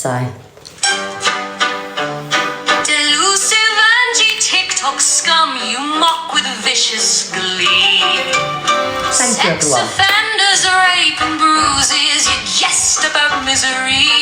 say. Delusive Angie, TikTok scum, you mock with vicious glee. Thank you, Sex everyone. offenders, rape and bruises, you jest about misery.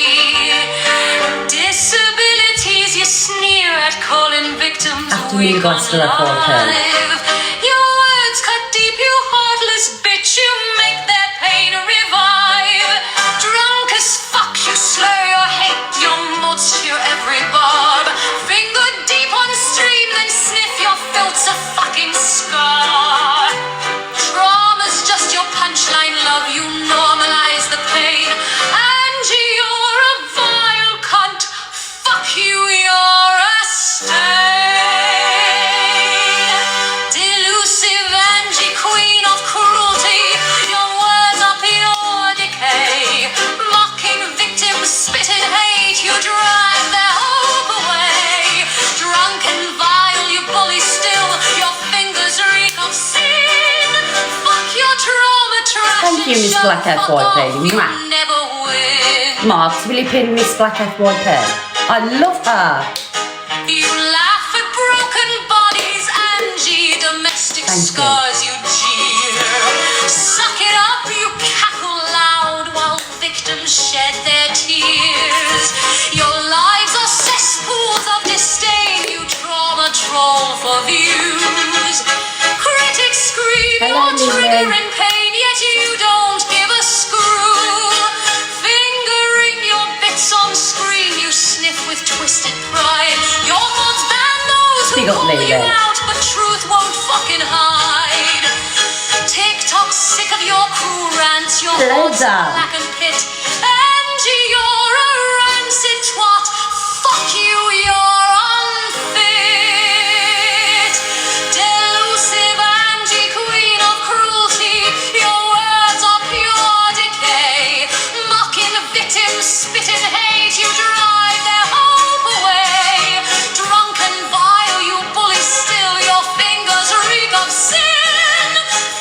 Disabilities, you sneer at calling victims After weak me, on Gloucester record, life. Your words cut deep, you heartless bitch, you make their pain revive. Drunk as fuck, you slur your hate, your mouths to your every barb. Finger deep on stream, then sniff your filth's a fucking scar. Trauma's just your punchline, love, you normalize the pain. Angie, you're a vile cunt. Fuck you, you're a stain. Delusive Angie, queen of cruelty, your words are pure decay. Mocking victims, spitting hate, you drive their hope away. Drunk and vile, you bully still, your fingers reek of sin. Fuck your trauma, trash. Thank you, Miss Black FYP. You Mwah. never win. Marks, will you pin Miss Black FYP? I love her. You laugh at broken bodies, Angie, domestic Thank you. scars you jeer. Suck it up, you cackle loud while victims shed their tears. Your lives are cesspools of disdain, you trauma troll for views. Critics scream, Hello, you're triggering Lily. pain, yet you don't give a screw. Fingering your bits on screen, you sniff with twisted pride. Your mods ban those who Big up, call you Lily. out, but truth won't fucking hide. TikTok's sick of your cruel rants, your Slow mods down. black and pit. Angie, you're a rancid twat. Fuck you, you're unfit. Delusive Angie, queen of cruelty, your words are pure decay. Mocking victims, spitting hate, you drive their hope away. Drunk and vile, you bully still, your fingers reek of sin.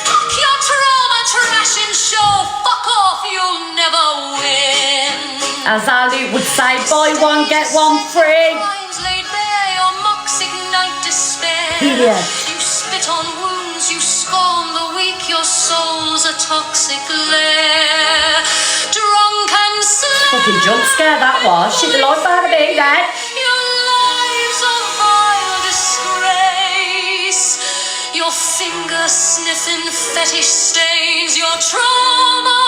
Fuck your trauma, trash and show, fuck off, you'll never win. As Ali would say, buy one, get one free. Crimes laid bare, your mocks ignite despair. Yeah. You spit on wounds, you scorn the weak, your soul's a toxic lair. Drunk and slain. Fucking jump scare that was. Shit the life out of me, Dad. Your lives are vile disgrace. Your finger sniffing fetish stains. Your trauma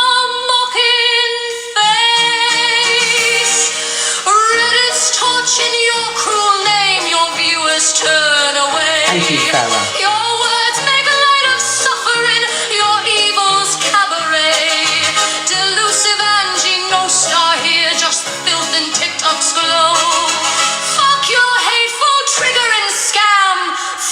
mocking face. Reddit's torching your cruel name. Your viewers turn away. Thank you, Sarah. Your words make light of suffering. Your evil's cabaret. Delusive Angie, no star here, just filth and TikTok's glow. Fuck your hateful triggering scam.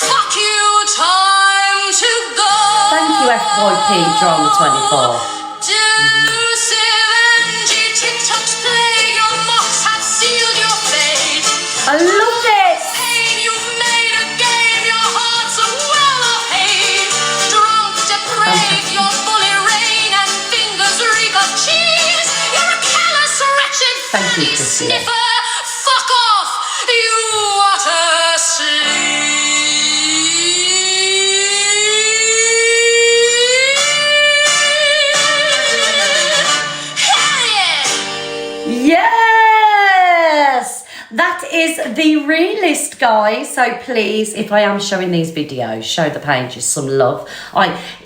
Fuck you, time to go. Thank you, FYP Drama 24. Delusive Angie, TikTok's plague. Your mocks have sealed your fate. I love this. Pain, you've made a game. Your heart's a well of hate. Drunk, depraved, your bully reign and fingers reek of cheese. You're a callous, wretched, Thank you, filthy Christina. sniffer. Fuck off, you utter hell yeah! Yes! That is the realist, guys. So please, if I am showing these videos, show the pages some love.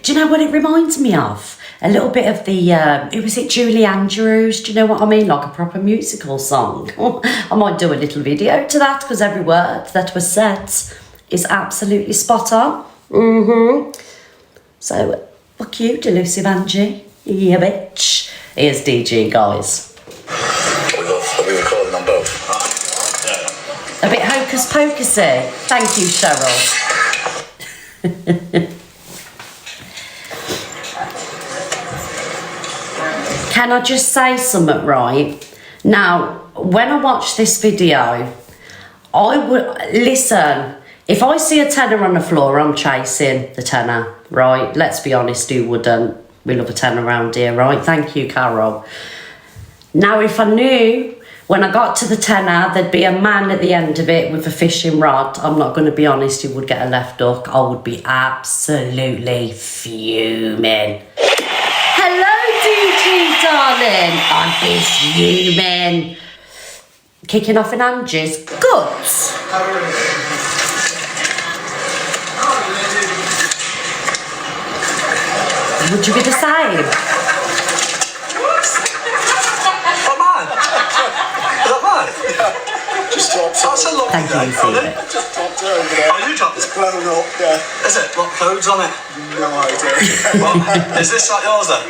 Do you know what it reminds me of? A little bit of the, who was it, Julie Andrews? Do you know what I mean? Like a proper musical song. I might do a little video to that because every word that was said is absolutely spot on. So, fuck you, Delusive Angie. Yeah, bitch. Here's DG, guys. Are we recording on both? A bit hocus pocusy. Thank you, Cheryl. Can I just say something, right? Now, when I watch this video, I would listen. If I see a tenner on the floor, I'm chasing the tenner, right? Let's be honest, who wouldn't? We love a tenner around here, right? Thank you, Carol. Now, if I knew When I got to the tenner, there'd be a man at the end of it with a fishing rod. I'm not going to be honest, he would get a left hook. I would be absolutely fuming. Hello, DG, darling. I'd be fuming. Kicking off in Angie's guts. Would you be the same? Just dropped That's a lovely Thank day, you, Colin. Just dropped it over there. Oh, you dropped It's it? blown up, yeah. Is it? What feuds on it? No idea. What? Is this like yours then?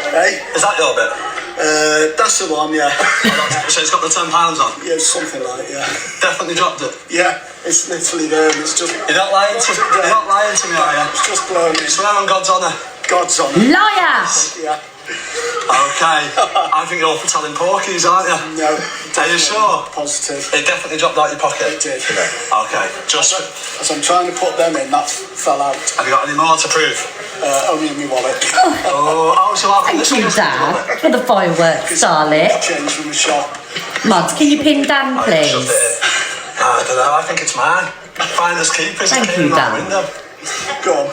Hey? Is that your bit? That's the one, yeah. So it's got the £10 on? Yeah, something like, yeah. Definitely dropped it. Yeah, it's literally there and it's just... You're not lying to me, are you? It's just blown in. Swear on God's honour. God's on it. Liar! Yeah. Okay. I think you're for telling porkies, aren't you? No. Are you sure? Positive. It definitely dropped out your pocket? It did. Okay. Just... As I'm trying to put them in, that fell out. Have you got any more to prove? Only in my wallet. Oh, so I'll Thank you, Dad, for the fireworks, darling. Changed from the shop. Mods, can you pin Dan, I please? don't know, I think it's mine. Finders keepers. Thank you, Dan. Go on.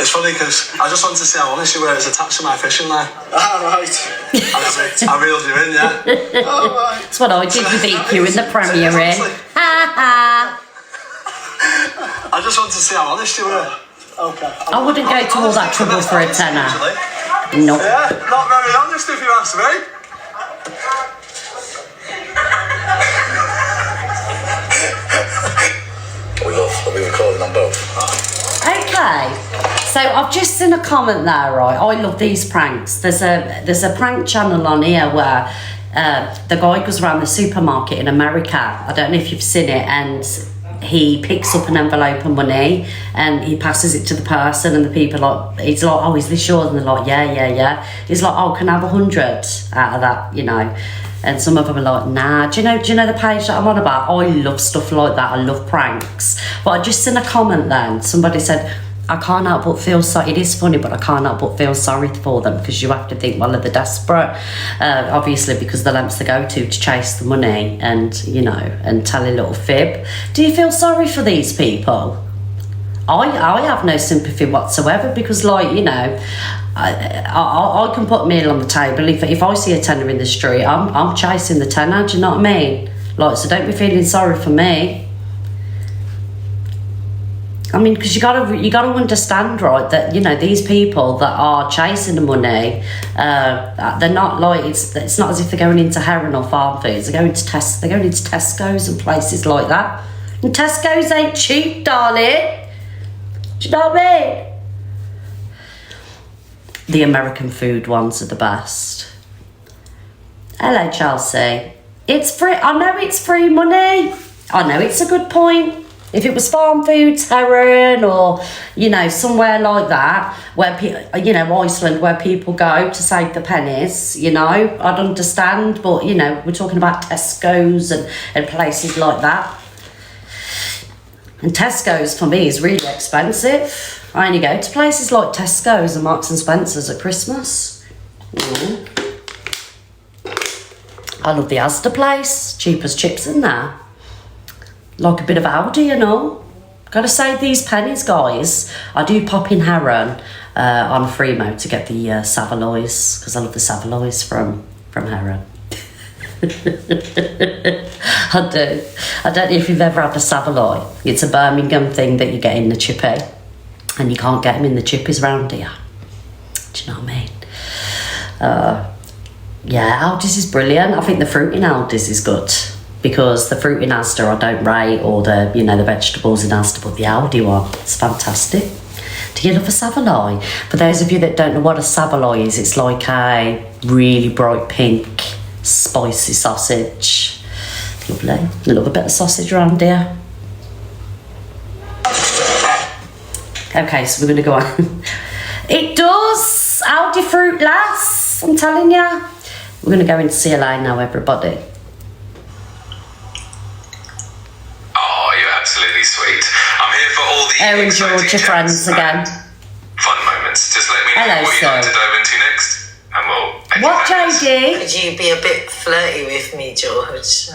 It's funny because I just wanted to see how honest you were. It's attached to my fishing line. Right. I reeled you in, yeah. Alright. That's what I did with EQ in the Premier in. Ha ha! I just wanted to see how honest you were. Okay. I wouldn't go to all that trouble for a tenner. No. Yeah, not very honest if you ask me. Are we recording on both? Okay, so I've just seen a comment there, right? I love these pranks. There's a prank channel on here where the guy goes around the supermarket in America. I don't know if you've seen it, and he picks up an envelope of money and he passes it to the person, and the people are like, he's like, oh, is this yours? And they're like, yeah. He's like, oh, can I have 100 out of that, you know? And some of them are like, nah. Do you know the page that I'm on about? I love stuff like that. I love pranks. But I just seen a comment then. Somebody said, I can't help but feel sorry. It is funny, but I can't help but feel sorry for them, because you have to think, well, they're desperate. Obviously, because the lengths they go to chase the money and, you know, and tell a little fib. Do you feel sorry for these people? I have no sympathy whatsoever, because, like, you know, I can put a meal on the table. If I see a tenner in the street, I'm chasing the tenner. Do you know what I mean? Like, so don't be feeling sorry for me. I mean, because you gotta understand, right, that, you know, these people that are chasing the money, they're not like, it's not as if they're going into Heron or Farm Foods. They're going to Tesco's and places like that. And Tesco's ain't cheap, darling. Do you know what I mean? The American food ones are the best. Hello, Chelsea. It's free. I know it's free money. I know it's a good point. If it was Farm Foods, Heron, or, you know, somewhere like that, where you know, Iceland, where people go to save the pennies, you know, I'd understand. But, you know, we're talking about Tesco's and places like that. And Tesco's for me is really expensive. I only go to places like Tesco's and Marks and Spencer's at Christmas. I love the Asda place. Cheap as chips in there. Like a bit of Aldi, you know. Gotta save these pennies, guys. I do pop in Heron on Fremo to get the Savoloys, because I love the Savoloys from Heron. I do. I don't know if you've ever had a Savoy. It's a Birmingham thing that you get in the chippy, and you can't get them in the chippies round here. Do you know what I mean? Yeah, Aldi's is brilliant. I think the fruit in Aldi's is good, because the fruit in Asda I don't rate, or the, you know, the vegetables in Asda, but the Aldi one, it's fantastic. Do you love a Savoy? For those of you that don't know what a Savoy is, it's like a really bright pink spicy sausage. Lovely. I love a bit of sausage around here. Okay, so we're going to go on. It does. Aldi fruit lass, I'm telling you. We're going to go into CLA now, everybody. Oh, you're absolutely sweet. I'm here for all the Erin exciting Georgia chats friends and again. fun moments. Just let me know Hello, what you'd sir. like to dive into next, and we'll What, kindness. JD? Could you be a bit flirty with me, George?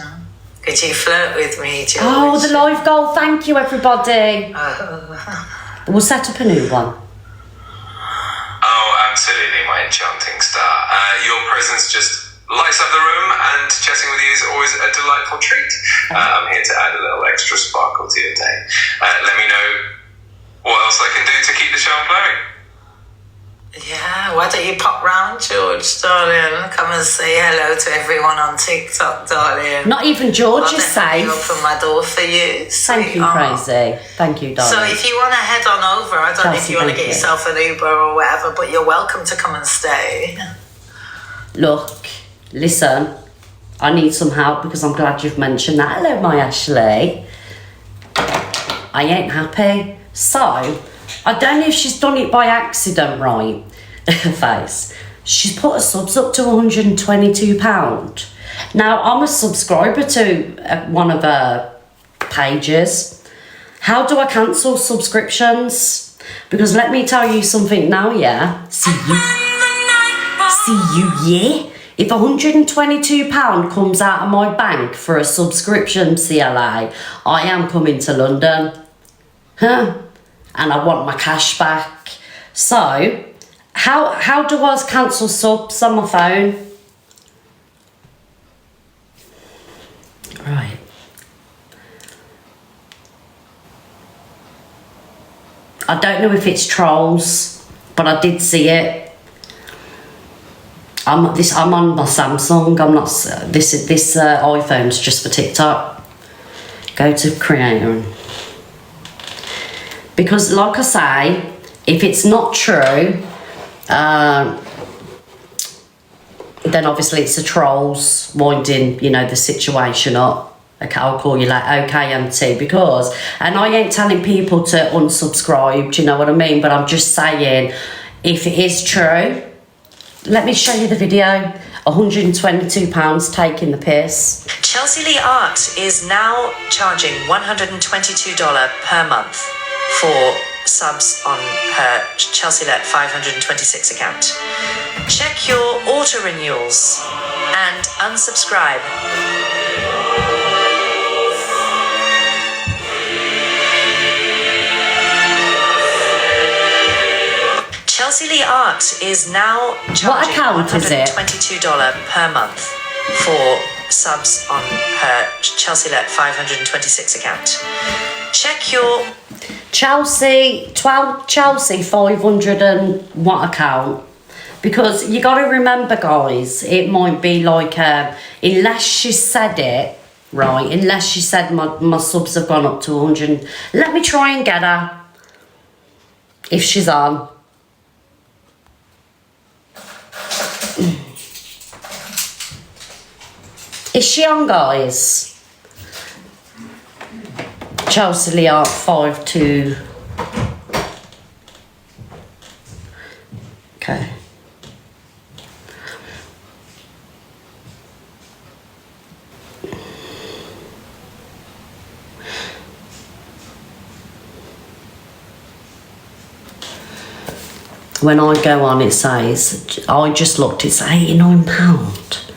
Could you flirt with me, George? Oh, the live goal. Thank you, everybody. We'll set up a new one. Oh, absolutely, my enchanting star. Your presence just lights up the room, and chatting with you is always a delightful treat. I'm here to add a little extra sparkle to your day. Let me know what else I can do to keep the charm flowing. Yeah, why don't you pop round, George, darling? Come and say hello to everyone on TikTok, darling. Not even George I'll is definitely safe. open my door for you. Thank you, sweetheart. Crazy. Thank you, darling. So if you want to head on over, I don't know if Chelsea, you want to thank get you. yourself an Uber or whatever, but you're welcome to come and stay. Look, listen, I need some help because I'm glad you've mentioned that. Hello, my Ashley. I ain't happy. So, I don't know if she's done it by accident, right? Face. She's put her subs up to £122. Now, I'm a subscriber to one of her pages. How do I cancel subscriptions? Because let me tell you something now, yeah? See you, yeah? If £122 comes out of my bank for a subscription, CLA, I am coming to London. Huh? And I want my cash back. So, how do I cancel subs on my phone? Right. I don't know if it's trolls, but I did see it. I'm on my Samsung. I'm not. This iPhone's just for TikTok. Go to creator. Because, like I say, if it's not true, then obviously it's the trolls winding, the situation up. Okay, I'll call you like okay, MT, because, and I ain't telling people to unsubscribe. Do you know what I mean? But I'm just saying, if it is true. Let me show you the video. £122 taking the piss. Chelsea Lee Art is now charging $122 per month for subs on her Chelsea Let 526 account. Check your auto renewals and unsubscribe. Chelsea Lee Art is now charging $122 per month for subs on her Chelsea Let 526 account. Check your Chelsea 500 and what account? Because you got to remember, guys, it might be like unless she said it right, unless she said my subs have gone up to 100. Let me try and get her if she's on. Is she on, guys? Chelsea Lee Art 52. Okay. When I go on, it says, I just looked, it's £89.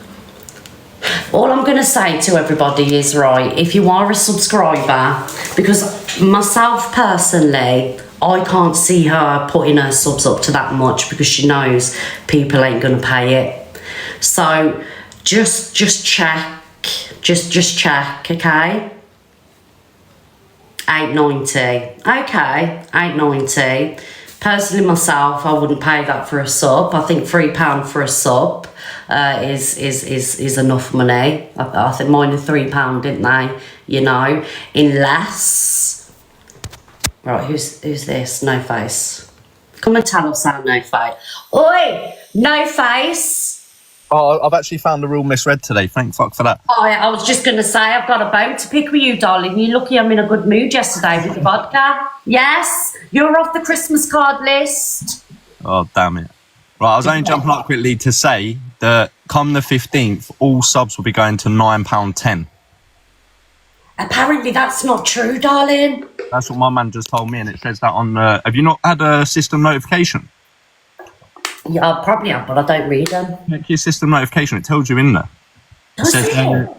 All I'm going to say to everybody is, right, if you are a subscriber, because myself personally, I can't see her putting her subs up to that much because she knows people ain't going to pay it. So just check, just check, okay? £8.90, okay, £8.90. Personally, myself, I wouldn't pay that for a sub. I think £3 for a sub is enough money. I think mine are £3, didn't they? Unless, right, who's this? No Face. Come and tell us our No Face. Oi, No Face. Oh, I've actually found the rule misread today. Thank fuck for that. Oh, I was just going to say, I've got a bone to pick with you, darling. You're lucky I'm in a good mood yesterday with the vodka. Yes, you're off the Christmas card list. Oh, damn it. Right, I was only jumping up quickly to say that come the 15th, all subs will be going to £9.10. Apparently that's not true, darling. That's what my man just told me, and it says that on the... Have you not had a system notification? Yeah, I probably have, but I don't read them. Check your system notification. It tells you in there. Does it?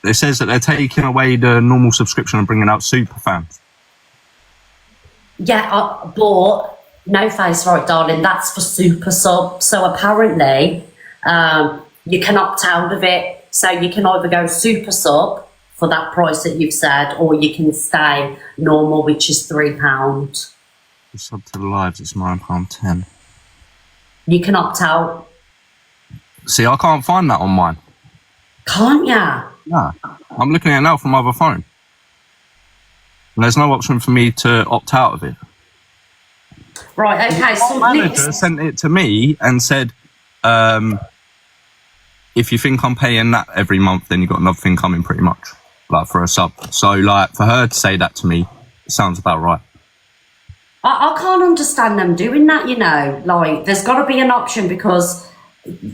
It says that they're taking away the normal subscription and bringing out super fans. Yeah, but no face, right, darling. That's for super sub. So apparently, you can opt out of it. So you can either go super sub for that price that you've said, or you can stay normal, which is £3. The sub to the lives, it's £9.10. You can opt out, See, I can't find that on mine. can't ya? No, I'm looking at it now from my other phone. And there's no option for me to opt out of it. Right, okay. So My manager sent it to me and said, if you think I'm paying that every month, then you've got another thing coming pretty much, like for a sub. So, like, for her to say that to me, it sounds about right. I can't understand them doing that, you know. Like, there's got to be an option because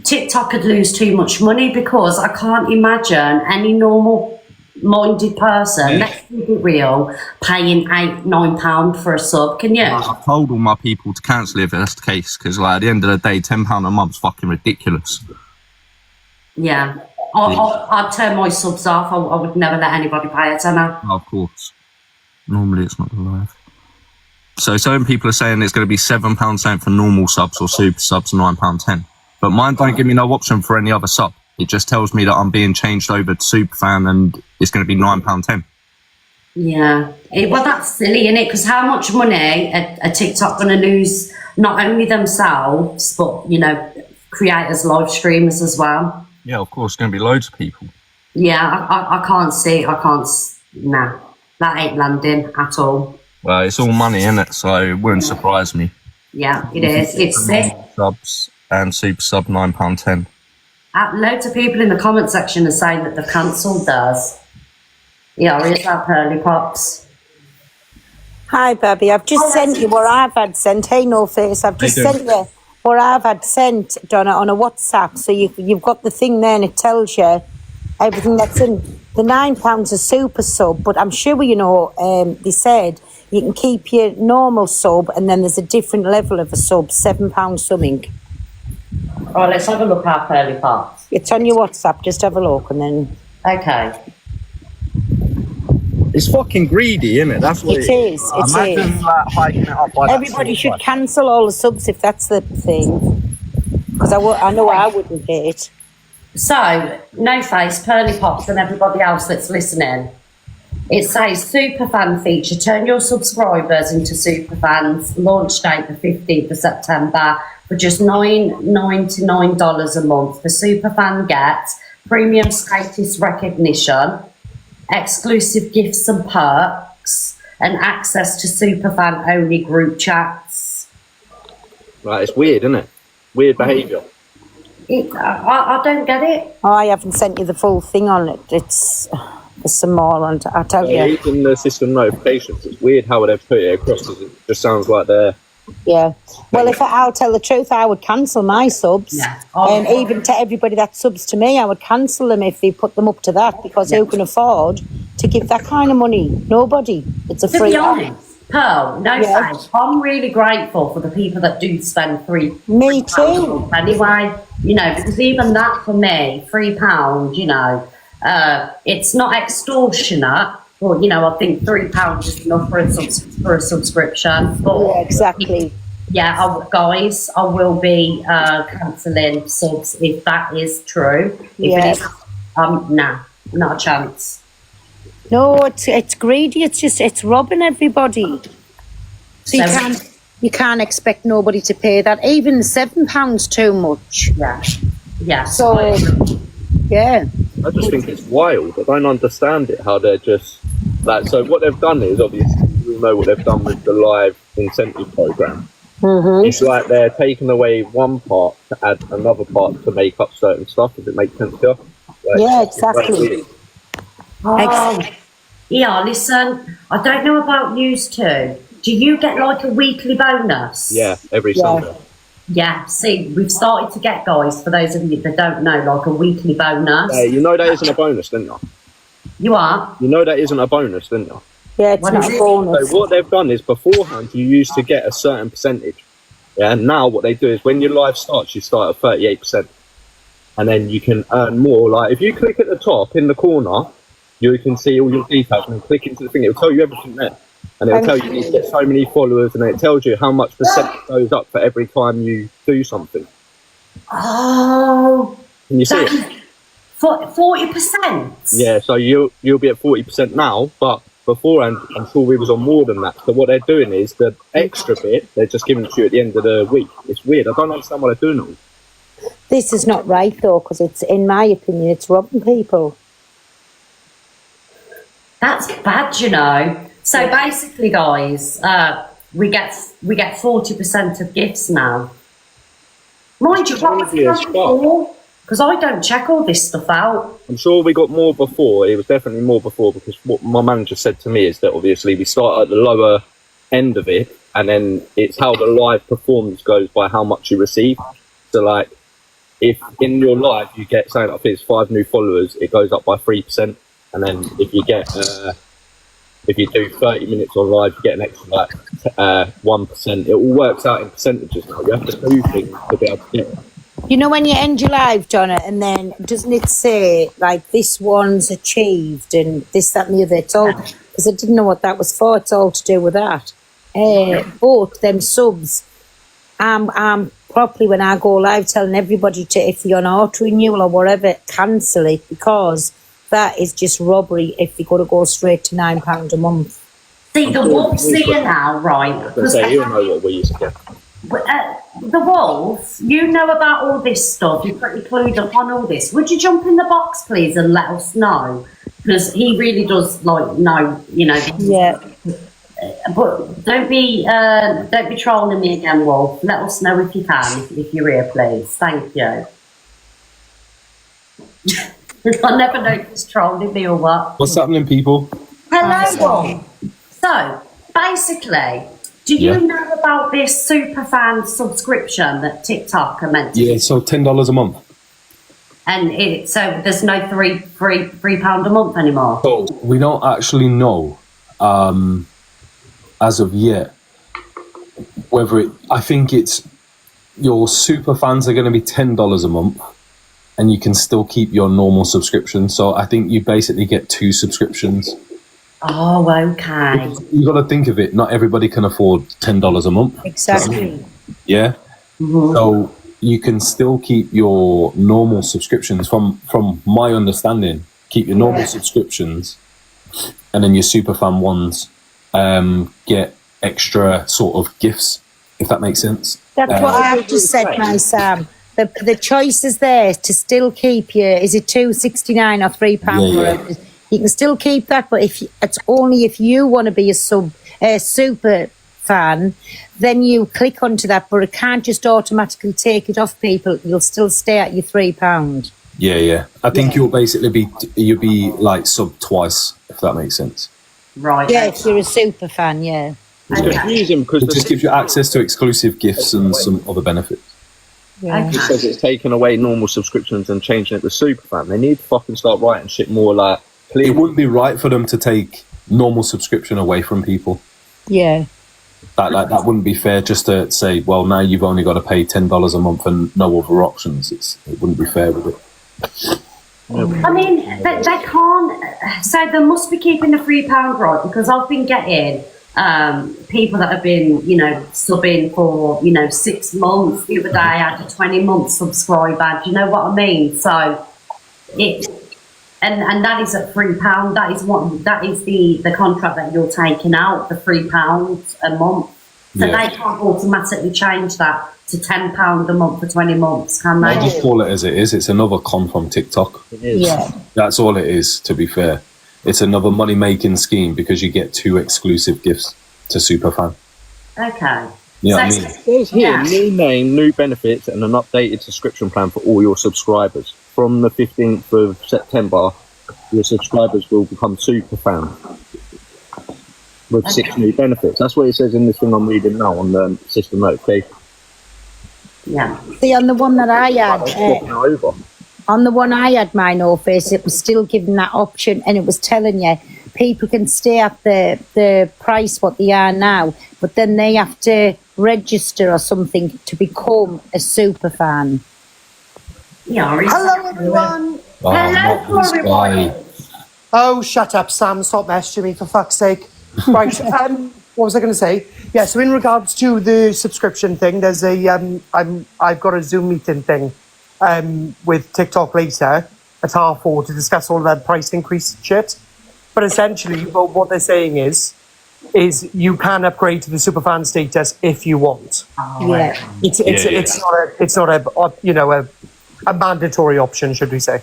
TikTok could lose too much money, because I can't imagine any normal-minded person, let's keep it real, paying £8-9 for a sub. Can you? I've told all my people to cancel it if that's the case, because, like, at the end of the day, £10 a month's fucking ridiculous. Yeah. I'd turn my subs off. I would never let anybody pay it, Of course. Normally it's not live. So certain people are saying it's going to be £7 something for normal subs or super subs, £9.10. But mine don't give me no option for any other sub. It just tells me that I'm being changed over to Superfan and it's going to be £9.10. Yeah. Well, that's silly, isn't it? Because how much money are TikTok going to lose, not only themselves, but, you know, creators, live streamers as well? Yeah, of course, going to be loads of people. Yeah, I can't see. Nah, that ain't landing at all. Well, it's all money, isn't it? So it wouldn't surprise me. Yeah, it is. It's sick. Subs and super sub £9.10. Loads of people in the comment section are saying that they've cancelled theirs. Yeah, is that Pearly Pops? Hi, Baby. I've just sent you what I've had sent. Hey, No Face. I've just sent you what I've had sent, Donna, on a WhatsApp. So you've got the thing there and it tells you everything that's in. The £9 is super sub, but I'm sure, you know, they said you can keep your normal sub and then there's a different level of a sub, £7 something. Oh, let's have a look at Pearly Pops. It's on your WhatsApp. Just have a look and then... Okay. It's fucking greedy, isn't it? That's what it is. Imagine like hiking it up by everybody should cancel all the subs if that's the thing. Because I know I wouldn't get it. So, No Face, Pearly Pops and everybody else that's listening. It says Superfan feature. Turn your subscribers into Superfans. Launch date the 15th of September for just $9.99 a month. The Superfan gets premium status recognition, exclusive gifts and perks, and access to Superfan only group chats. Right, it's weird, isn't it? Weird behaviour. I don't get it. Oh, I haven't sent you the full thing on it. There's some more on it, I'll tell you. Even the system notifications, it's weird how they've put it across, because it just sounds like they're... Yeah. Well, I'll tell the truth, I would cancel my subs. Yeah. Even to everybody that subs to me, I would cancel them if they put them up to that, because who can afford to give that kind of money? Nobody. It's a free... To be honest, Pearl, face. I'm really grateful for the people that do spend Me too. Anyway, you know, because even that for me, £3, you know, it's not extortionate. Well, you know, I think £3 is enough for a subscription. But yeah, exactly. Yeah, guys, I will be cancelling subs if that is true. If it is, nah, not a chance. No, it's greedy. It's robbing everybody. So you can't expect nobody to pay that. Even £7 too much. Yeah, yeah. So yeah. I just think it's wild. I don't understand it, how they're just like. So what they've done is, obviously we know what they've done with the live incentive program. Mm-hmm. It's like they're taking away one part to add another part to make up certain stuff. Does it make sense to you? Like, yeah, exactly. Yeah, listen, I don't know about yous too. Do you get like a weekly bonus? Yeah, every Sunday. Yeah, see, we've started to get, guys, for those of you that don't know, like a weekly bonus. Yeah, you know that isn't a bonus, didn't you? You are? You know that isn't a bonus, didn't you? Yeah, it's not a bonus. So what they've done is, beforehand, you used to get a certain percentage. Yeah, and now what they do is when your live starts, you start at 38%. And then you can earn more. Like if you click at the top in the corner, you can see all your details, and then click into the thing, it'll tell you everything there. And it'll tell you need to get so many followers, and it tells you how much percent goes up for every time you do something. Oh, Can you see it? 40%? Yeah, so you'll be at 40% now, but beforehand, I'm sure we was on more than that. So what they're doing is the extra bit, they're just giving it to you at the end of the week. It's weird. I don't understand why they're doing it all. This is not right though, because it's, in my opinion, it's robbing people. That's bad, you know. So basically, guys, we get 40% of gifts now. Mind you, what was it before? Because I don't check all this stuff out. I'm sure we got more before. It was definitely more before, because what my manager said to me is that obviously we start at the lower end of it, and then it's how the live performance goes by how much you receive. So like, if in your live you get something like this, 5 new followers, it goes up by 3%. And then if you get, if you do 30 minutes on live, you get an extra like 1%. It all works out in percentages now. You have to do things to be able to get it. You know when you end your live, Donna, and then doesn't it say like this one's achieved and this, that, and the other? It's all because I didn't know what that was for. It's all to do with that. Both them subs. I'm properly when I go live telling everybody to, if you're on auto renewal or whatever, cancel it, because that is just robbery if you're going to go straight to £9 a month. See, the wolf's here now, right? You know what we used to get. The wolf, you know about all this stuff. You're pretty clued up on all this. Would you jump in the box, please, and let us know? Because he really does like know, you know. Yeah. But don't be trolling me again, Wolf. Let us know if you can, if you're here, please. Thank you. I never know if it's trolling me or what. What's happening, people? Hello, Wolf. So, basically, do you know about this superfan subscription that TikTok are meant to? Yeah, so $10 a month. And so there's no £3 a month anymore? So we don't actually know, as of yet, whether I think it's your super fans are going to be $10 a month, and you can still keep your normal subscription. So I think you basically get 2 subscriptions. Oh, okay. Because you got to think of it. Not everybody can afford $10 a month. Exactly. Yeah. Mm-hmm. So you can still keep your normal subscriptions. From my understanding, keep your normal subscriptions, and then your superfan ones get extra sort of gifts, if that makes sense. That's what I've just said, my Sam. The choice is there to still keep your, is it $2.69 or £3? Yeah. You can still keep that, but it's only if you want to be a super fan, then you click onto that, but it can't just automatically take it off people. You'll still stay at your £3. Yeah. I think you'll be like sub twice, if that makes sense. Right. Yeah, if you're a super fan, yeah. It's confusing because it just gives you access to exclusive gifts and some other benefits. Yeah. It says it's taking away normal subscriptions and changing it to superfan. They need to fucking start writing shit more like. It wouldn't be right for them to take normal subscription away from people. Yeah. That wouldn't be fair, just to say, well, now you've only got to pay $10 a month and no other options. It wouldn't be fair with it. I mean, they can't. So they must be keeping the £3 right, because I've been getting people that have been, subbing for, 6 months. The other day I had a 20-month subscriber. Do you know what I mean? So and that is at £3. That is the contract that you're taking out, the £3 a month. So they can't automatically change that to £10 a month for 20 months, can they? I just call it as it is. It's another con from TikTok. It is. Yeah. That's all it is, to be fair. It's another money-making scheme because you get 2 exclusive gifts to Superfan. Okay. You know what I mean? It says here, new name, new benefits, and an updated subscription plan for all your subscribers. From the 15th of September, your subscribers will become Superfan with 6 new benefits. That's what it says in this thing I'm reading now on the system notification. Yeah. See, on the one that I had, Over. on the one I had, my no face, it was still giving that option, and it was telling you people can stay at the price what they are now, but then they have to register or something to become a super fan. Yeah, Hello, everyone. Oh, not this guy. Oh, shut up, Sam. Stop messaging me, for fuck's sake. Right. What was I going to say? Yeah, so in regards to the subscription thing, there's I've got a Zoom meeting thing with TikTok later at 4:30 to discuss all of that price increase shit. But essentially, what they're saying is you can upgrade to the superfan status if you want. Yeah. It's not a mandatory option, should we say?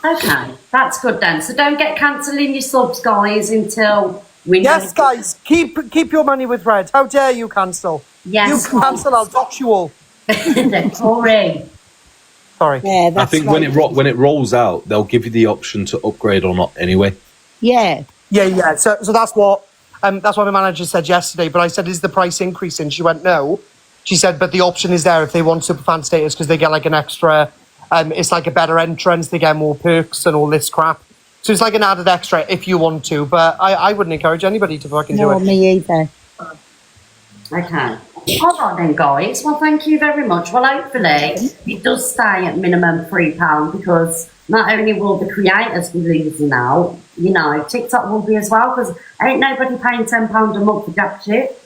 Okay, that's good then. So don't get cancelling your subs, guys, until we know. Yes, guys, keep your money with Red. How dare you cancel? Yes, You cancel, I'll dox you all. Sorry. Sorry. Yeah, I think when it rolls out, they'll give you the option to upgrade or not anyway. Yeah. Yeah. So that's what my manager said yesterday. But I said, is the price increasing? She went, no. She said, but the option is there if they want superfan status because they get like an extra. It's like a better entrance. They get more perks and all this crap. So it's like an added extra if you want to. But I wouldn't encourage anybody to fucking do it. No, me either. Okay. All right then, guys. Well, thank you very much. Well, hopefully it does stay at minimum £3 because not only will the creators be losing out, TikTok will be as well because ain't nobody paying £10 a month for jack shit.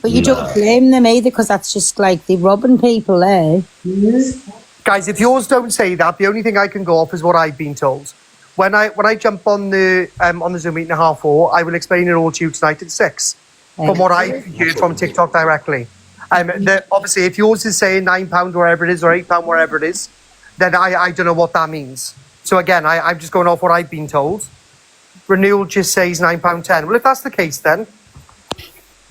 But you don't blame them either because that's just like they're robbing people there. Guys, if yours don't say that, the only thing I can go off is what I've been told. When I jump on the Zoom meeting at 4:30, I will explain it all to you tonight at 6. From what I've heard from TikTok directly. Obviously, if yours is saying £9 wherever it is or £8 wherever it is, then I don't know what that means. So again, I'm just going off what I've been told. Renewal just says £9.10. Well, if that's the case, then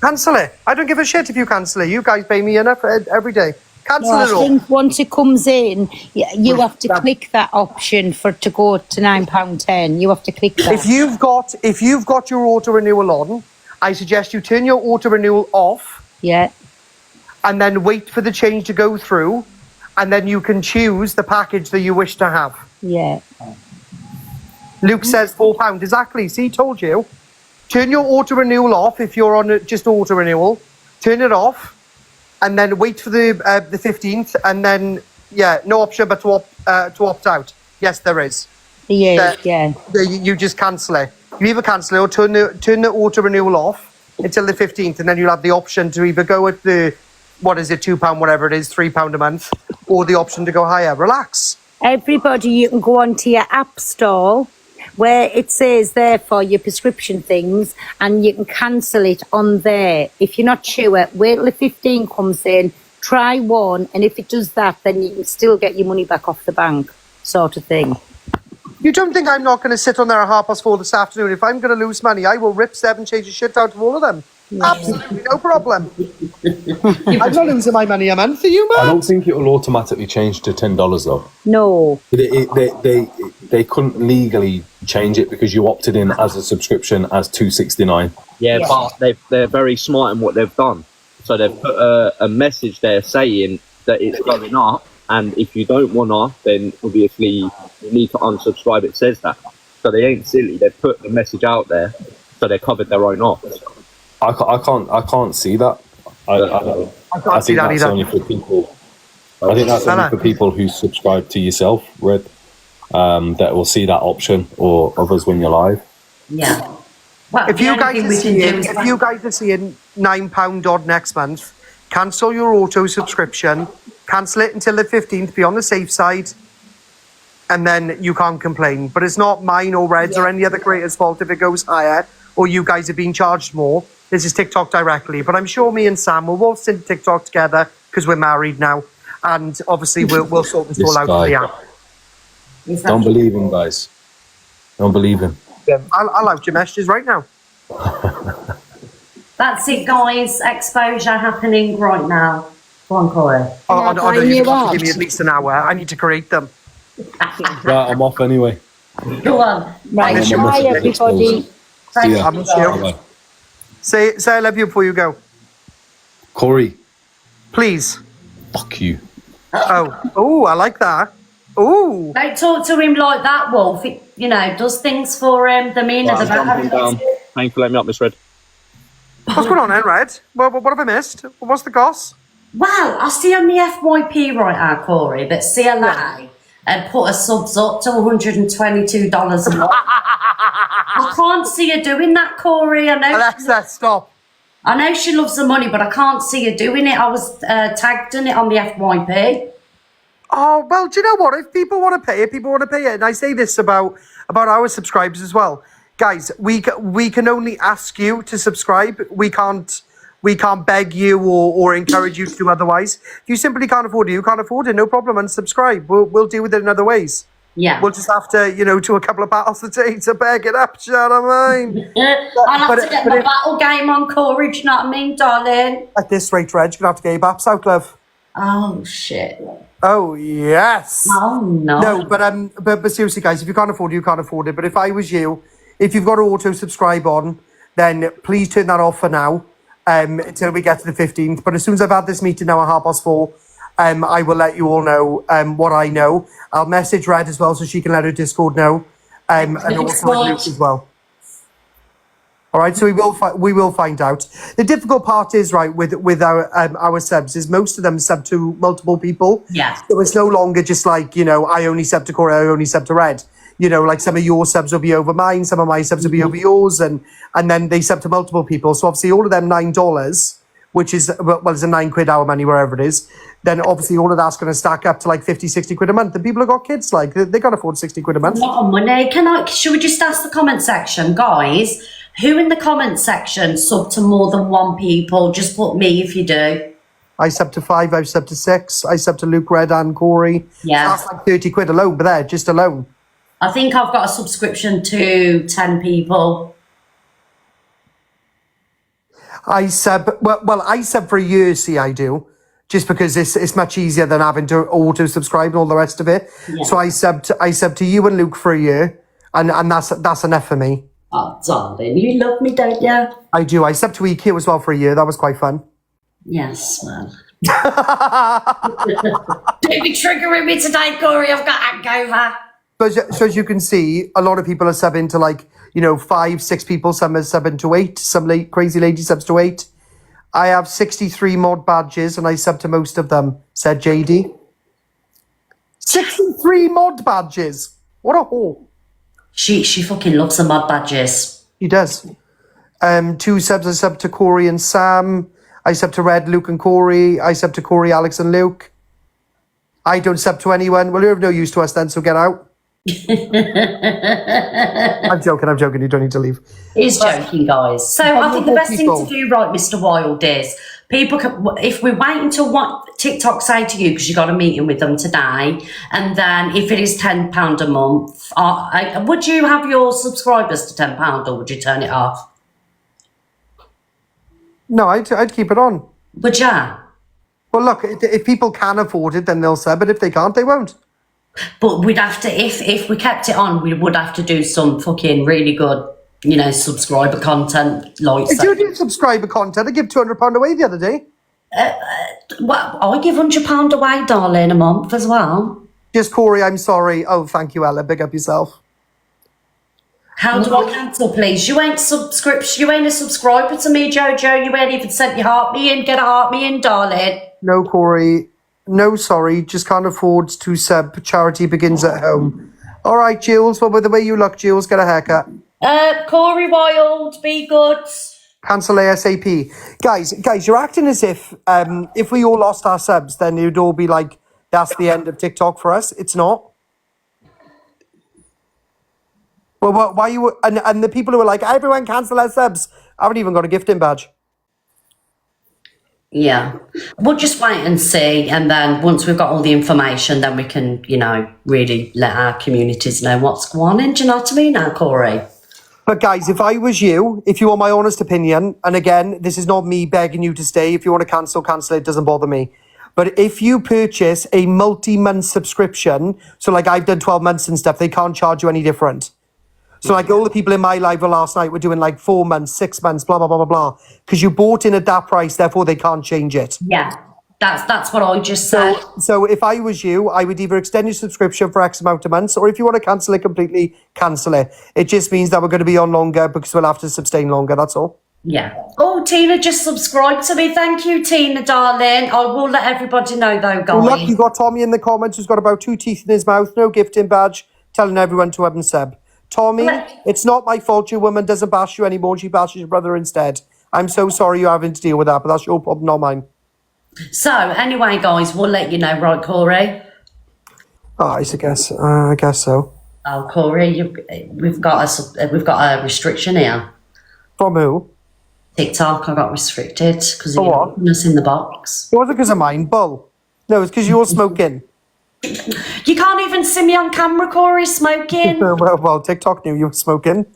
cancel it. I don't give a shit if you cancel it. You guys pay me enough every day. Cancel it all. I think once it comes in, you have to click that option to go to £9.10. You have to click that. If you've got your auto renewal on, I suggest you turn your auto renewal off. Yeah. And then wait for the change to go through, and then you can choose the package that you wish to have. Yeah. Luke says £4. Exactly. See, told you. Turn your auto renewal off if you're on just auto renewal. Turn it off, and then wait for the 15th, and then no option but to opt out. Yes, there is. Yeah. You just cancel it. You either cancel it or turn the auto renewal off until the 15th, and then you'll have the option to either go with the £2, whatever it is, £3 a month, or the option to go higher. Relax. Everybody, you can go onto your app store where it says there for your prescription things, and you can cancel it on there. If you're not sure, wait till the 15 comes in, try one, and if it does that, then you can still get your money back off the bank, sort of thing. You don't think I'm not going to sit on there at 4:30 this afternoon? If I'm going to lose money, I will rip 7 change of shit out of all of them. Yeah. Absolutely no problem. I'm not losing my money a month. Are you, man? I don't think it will automatically change to $10 though. No. They couldn't legally change it because you opted in as a subscription as $2.69. Yeah, but they're very smart in what they've done. So they've put a message there saying that it's going up, and if you don't wanna, then obviously you need to unsubscribe. It says that. So they ain't silly. They've put the message out there, so they covered their own off. I can't see that. I think that's only for people. I think that's only for people who subscribe to yourself, Red. That will see that option, or others when you're live. Yeah. Well, if you guys are seeing £9 odd next month, cancel your auto subscription, cancel it until the 15th, be on the safe side, and then you can't complain. But it's not mine or Red's or any other creator's fault if it goes higher, or you guys are being charged more. This is TikTok directly. But I'm sure me and Sam will both sit TikTok together because we're married now. And obviously we'll sort this all out for the app. Don't believe him, guys. Don't believe him. Yeah, I'll out your messages right now. That's it, guys. Exposure happening right now. Go on, Corey. Oh, no, you have to give me at least an hour. I need to create them. Right, I'm off anyway. Go on. Right, bye everybody. See ya. Say I love you before you go. Corey. Please. Fuck you. Oh, I like that. Oh. Don't talk to him like that, Wolf. It, does things for the men at the back. Thanks for letting me up, Miss Red. What's going on then, Red? What have I missed? What's the goss? Well, I see on the FYP right now, Corey, that CLA had put her subs up to $122 a month. I can't see her doing that, Corey. Alexa, stop. I know she loves the money, but I can't see her doing it. I was tagged in it on the FYP. Oh, well, do you know what? If people want to pay it, people want to pay it. And I say this about our subscribers as well. Guys, we can only ask you to subscribe. We can't beg you or encourage you to do otherwise. If you simply can't afford it, you can't afford it. No problem. Unsubscribe. We'll deal with it in other ways. Yeah. We'll just have to, do a couple of battles a day to beg it up. Do you know what I mean? I'll have to get my battle game on, Corey. Do you know what I mean, darling? At this rate, Reg, you're going to have to get your baps out, love. Oh, shit. Oh, yes. Oh, no. No, but seriously, guys, if you can't afford it, you can't afford it. But if I was you, if you've got to auto-subscribe on, then please turn that off for now until we get to the 15th. But as soon as I've had this meeting now at 4:30, I will let you all know what I know. I'll message Red as well so she can let her Discord know, and also Luke as well. All right, so we will find out. The difficult part is, right, with our subs is most of them sub to multiple people. Yeah. So it's no longer just like, I only sub to Corey, I only sub to Red. Like some of your subs will be over mine, some of my subs will be over yours, and then they sub to multiple people. So obviously all of them $9, which is, it's a £9 our money, wherever it is, then obviously all of that's going to stack up to like 50, 60 quid a month. And people have got kids, like, they can't afford 60 quid a month. A lot of money. Should we just ask the comment section, guys? Who in the comment section sub to more than one people? Just put me if you do. I sub to 5, I've sub to 6, I sub to Luke, Red and Corey. Yeah. So that's like 30 quid alone, but there, just alone. I think I've got a subscription to 10 people. I sub for a year, see, I do. Just because it's much easier than having to auto-subscribe and all the rest of it. Yeah. So I sub to you and Luke for a year, and that's enough for me. Oh, darling, you love me, don't you? I do. I sub to EQ as well for a year. That was quite fun. Yes, well. Don't be triggering me today, Corey. I've got hangover. So as you can see, a lot of people are subbing to 5, 6 people. Some are subbing to 8. Some crazy lady subs to 8. I have 63 mod badges and I sub to most of them, said JD. 63 mod badges. What a whore. She fucking loves the mod badges. She does. 2 subs, I sub to Corey and Sam. I sub to Red, Luke and Corey. I sub to Corey, Alex and Luke. I don't sub to anyone. Well, you're of no use to us then, so get out. I'm joking. You don't need to leave. He's joking, guys. So I think the best thing to do, right, Mr. Wild, is people can, if we wait until what TikTok say to you, because you got a meeting with them today, and then if it is £10 a month, would you have your subscribers to £10 or would you turn it off? No, I'd keep it on. Would you? Well, look, if people can afford it, then they'll sub, but if they can't, they won't. But we'd have to, if we kept it on, we would have to do some fucking really good, subscriber content. If you do subscriber content, I give £200 away the other day. Well, I give £100 away, darling, a month as well. Just Corey, I'm sorry. Oh, thank you, Ella. Big up yourself. How do I cancel, please? You ain't a subscriber to me, Jojo. You ain't even sent your heart me in. Get a heart me in, darling. No, Corey. No, sorry. Just can't afford to sub. Charity begins at home. All right, Jules. Well, by the way you look, Jules, get a haircut. Corey Wild, be good. Cancel ASAP. Guys, you're acting as if we all lost our subs, then it would all be like, that's the end of TikTok for us. It's not. Well, why you and the people who are like, everyone cancel our subs, I haven't even got a gifting badge. Yeah. We'll just wait and see, and then once we've got all the information, then we can, really let our communities know what's going on. Do you know what I mean now, Corey? But guys, if I was you, if you want my honest opinion, and again, this is not me begging you to stay. If you want to cancel it, doesn't bother me. But if you purchase a multi-month subscription, so like I've done 12 months and stuff, they can't charge you any different. So like all the people in my live last night were doing like 4 months, 6 months, blah, blah, blah, blah, blah. Because you bought in at that price, therefore they can't change it. Yeah, that's what I just said. So if I was you, I would either extend your subscription for X amount of months, or if you want to cancel it completely, cancel it. It just means that we're going to be on longer because we'll have to sustain longer, that's all. Yeah. Oh, Tina just subscribed to me. Thank you, Tina, darling. I will let everybody know, though, guys. Well, look, you got Tommy in the comments who's got about 2 teeth in his mouth, no gifting badge, telling everyone to unsub. Tommy, it's not my fault your woman doesn't bash you anymore. She bashes your brother instead. I'm so sorry you're having to deal with that, but that's your problem, not mine. So, anyway, guys, we'll let you know, right, Corey? Oh, I guess so. Oh, Corey, we've got a restriction here. From who? TikTok. I got restricted because of what? us in the box. It wasn't because of mine, Bull. No, it's because you're smoking. You can't even see me on camera, Corey, smoking. well, TikTok knew you were smoking.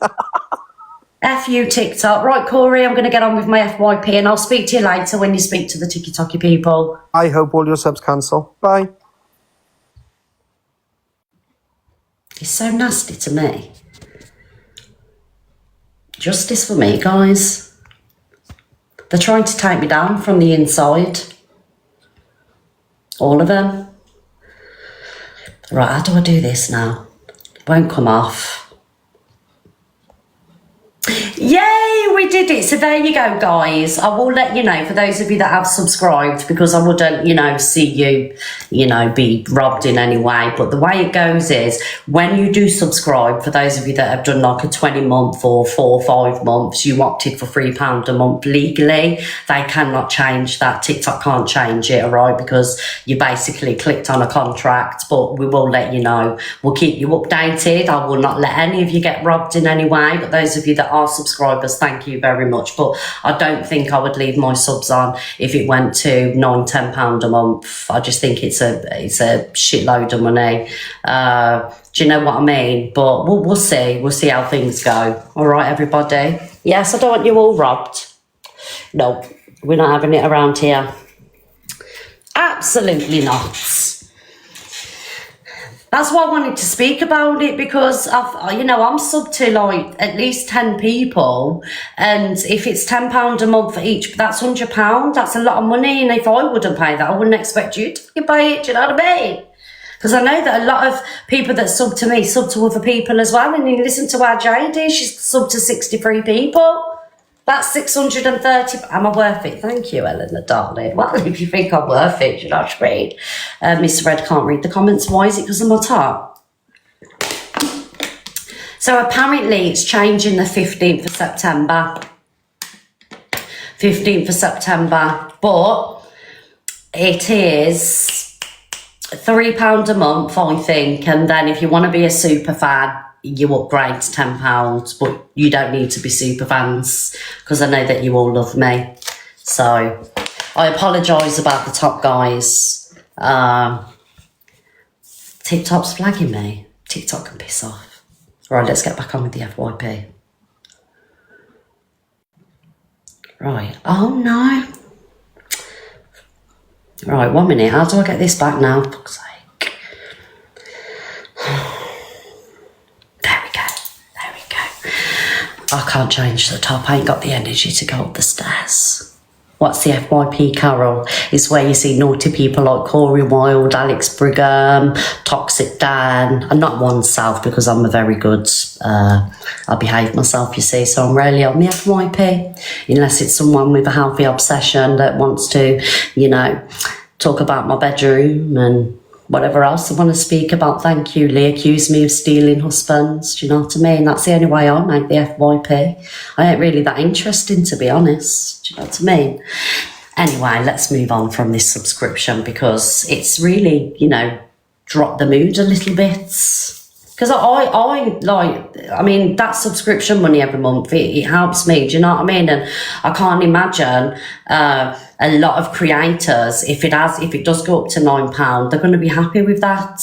F you, TikTok. Right, Corey, I'm going to get on with my FYP and I'll speak to you later when you speak to the TikTok people. I hope all your subs cancel. Bye. It's so nasty to me. Justice for me, guys. They're trying to take me down from the inside. All of them. Right, how do I do this now? It won't come off. Yay, we did it. So there you go, guys. I will let you know for those of you that have subscribed, because I wouldn't, see you, be robbed in any way. But the way it goes is when you do subscribe, for those of you that have done like a 20-month or 4 or 5 months, you opted for £3 a month legally. They cannot change that. TikTok can't change it, all right, because you basically clicked on a contract. But we will let you know. We'll keep you updated. I will not let any of you get robbed in any way. But those of you that are subscribers, thank you very much. But I don't think I would leave my subs on if it went to £9-10 a month. I just think it's a shitload of money. Do you know what I mean? But we'll see how things go. All right, everybody. Yes, I don't want you all robbed. No, we're not having it around here. Absolutely not. That's why I wanted to speak about it, because I'm sub to like at least 10 people, and if it's £10 a month for each, that's £100. That's a lot of money, and if I wouldn't pay that, I wouldn't expect you to pay it. Do you know what I mean? Because I know that a lot of people that sub to me sub to other people as well, and you listen to our JD, she's sub to 63 people. That's 630. Am I worth it? Thank you, Eleanor, darling. Well, if you think I'm worth it, you know what I mean? Mr. Red can't read the comments. Why is it? Because of my top? So apparently it's changing the 15th of September. 15th of September. But it is £3 a month, I think. And then if you want to be a super fan, you upgrade to £10, but you don't need to be super fans, because I know that you all love me. So I apologise about the top, guys. TikTok's flagging me. TikTok can piss off. Right, let's get back on with the FYP. Right. Oh no. Right, 1 minute. How do I get this back now? For fuck's sake. I can't change the top. I ain't got the energy to go up the stairs. What's the FYP, Carol? It's where you see naughty people like Corey Wilde, Alex Brigham, Toxic Dan. I'm not oneself because I'm a very good, I behave myself, you see, so I'm rarely on the FYP, unless it's someone with a healthy obsession that wants to, talk about my bedroom and whatever else I want to speak about. Thank you. Lee accused me of stealing husbands. Do you know what I mean? That's the only way I make the FYP. I ain't really that interesting, to be honest. Do you know what I mean? Anyway, let's move on from this subscription, because it's really, dropped the mood a little bit. Because that subscription money every month, it helps me, do you know what I mean? And I can't imagine a lot of creators, if it does go up to £9, they're going to be happy with that.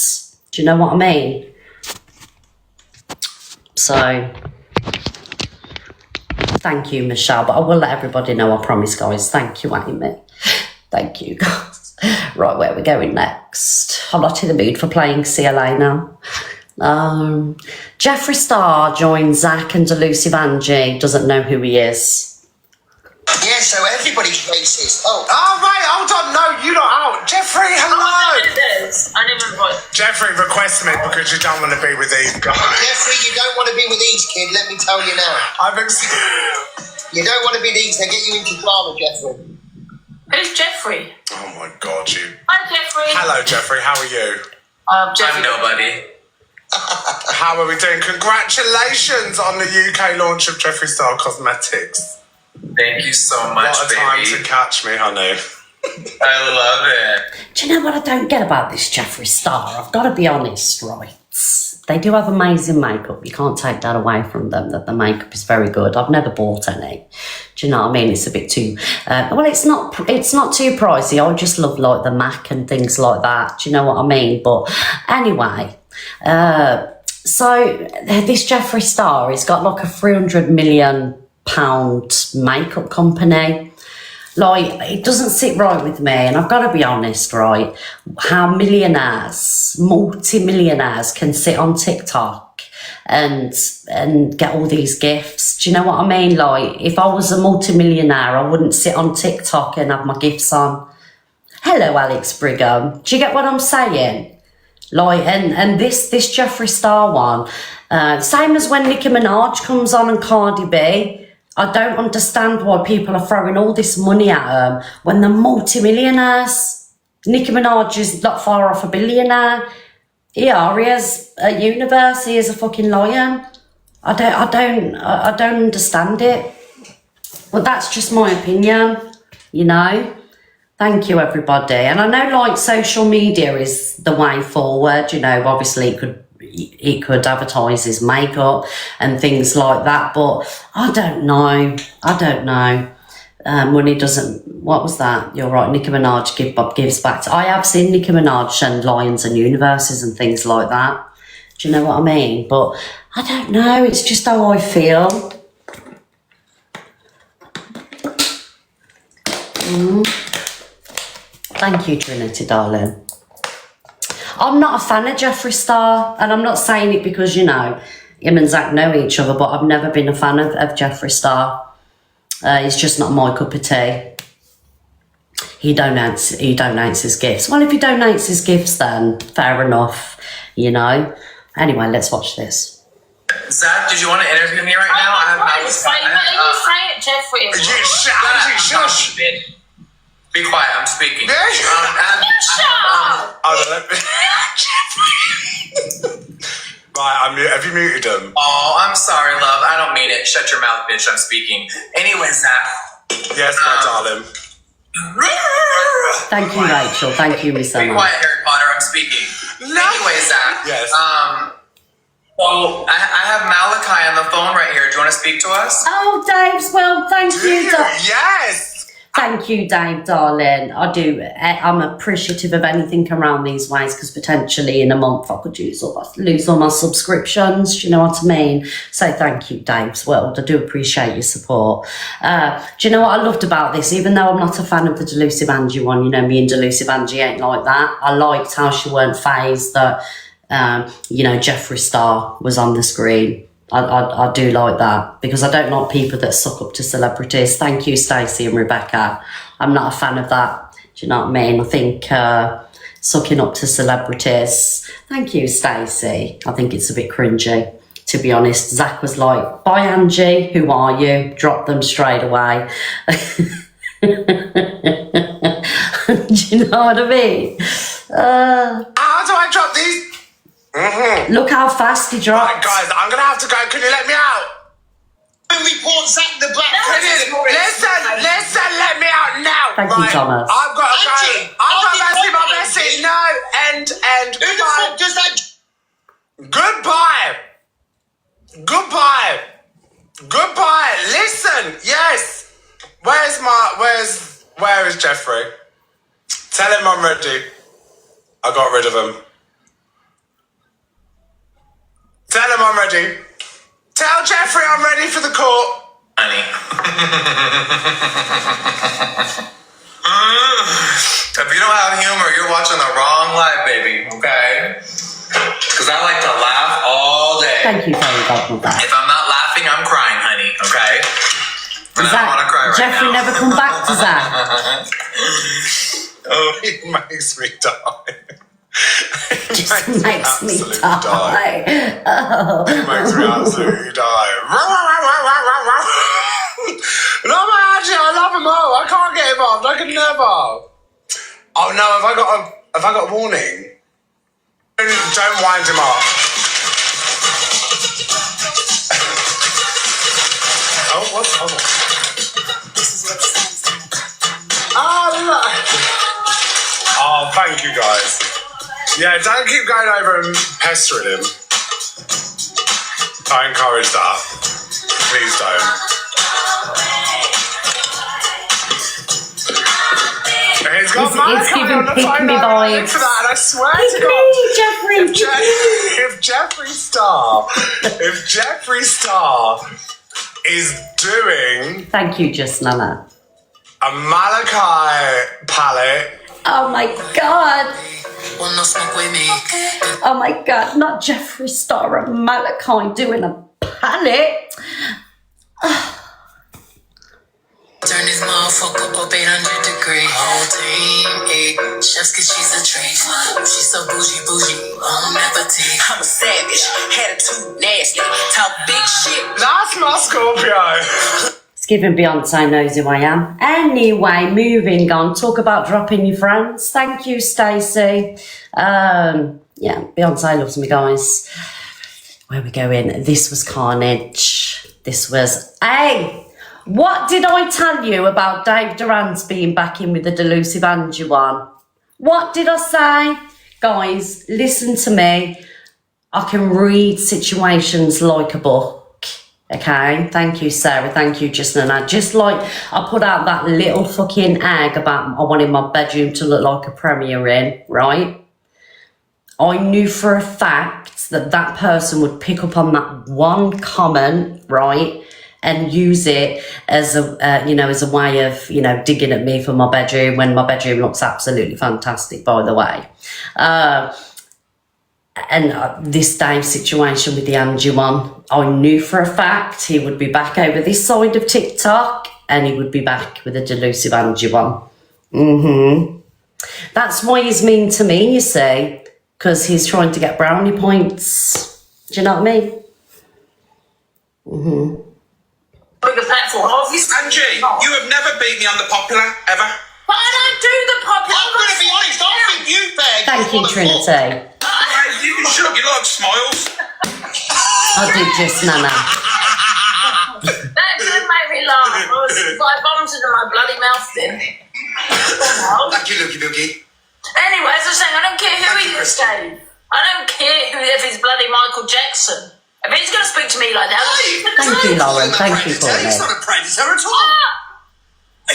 Do you know what I mean? So, thank you, Michelle, but I will let everybody know, I promise, guys. Thank you, Amy. Thank you, guys. Right, where are we going next? I'm not in the mood for playing CLA now. Jeffree Star joins Zach and Elusive Angie. Doesn't know who he is. Yeah, so everybody's racist. Oh, right, hold on. No, you not out. Jeffree, hello. I didn't remember. Jeffree, request me because you don't want to be with these guys. Jeffree, you don't want to be with these kids, let me tell you now. You don't want to be these. They get you into drama, Jeffrey. Who's Jeffrey? Oh my God, you. Hi, Jeffrey. Hello, Jeffrey. How are you? Jeffrey. I'm nobody. How are we doing? Congratulations on the UK launch of Jeffree Star Cosmetics. Thank you so much, What a time to catch me, honey. I love it. Do you know what I don't get about this Jeffree Star? I've got to be honest, right? They do have amazing makeup. You can't take that away from them, that the makeup is very good. I've never bought any. Do you know what I mean? It's a bit too... well, it's not too pricey. I just love, like, the MAC and things like that. Do you know what I mean? But anyway... so this Jeffree Star has got like a £300 million makeup company. Like, it doesn't sit right with me, and I've got to be honest, right? How millionaires, multi-millionaires can sit on TikTok and get all these gifts. Do you know what I mean? Like, if I was a multi-millionaire, I wouldn't sit on TikTok and have my gifts on. Hello, Alex Brigham. Do you get what I'm saying? Like, and this Jeffree Star one, same as when Nicki Minaj comes on and Cardi B. I don't understand why people are throwing all this money at them when they're multi-millionaires. Nicki Minaj is not far off a billionaire. He has a universe. He is a fucking lion. I don't understand it. But that's just my opinion, you know. Thank you, everybody. And I know, like, social media is the way forward. You know, obviously it could advertise his makeup and things like that. But I don't know. Money doesn't... What was that? You're right. Nicki Minaj gives back. I have seen Nicki Minaj and Lions and Universes and things like that. Do you know what I mean? But I don't know. It's just how I feel. Thank you, Trinity, darling. I'm not a fan of Jeffree Star, and I'm not saying it because, you know, him and Zach know each other, but I've never been a fan of Jeffree Star. He's just not my cup of tea. He donates his gifts. Well, if he donates his gifts, then fair enough, you know. Anyway, let's watch this. Zach, did you want to interview me right now? You say it, Jeffrey. Shush. Be quiet, I'm speaking. Right, have you muted him? Oh, I'm sorry, love. I don't mean it. Shut your mouth, bitch. I'm speaking. Anyway, Zach. Yes, my darling. Thank you, Rachel. Thank you, Miss Emma. Be quiet, Harry Potter. I'm speaking. Anyway, Zach. Yes. So I have Malachi on the phone right here. Do you want to speak to us? Oh, Dave's well. Thank you. Yes. Thank you, Dave, darling. I do. I'm appreciative of anything around these ways because potentially in a month I could lose all my subscriptions. Do you know what I mean? So thank you, Dave's world. I do appreciate your support. Do you know what I loved about this? Even though I'm not a fan of the Delusive Angie one, you know, me and Delusive Angie ain't like that. I liked how she weren't phased that, you know, Jeffree Star was on the screen. I do like that because I don't like people that suck up to celebrities. Thank you, Stacey and Rebecca. I'm not a fan of that. Do you know what I mean? I think sucking up to celebrities. Thank you, Stacey. I think it's a bit cringy, to be honest. Zach was like, bye, Angie. Who are you? Drop them straight away. Do you know what I mean? How do I drop these? Mm-hmm. Look how fast he dropped. Right, guys, I'm gonna have to go. Can you let me out? Report Zach the Black. Listen, let me out now. Thank you, Thomas. I've got to go. I've got to see my message. No, and who the fuck does that? Goodbye. Listen, yes. Where is Jeffrey? Tell him I'm ready. I got rid of him. Tell him I'm ready. Tell Jeffrey I'm ready for the court. Honey. If you don't have humor, you're watching the wrong life, baby, okay? Because I like to laugh all day. Thank you, Fairy Godmother. If I'm not laughing, I'm crying, honey, okay? And I don't want to cry right Jeffrey now. never come back to Zach. Oh, it makes me die. Just makes me die. Oh. It makes me absolutely die. I can't get involved. I could never. Oh no, have I got a warning? Don't wind him up. Oh, thank you guys. Yeah, don't keep going over and pestering him. I encourage that. Please don't. He's got It's giving on the pick phone me line vibes. for that, and I swear Pick to me, God, Jeffrey. if Jeffree Star is doing Thank you, just Nana. a Malachi palette. Oh my God. Oh my God, not Jeffree Star and Malachi doing a palette. Turn this motherfucker up 800 degree. Whole team, just cause she's a treat. She's so bougie, on appetite. I'm a savage, attitude nasty, talk big shit. That's my Scorpio. It's giving Beyonce knows who I am. Anyway, moving on. Talk about dropping your friends. Thank you, Stacey. Yeah, Beyonce loves me, guys. Where we going? This was carnage. This was... Hey! What did I tell you about Dave Durant's being back in with the delusive Angie one? What did I say? Guys, listen to me. I can read situations like a book. Okay? Thank you, Sarah. Thank you, Justin. And just like I put out that little fucking egg about I wanted my bedroom to look like a Premier Inn, right? I knew for a fact that that person would pick up on that one comment, right? And use it as a, as a way of, digging at me for my bedroom when my bedroom looks absolutely fantastic, by the way. This Dave situation with the Angie one, I knew for a fact he would be back over this side of TikTok and he would be back with a delusive Angie one. That's why he's mean to me, you see, because he's trying to get brownie points. Do you know what I mean? Bigger platform. Angie, you have never beat me on the popular, ever. But I don't do the popular. I'm going to be honest, I think you begged. Thank you, Trinity. Hey, you can shut your lot of smiles. I did just, Nana. That did make me laugh. I was like bombs into my bloody mouth then. Thank you, Looky Boogie. Anyway, as I was saying, I don't care who he is, Dave. I don't care who if he's bloody Michael Jackson. If he's going to speak to me like that, Thank you, Lauren. Thank you, Courtney. He's not a predator at all.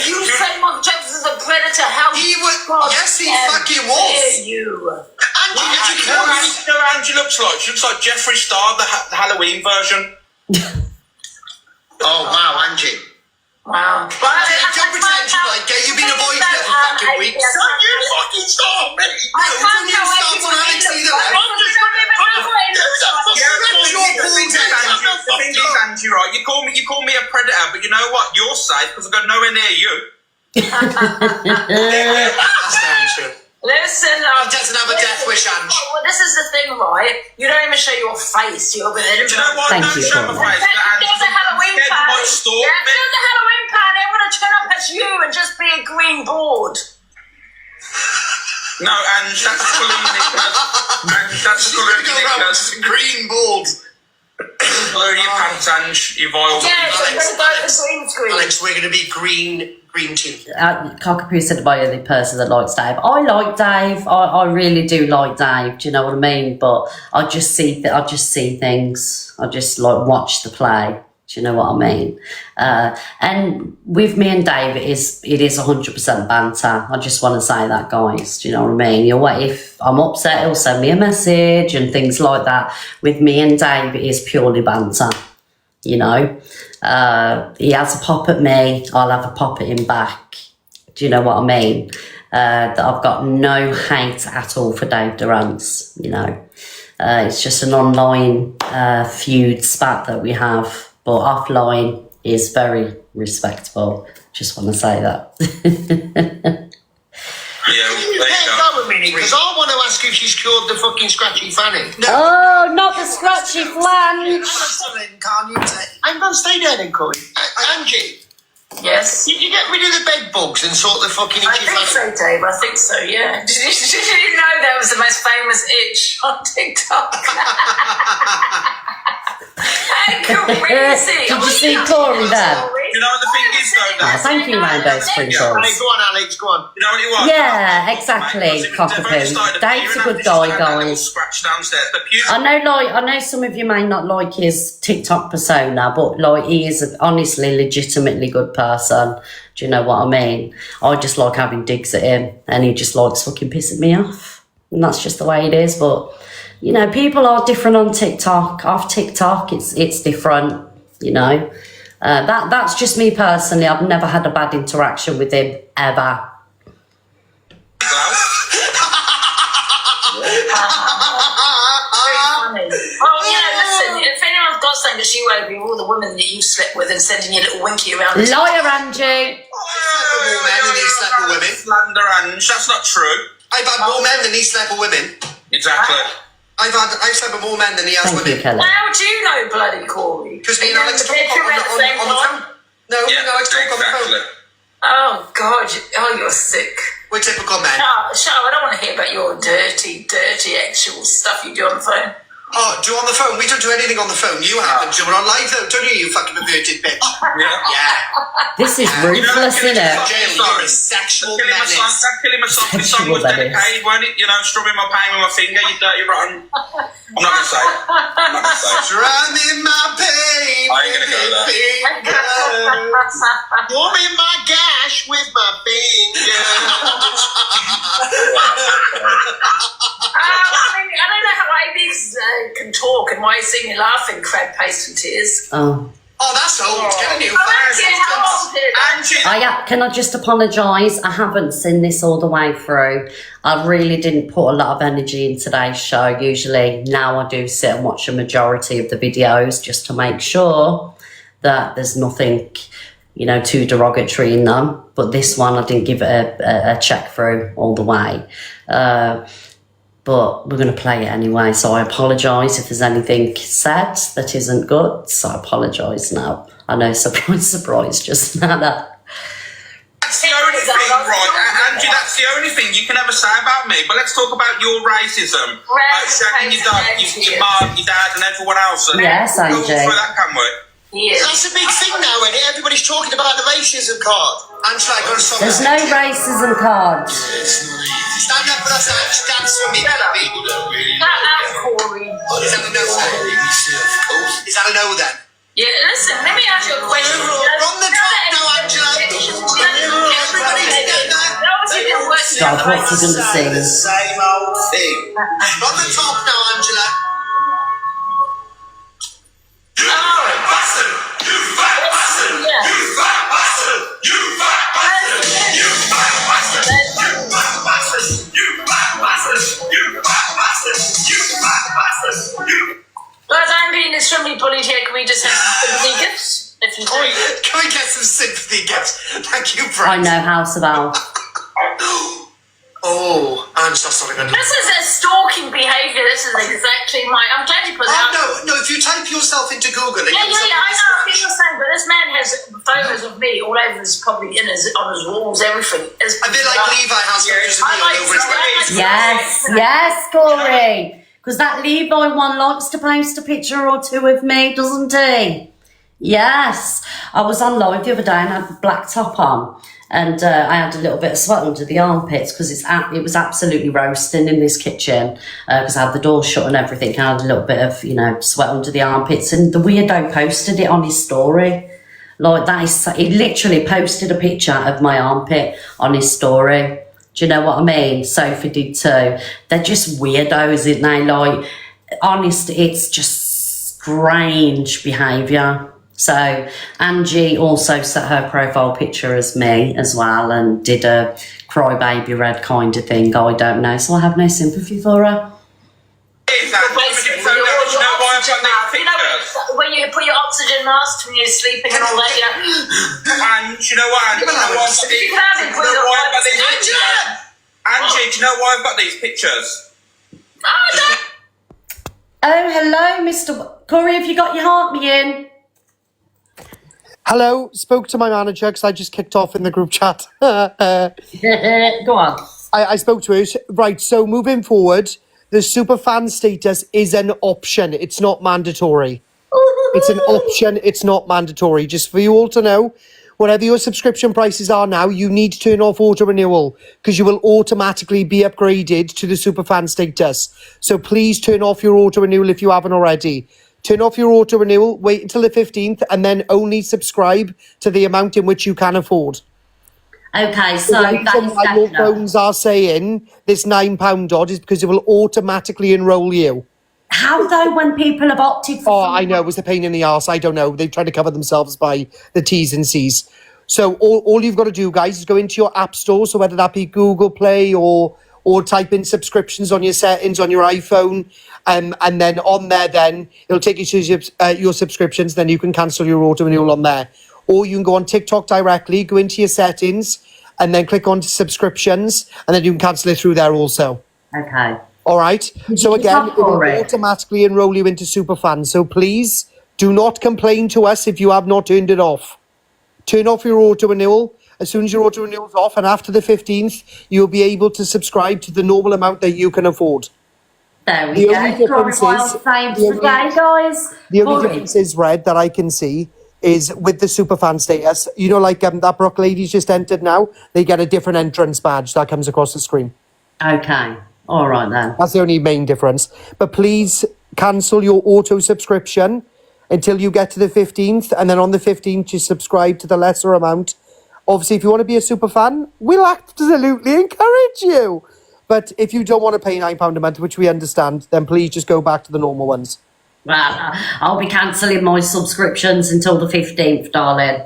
You say Michael Jackson's a predator? How He was. Yes, he fucking was. dare you? Angie, did you You know kill what Angie looks like? She looks like Jeffree Star, the Halloween version. Oh, wow, Angie. Wow. Don't pretend you like it. You've been avoiding it for fucking weeks. Don't you fucking start me. Don't you start on Alex either, then. The thing is, Angie, right? You call me a predator, but you know what? You're safe because I got nowhere near you. That's very true. Listen, He doesn't have a death wish, Ange. Well, this is the thing, right? You don't even show your face. You're Do better. you know what? Thank Don't you, show my Courtney. face. There's a Halloween Scared you party. might stalk Yeah, me. there's a Halloween party. I'm going to turn up as you and just be a green board. No, and that's bullying that's bullying because Green balls. blur your pants, Ange, you vile. Yeah, so you're going to go to green screen. Alex, we're going to be green too. Cockapoo said by the person that likes Dave. I like Dave. I really do like Dave. Do you know what I mean? But I just see things. I just like watch the play. Do you know what I mean? And with me and Dave, it is 100% banter. I just want to say that, guys. Do you know what I mean? If I'm upset, he'll send me a message and things like that. With me and Dave, it is purely banter. You know, he has a pop at me, I'll have a pop at him back. Do you know what I mean? That I've got no hate at all for Dave Durant's, it's just an online feud spat that we have, but offline is very respectable. Just want to say that. Go a minute, because I want to ask if she's cured the fucking scratchy fanny. No. Oh, not the scratchy flange. I'm going to stay there then, Corey. Angie, Yes. Did you get rid of the bed bugs and sort the fucking I itches think out? so, Dave. I think so, yeah. Did you know that was the most famous itch on TikTok? Did you see Corey there? You know what the thing is, though, Dave? Thank you, Rainbow Sprinkles. Hey, go on, Alex, go on. You know what it was? Yeah, exactly, cockapoo. Dave's a good guy, guys. Scratch downstairs. The pew. I know some of you may not like his TikTok persona, but like he is an honestly, legitimately good person. Do you know what I mean? I just like having digs at him, and he just likes fucking pissing me off, and that's just the way it is. But you know, people are different on TikTok. Off TikTok, it's different. You know, that's just me personally. I've never had a bad interaction with him ever. Oh, yeah, listen, if anyone's got something to shoot over you, all the women that you slept with and sending you a little winky around the Liar, Angie. More men than he slept with women. Slander, Ange. That's not true. I've had more men than he slept with women. Exactly. I've slept with more men than he has Thank women. you, Kelly. How do you know, bloody Corey? Because me and Alex talk on the phone. No, me and Alex talk on the phone. Oh, God. Oh, you're sick. We're typical men. Shut up. I don't want to hear about your dirty actual stuff you do on the phone. Oh, do on the phone? We don't do anything on the phone. You happen to. We're on live though, don't you, you fucking perverted bitch? Yeah. This is ruthless, isn't it? Jail, you're a sexual menace. That Killing My Softly song was dedicated, wasn't it? You know, strumming my pain with my finger, you dirty rotten. I'm not going to say it. I'm not going to say it. Strumming my pain. I ain't going to go there. Warming my gash with my finger. I don't know how Amy's can talk and why he's singing laughing, crab paste and tears. Oh. Oh, that's old. Get a new Can I just apologise? I haven't seen this all the way through. I really didn't put a lot of energy in today's show. Usually now I do sit and watch a majority of the videos just to make sure that there's nothing, you know, too derogatory in them. But this one I didn't give it a check through all the way. But we're going to play it anyway, so I apologise if there's anything said that isn't good, so I apologise now. I know, surprise, just now that. That's the only thing, right, Angie, that's the only thing you can ever say about me, but let's talk about your racism. Shagging your dad, your mum, your dad, and everyone else. Yes, Angie. Go through that, can we? Yes. That's a big thing now, isn't it? Everybody's talking about the racism card. Angela, I got to stop. There's no racism card. Stand up for us, Ange. Dance for me, baby. Corey. Is that a no then? Is that a no then? Yeah, listen, let me ask you a question. From the top now, Angela. Everybody together. God, what's he going to sing? The same old thing. From the top now, Angela. You fat bastard! You fat bastard! You fat bastard! You fat bastard! You fat bastard! You fat bastard! You fat bastard! You fat bastard! You fat bastard! Guys, I'm being extremely bullied here. Can we just have some sympathy gifts? If you Can we get some sympathy gifts? Thank you, Brett. I know House of Al. Oh, Ange, that's not a good. This is a stalking behaviour. This is exactly my. I'm glad you put that. No. If you type yourself into Google, I know. I feel the same, but this man has photos of me all over his, probably on his walls, everything. A bit like Levi has photos of me all over his website. Yes, Corey. Because that Levi one likes to post a picture or two of me, doesn't he? Yes. I was on live the other day and I had a black top on. And I had a little bit of sweat under the armpits because it was absolutely roasting in this kitchen because I had the door shut and everything. I had a little bit of, you know, sweat under the armpits. And the weirdo posted it on his story. Like, that is, he literally posted a picture of my armpit on his story. Do you know what I mean? Sophie did too. They're just weirdos, isn't they? Like, honest, it's just strange behaviour. So Angie also set her profile picture as me as well and did a crybaby red kind of thing. I don't know, so I have no sympathy for her. When you put your oxygen mask when you're sleeping and all that, And do you know what, Angie? Angie, do you know why I've got these pictures? Oh, hello, Mr. Corey, have you got your heart me in? Hello, spoke to my manager because I just kicked off in the group chat. Go on. I spoke to her. Right, so moving forward, the superfan status is an option. It's not mandatory. It's an option. It's not mandatory. Just for you all to know, whatever your subscription prices are now, you need to turn off auto renewal because you will automatically be upgraded to the superfan status. So please turn off your auto renewal if you haven't already. Turn off your auto renewal, wait until the 15th, and then only subscribe to the amount in which you can afford. Okay, so The reason why your phones are saying this £9 odd is because it will automatically enrol you. How though when people have opted for... Oh, I know, it was the pain in the arse. I don't know. They've tried to cover themselves by the T's and C's. So all you've got to do, guys, is go into your app store, so whether that be Google Play or type in subscriptions on your settings on your iPhone, and then on there, then it'll take you to your subscriptions, then you can cancel your auto renewal on there. Or you can go on TikTok directly, go into your settings, and then click on subscriptions, and then you can cancel it through there also. Okay. All right. So again, it will automatically enrol you into Superfan. So please do not complain to us if you have not turned it off. Turn off your auto renewal. As soon as your auto renewal is off, and after the 15th, you'll be able to subscribe to the normal amount that you can afford. There we go. The only difference is, Red, that I can see is with the Superfan status. You know, like that Brooke lady's just entered now, they get a different entrance badge that comes across the screen. Okay. All right then. That's the only main difference. But please cancel your auto subscription until you get to the 15th. And then on the 15th, you subscribe to the lesser amount. Obviously, if you want to be a super fan, we'll absolutely encourage you. But if you don't want to pay £9 a month, which we understand, then please just go back to the normal ones. Well, I'll be cancelling my subscriptions until the 15th, darling.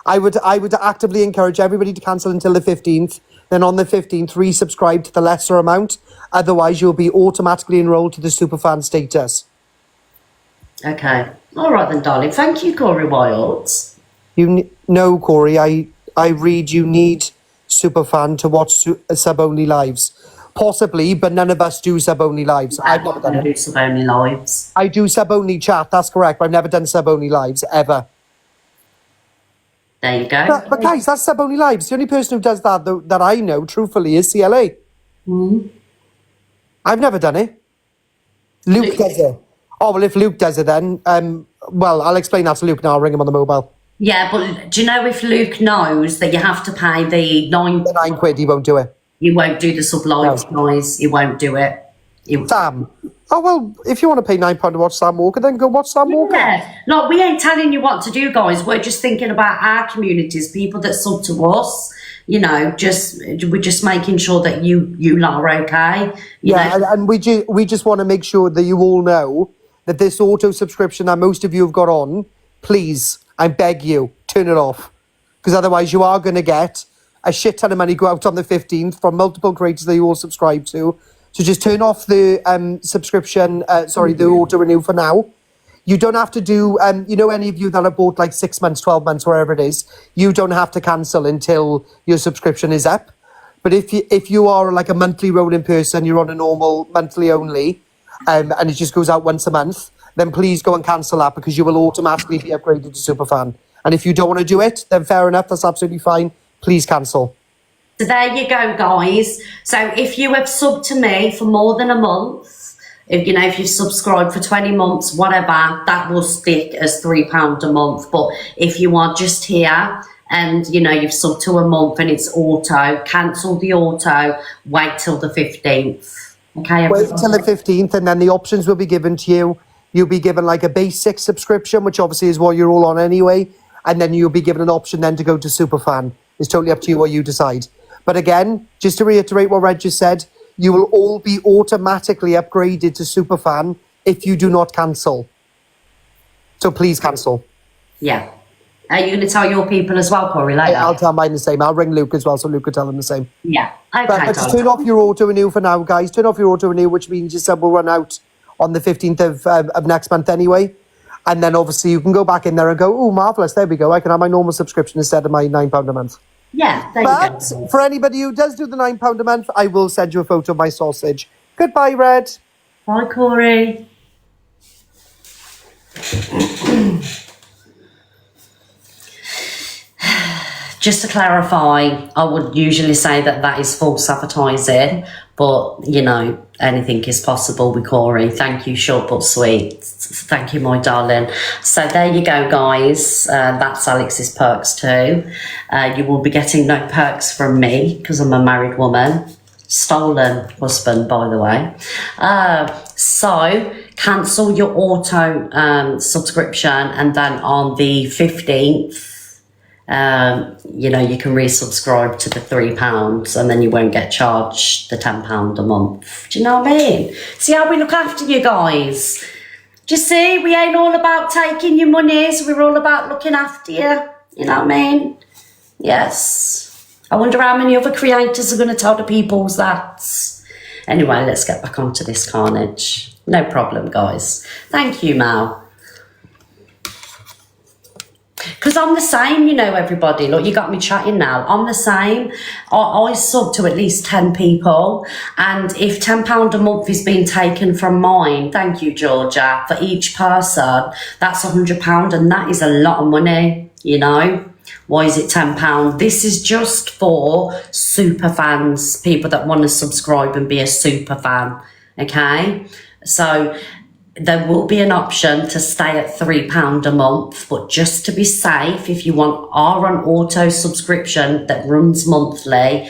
I would actively encourage everybody to cancel until the 15th. Then on the 15th, resubscribe to the lesser amount. Otherwise, you'll be automatically enrolled to the superfan status. Okay. All right then, darling. Thank you, Corey Wilds. No, Corey, I read you need superfan to watch sub-only lives. Possibly, but none of us do sub-only lives. I've never done it. Do sub-only lives. I do sub-only chat, that's correct, but I've never done sub-only lives, ever. There you go. But guys, that's sub-only lives. The only person who does that, that I know, truthfully, is CLA. Mm. I've never done it. Luke does it. Oh, well, if Luke does it then, well, I'll explain that to Luke now. I'll ring him on the mobile. Yeah, but do you know if Luke knows that you have to pay the £9, he won't do it. You won't do the sub-lives, guys. You won't do it. Sam. Oh, well, if you want to pay £9 to watch Sam Walker, then go watch Sam Walker. Yeah. No, we ain't telling you what to do, guys. We're just thinking about our communities, people that sub to us. You know, we're just making sure that you are okay. You know? And we just want to make sure that you all know that this auto subscription that most of you have got on, please, I beg you, turn it off. Because otherwise you are going to get a shit ton of money go out on the 15th from multiple creators that you all subscribe to. So just turn off the subscription, the auto renew for now. You don't have to do, any of you that have bought like 6 months, 12 months, wherever it is, you don't have to cancel until your subscription is up. But if you are like a monthly rolling person, you're on a normal monthly only, and it just goes out once a month, then please go and cancel that because you will automatically be upgraded to Superfan. And if you don't want to do it, then fair enough, that's absolutely fine. Please cancel. So there you go, guys. So if you have subbed to me for more than a month, if you've subscribed for 20 months, whatever, that will stick as £3 a month. But if you are just here and, you've subbed to a month and it's auto, cancel the auto, wait till the 15th. Okay, everybody? Wait till the 15th and then the options will be given to you. You'll be given like a basic subscription, which obviously is what you're all on anyway. And then you'll be given an option then to go to Superfan. It's totally up to you what you decide. But again, just to reiterate what Reg just said, you will all be automatically upgraded to Superfan if you do not cancel. So please cancel. Yeah. Are you going to tell your people as well, Corey, later? I'll tell mine the same. I'll ring Luke as well, so Luke will tell them the same. Yeah. Okay, but just turn off your auto-renew for now, guys. Turn off your auto-renew, which means your sub will run out on the 15th of next month anyway. And then obviously you can go back in there and go, oh, marvellous, there we go. I can have my normal subscription instead of my £9 a month. Yeah, there you go. But for anybody who does do the £9 a month, I will send you a photo of my sausage. Goodbye, Red. Bye, Corey. just to clarify, I would usually say that is false advertising, but, you know, anything is possible with Corey. Thank you, short but sweet. Thank you, my darling. So there you go, guys. That's Alex's perks too. You will be getting no perks from me because I'm a married woman. Stolen husband, by the way. So cancel your auto subscription, and then on the 15th, you know, you can resubscribe to the £3 and then you won't get charged the £10 a month. Do you know what I mean? See how we look after you guys? Do you see? We ain't all about taking your monies, we're all about looking after you. You know what I mean? Yes. I wonder how many other creators are going to tell the peoples that. Anyway, let's get back onto this carnage. No problem, guys. Thank you, Mal. Because I'm the same, you know, everybody. Look, you got me chatting now. I'm the same. I sub to at least 10 people. And if £10 a month is being taken from mine, thank you, Georgia, for each person, that's £100. And that is a lot of money, you know. Why is it £10? This is just for super fans, people that want to subscribe and be a super fan, okay? So there will be an option to stay at £3 a month, but just to be safe, if you want our on auto subscription that runs monthly,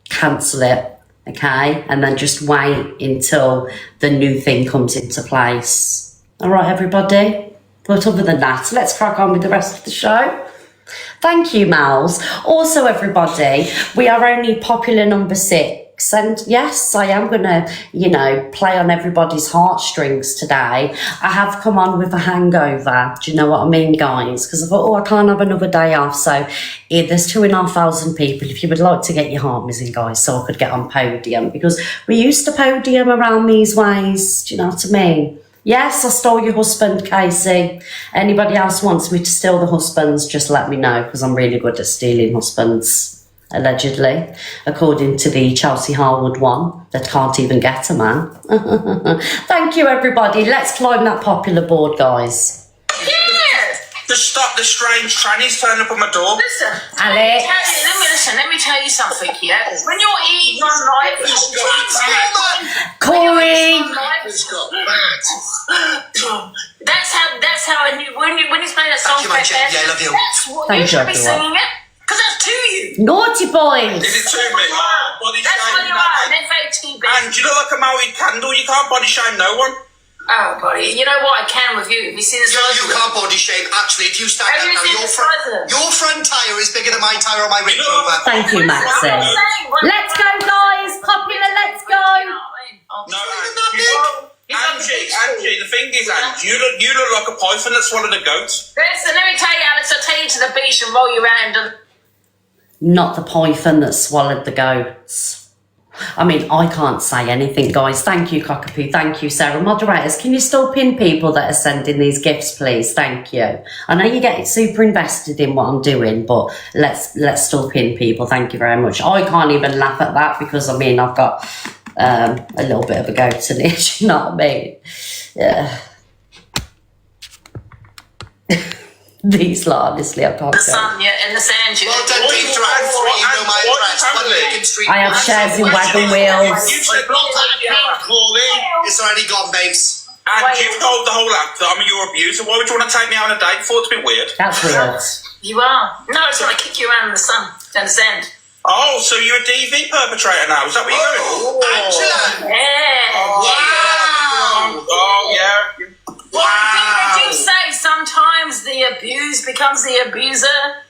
cancel it, okay? And then just wait until the new thing comes into place. All right, everybody? But other than that, let's crack on with the rest of the show. Thank you, Mals. Also, everybody, we are only popular number 6. And yes, I am going to, you know, play on everybody's heartstrings today. I have come on with a hangover. Do you know what I mean, guys? Because I thought, I can't have another day off. So there's 2,500 people. If you would like to get your heart missing, guys, so I could get on podium. Because we used to podium around these ways. Do you know what I mean? Yes, I stole your husband, Casey. Anybody else wants me to steal the husbands, just let me know, because I'm really good at stealing husbands, allegedly, according to the Chelsea Harwood one that can't even get a man. Thank you, everybody. Let's climb that popular board, guys. Just stop the strange trannies turning up on my door. Listen, Alex. let me tell you something, yeah? When you're eating on life, Corey. That's how when he's playing that song back there, I love you. that's what Thank you should you, be everyone. singing it. Because that's to you. Naughty boys. Is it to me? Oh, body That's what shame. you are, an FATB. And you look like a melted candle. You can't body shame no one. Oh, buddy, you know what? I can with you. Have you seen this? You can't body shame. Actually, if you stand up now, your front tyre is bigger than my tyre on my Range Rover. Thank you, Maxie. Let's go, guys. Popular, let's go. No, Angie, the thing is, Angie, you look like a python that swallowed a goat. Listen, let me tell you, Alex, I'll take you to the beach and roll you around. Not the python that swallowed the goats. I mean, I can't say anything, guys. Thank you, Cockapoo. Thank you, Sarah. Moderators, can you still pin people that are sending these gifts, please? Thank you. I know you get super invested in what I'm doing, but let's still pin people. Thank you very much. I can't even laugh at that because, I mean, I've got a little bit of a goat in it. You know what I mean? Yeah. These lot, honestly, I can't The go. sun, yeah, in the sand. Well done, Dave Duran. 3, you know my address. 1 Lincoln Street. I have shares in wagon wheels. You said not that account, Corley. It's already gone, babes. And you've told the whole act that I'm your abuser. Why would you want to take me out on a date for? It's a bit weird. That's weird. You are. No, it's going to kick you around in the sun, in the sand. Oh, so you're a DV perpetrator now? Is that what you're doing? Angela. Yeah. Oh, yeah. Well, I think they do say sometimes the abused becomes the abuser.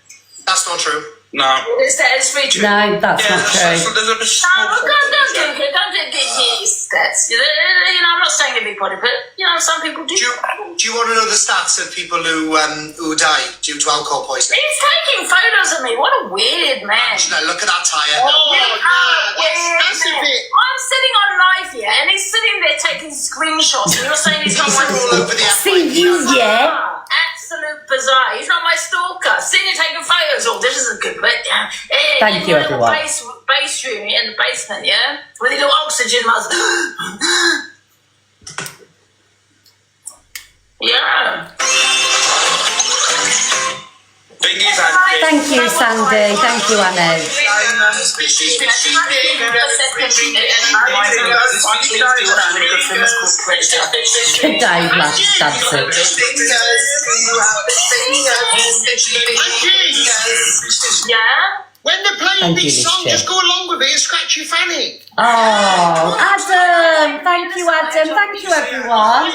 That's not true. No. It's very true. No, that's not true. There's a No, small but don't get these stats. You know, I'm not saying everybody, but you know, some people do. Do you want to know the stats of people who die due to alcohol poisoning? He's taking photos of me. What a weird man. Angela, look at that tyre. I'm sitting on live here, and he's sitting there taking screenshots, and you're saying he's not my all over the See you, yeah. Absolute bizarre. He's not my stalker. Sitting here taking photos. Oh, this isn't good, but Thank you, everyone. Base room in the basement, yeah, with a little oxygen mask. Yeah. Thing is, Angie. Thank you, Sandy. Thank you, Annie. Good day, lads, dancing. Yeah? When they're playing Thank you, this song, Miss just go along with it and scratch your fanny. Oh, Adam. Thank you, Adam. Thank you, everyone.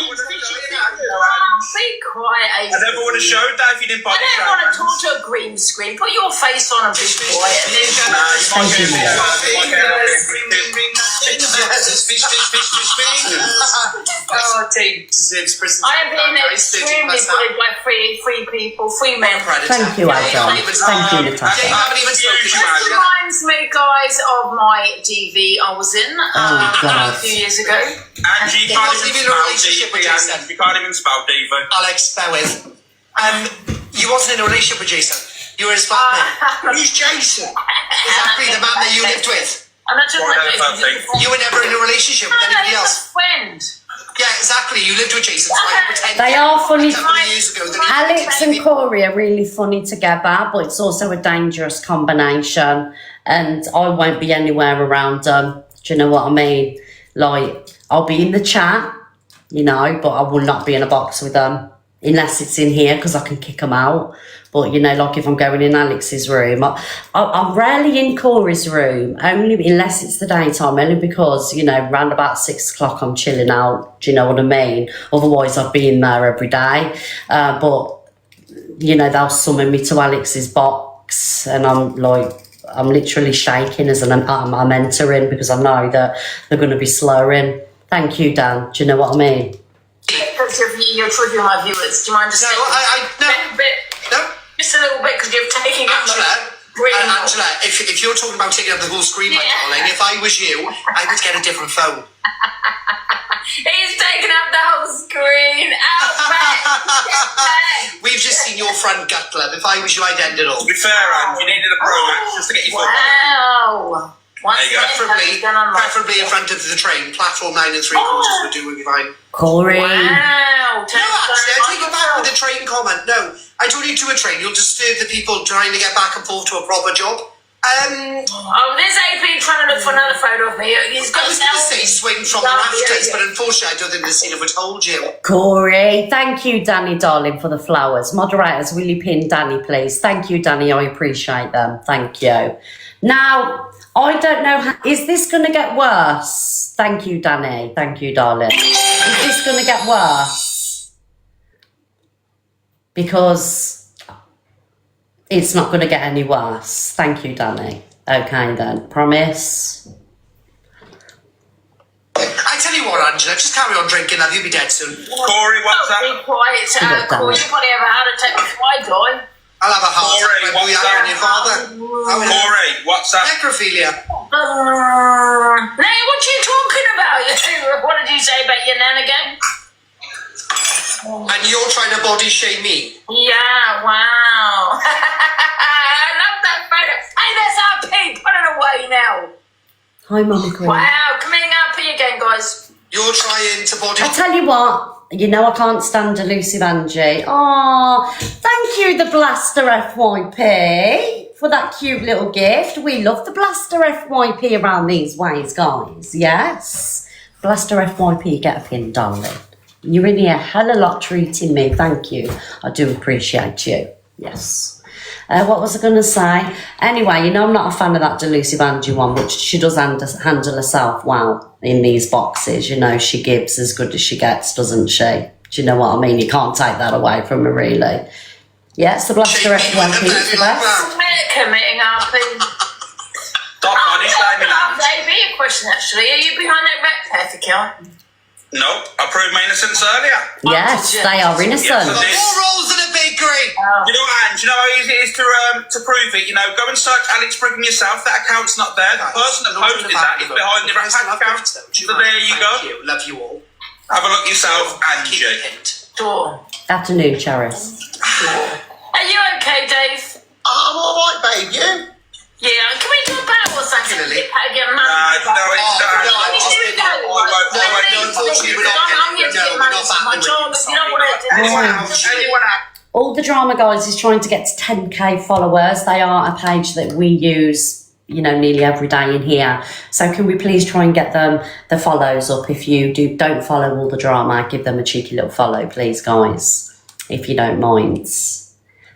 Be quiet, I never would have showed that if you didn't buy I the don't want to show. talk to a green screen. Put your face on and be quiet. And then Thank you, Mia. Oh, Dave deserves prison. I have been extremely bullied by three people, three men. Thank you, Adam. Thank you, Natasha. This reminds me, guys, of my DV I was in God. a few years ago. Angie, you can't even spell Diva. You can't even spell Diva. Alex, bear with. You wasn't in a relationship with Jason. You were his partner. Who's Jason? Exactly the man that you lived with. I'm not just You were never in a relationship with anybody else. a friend. Yeah, exactly. You lived with Jason, so I pretend. They are funny. A couple of years ago, that he Alex and Corey are really funny together, but it's also a dangerous combination. And I won't be anywhere around them. Do you know what I mean? Like, I'll be in the chat, you know, but I will not be in a box with them unless it's in here because I can kick them out. But, you know, like if I'm going in Alex's room, I'm rarely in Corey's room, only unless it's the daytime, only because, you know, round about 6 o'clock I'm chilling out. Do you know what I mean? Otherwise, I'd be in there every day. But, you know, they'll summon me to Alex's box and I'm literally shaking as I'm entering because I know that they're going to be slurring. Thank you, Dan. Do you know what I mean? You're triggering my viewers. Do you mind just a bit? No. Just a little bit because you're taking up Angela, if you're talking about taking up the whole screen, my darling, if I was you, I would get a different phone. He's taking up the whole screen. Out back. We've just seen your front gut club. If I was you, I'd end it all. To be fair, Ange, you needed a Pro Max just to get your foot. Wow. Preferably in front of the train. Platform 9 3/4 would do would be fine. Corey. Wow. No, actually, I take it back with the train comment. No, I don't need to do a train. You'll disturb the people trying to get back and forth to a proper job. There's AP trying to look for another photo of me. He's got I was going to say swing from the rafters, but unfortunately, I don't think the scene ever told you. Corey, thank you, Danny, darling, for the flowers. Moderators, will you pin Danny, please? Thank you, Danny. I appreciate them. Thank you. Now, I don't know. Is this going to get worse? Thank you, Danny. Thank you, darling. Is this going to get worse? Because it's not going to get any worse. Thank you, Danny. Okay, then. Promise? I tell you what, Angela, just carry on drinking. Love, you'll be dead soon. Corey, what's that? Be quiet. Corey, you've probably ever had a take before I die. I'll have a heart Corey, attack when you what's have that? your father. Corey, what's that? Necrophilia. Now, what you talking about? What did you say about your nan again? And you're trying to body shame me? Yeah, wow. I love that photo. Hey, that's RP. Put it away now. Hi, Mummy Queen. Wow, coming RP again, guys. You're trying to body... I tell you what, you know I can't stand elusive Angie. Oh, thank you, the Blaster FYP, for that cute little gift. We love the Blaster FYP around these ways, guys. Yes. Blaster FYP, get a pin, darling. You're in here a hell of a lot treating me. Thank you. I do appreciate you. Yes. What was I going to say? Anyway, you know I'm not a fan of that delusive Angie one, which she does handle herself well in these boxes. You know, she gives as good as she gets, doesn't she? Do you know what I mean? You can't take that away from her, really. Yes, the Blaster FYP is the best. Committing RP. Stop body shaming. Davey, a question actually. Are you behind that red path account? No, I proved my innocence earlier. Yes, they are innocent. Yes, More rolls in a bakery. You know what, Ange? You know how easy it is to prove it? You know, go and search Alex Brigham yourself. That account's not there. The person that posted that is behind the red account. So there you go. Love you all. Have a look yourself, Angie. Sure. Afternoon, Charis. Are you okay, Dave? I'm all right, babe. You? Yeah, can we do a battle or something? Definitely. Again, No, I'm here to get my job. If you don't want to... Anyone else? All the Drama Guys is trying to get to 10k followers. They are a page that we use, you know, nearly every day in here. So can we please try and get them the follows up? If you don't follow All the Drama, give them a cheeky little follow, please, guys, if you don't mind.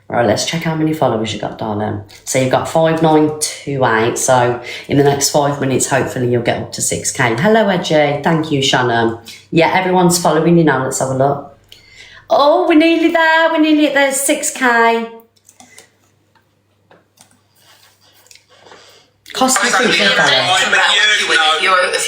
Right, let's check how many followers you got, darling. So you've got 5928. So in the next 5 minutes, hopefully you'll get up to 6k. Hello, Edgy. Thank you, Shannon. Yeah, everyone's following you now. Let's have a look. Oh, we're nearly there. We're nearly at the 6k. Cost me If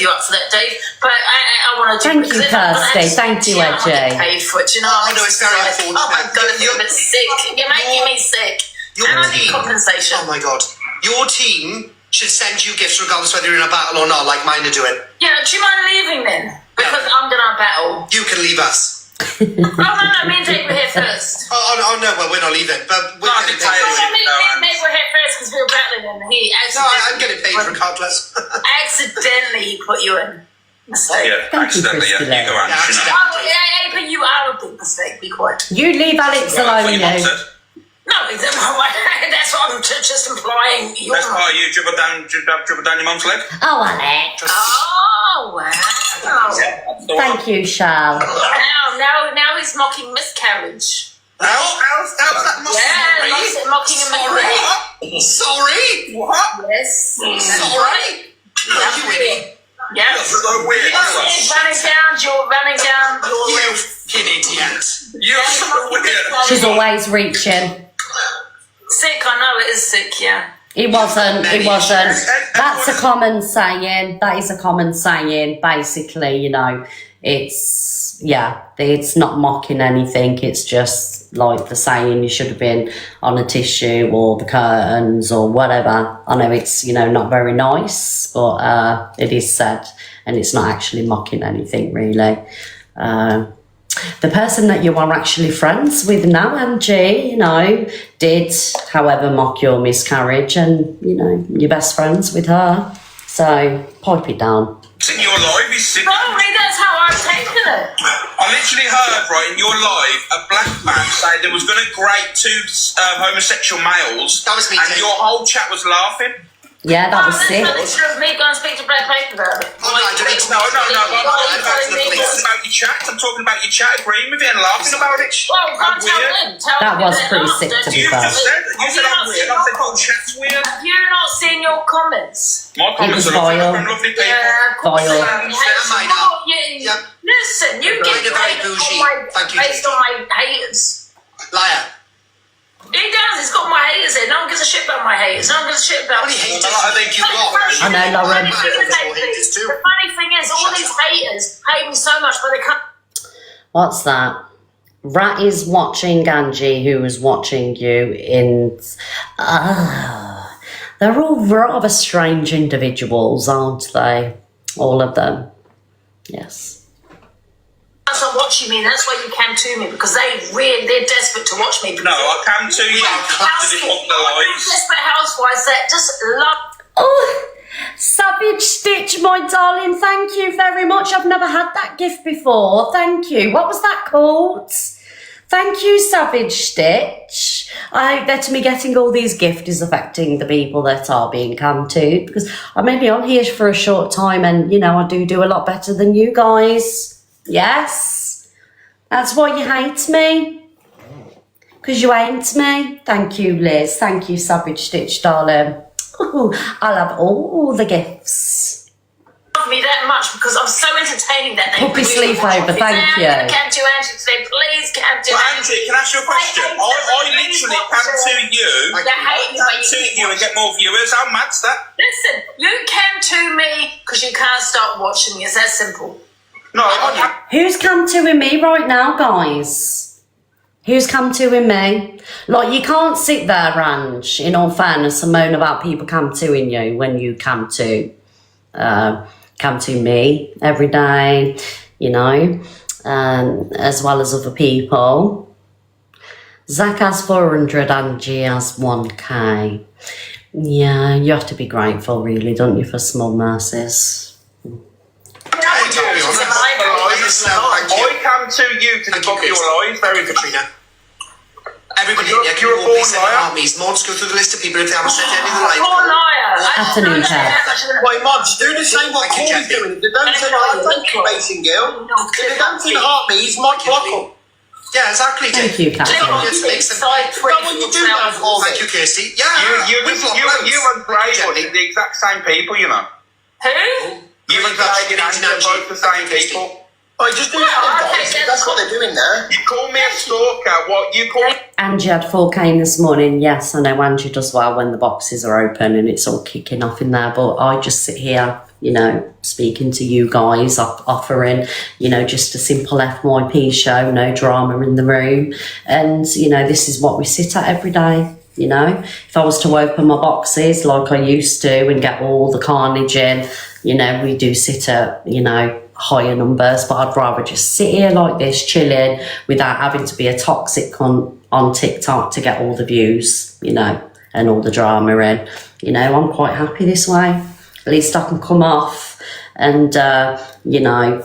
you're up for that, Dave. But I want to do. Thank you, Kirsty. Thank you, Edgy. Paid for it. Do you know what I mean? no, it's very unfortunate. Oh my God, you're a bit sick. You're making me sick. And I need compensation. Oh my God. Your team should send you gifts regardless whether you're in a battle or not, like mine are doing. Yeah, do you mind leaving then? Because I'm going to battle. You can leave us. Oh, no, me and Dave were here first. Oh, no, well, we're not leaving. But we're getting paid. Me were here first because we were battling and he I'm getting paid regardless. accidentally put you in. Mistake. Yeah, accidentally, yeah. You go on. Oh, but you are a big mistake, be quiet. You leave Alex alone, you. No, that's what I'm just implying. That's why you dribble down your mum's leg. Oh, Alex. Oh, wow. Thank you, Shal. Now he's mocking miscarriage. How's that Mocking a miscarriage. Sorry? What? Yes. Sorry? You idiot. Yes. So weird. You're running down. You idiot. You're so weird. She's always reaching. Sick, I know it is sick, yeah. It wasn't. That's a common saying. That is a common saying. Basically, you know, it's not mocking anything. It's just like the saying you should have been on a tissue or the curtains or whatever. I know it's, you know, not very nice, but it is said, and it's not actually mocking anything really. The person that you are actually friends with now, Angie, you know, did, however, mock your miscarriage, and, you know, you're best friends with her. So, pipe it down. In your life, he's sick. Sorry, that's how I've taken it. I literally heard, right, in your life, a black man say there was going to grate two homosexual males. That was me, and too. your whole chat was laughing. Yeah, that was sick. This is me going to speak to Brad Paper about it. No, I'm talking about your chat. I'm talking about your chat, agreeing with it and laughing about it. Well, can't tell them. That was pretty sick, to be fair. You said I'm weird. I said, oh, chat's weird. Have you not seen your comments? My comments are lovely people. Yeah, of course. Yep. Listen, you get based on my haters. Liar. He does. He's got my haters in. No one gives a shit about my haters. No one gives a shit about me. I think you got. I know, Lauren. The funny thing is, all these haters hate me so much, but they can't. What's that? Rat is watching Angie, who was watching you in... they're all rather strange individuals, aren't they? All of them. Yes. That's not watching me, and that's why you came to me, because they're desperate to watch me. No, I came to you to defend the lies. Desperate housewives that just love. Oh, Savage Stitch, my darling, thank you very much. I've never had that gift before. Thank you. What was that called? Thank you, Savage Stitch. I hope that me getting all these gifts is affecting the people that are being come to, because I'm only on here for a short time, and, you know, I do a lot better than you guys. Yes, that's why you hate me, because you ain't me. Thank you, Liz. Thank you, Savage Stitch, darling. Ooh, I'll have all the gifts. Love me that much because I'm so entertaining that they Puppy sleepover, thank you. I'm going to come to Angie today. Please come to Angie, can I ask you a question? I literally come to you and get more viewers. How mad's that? Listen, you came to me because you can't stop watching me. It's that simple. No, who's come to me right now, guys? Who's come to me? Like, you can't sit there, Ange, in all fairness, and moan about people come to you when you come to me every day, you know, as well as other people. Zach has 400, Angie has 1k. Yeah, you have to be grateful, really, don't you, for small mercies. I come to you to defend your lies. Very Katrina. Everybody, yeah, can you all please send armies? Mods, go through the list of people if they haven't sent any of the live. Poor liar. Afternoon, Kev. Wait, Mods, do the same what Corey's doing. If they don't send basing girl, if they don't send armies, Mod block them. Yeah, exactly. Thank you, Catherine. Just makes them. When you do that, thank you, Kirsty. Yeah, you and Braywood are the exact same people, you know. Who? You and Braywood are both the same people. Oh, just do that. That's what they're doing there. You call me a stalker. What you call? Angie had 4K this morning. Yes, I know Angie does well when the boxes are open and it's all kicking off in there. But I just sit here, you know, speaking to you guys, offering, you know, just a simple FYP show, no drama in the room. And, you know, this is what we sit at every day. You know, if I was to open my boxes like I used to and get all the carnage in, you know, we do sit at, you know, higher numbers, but I'd rather just sit here like this, chilling, without having to be a toxic cunt on TikTok to get all the views, you know, and all the drama in. You know, I'm quite happy this way. At least I can come off and, you know,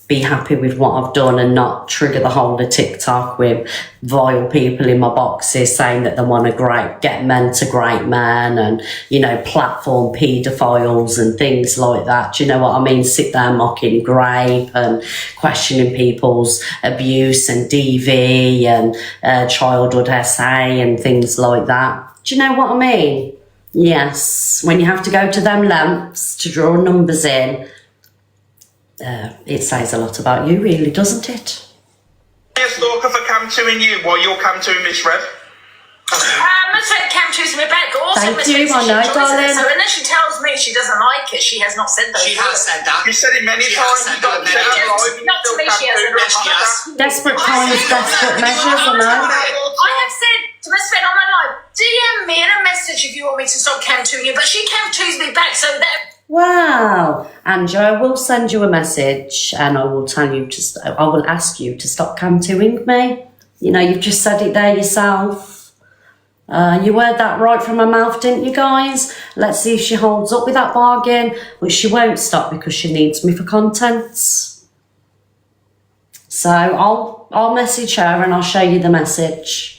be happy with what I've done and not trigger the whole of TikTok with vile people in my boxes saying that they want to get men to great men and, you know, platform paedophiles and things like that. Do you know what I mean? Sit there mocking Grape and questioning people's abuse and DV and childhood SA and things like that. Do you know what I mean? Yes, when you have to go to them lengths to draw numbers in, it says a lot about you, really, doesn't it? Be a stalker for Cam2ing you while you're Cam2ing misread. Let's say Cam2's me back. Also, thank you, I know, darling. So unless she tells me she doesn't like it, she has not said that. She has said that. You said it many times. Not to me, she hasn't. Desperate times, desperate measures, I know. I have said to Miss Fed on my live, DM me in a message if you want me to stop Cam2ing you, but she Cam2's me back, so that. Wow, Andrew, I will send you a message and I will tell you I will ask you to stop Cam2ing me. You know, you've just said it there yourself. You heard that right from her mouth, didn't you guys? Let's see if she holds up with that bargain, but she won't stop because she needs me for content. So I'll message her and I'll show you the message.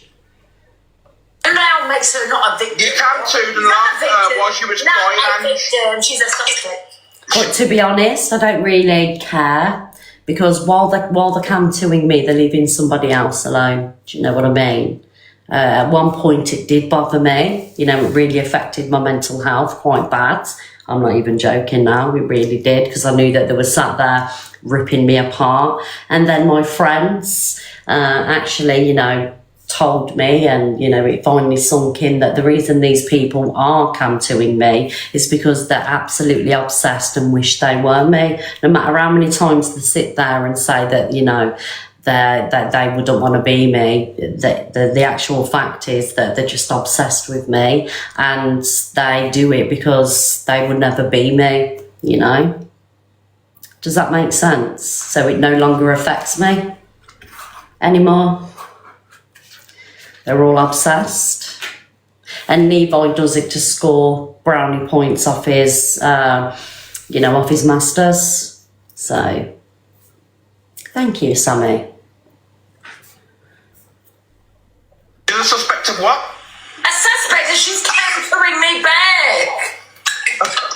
Now makes her not a victim. You Cam2'd her while she was crying. Not a victim, she's a suspect. But to be honest, I don't really care because while they're Cam2ing me, they're leaving somebody else alone. Do you know what I mean? At one point, it did bother me. You know, it really affected my mental health quite bad. I'm not even joking now. It really did because I knew that they were sat there ripping me apart. And then my friends actually, you know, told me, and you know, it finally sunk in that the reason these people are Cam2ing me is because they're absolutely obsessed and wish they were me. No matter how many times they sit there and say that, you know, that they wouldn't want to be me, the actual fact is that they're just obsessed with me and they do it because they would never be me, you know. Does that make sense? So it no longer affects me anymore. They're all obsessed. And Levi does it to score brownie points off his, you know, off his masters. So, thank you, Sammy. You're the suspect of what? A suspect that she's Cam2ing me back.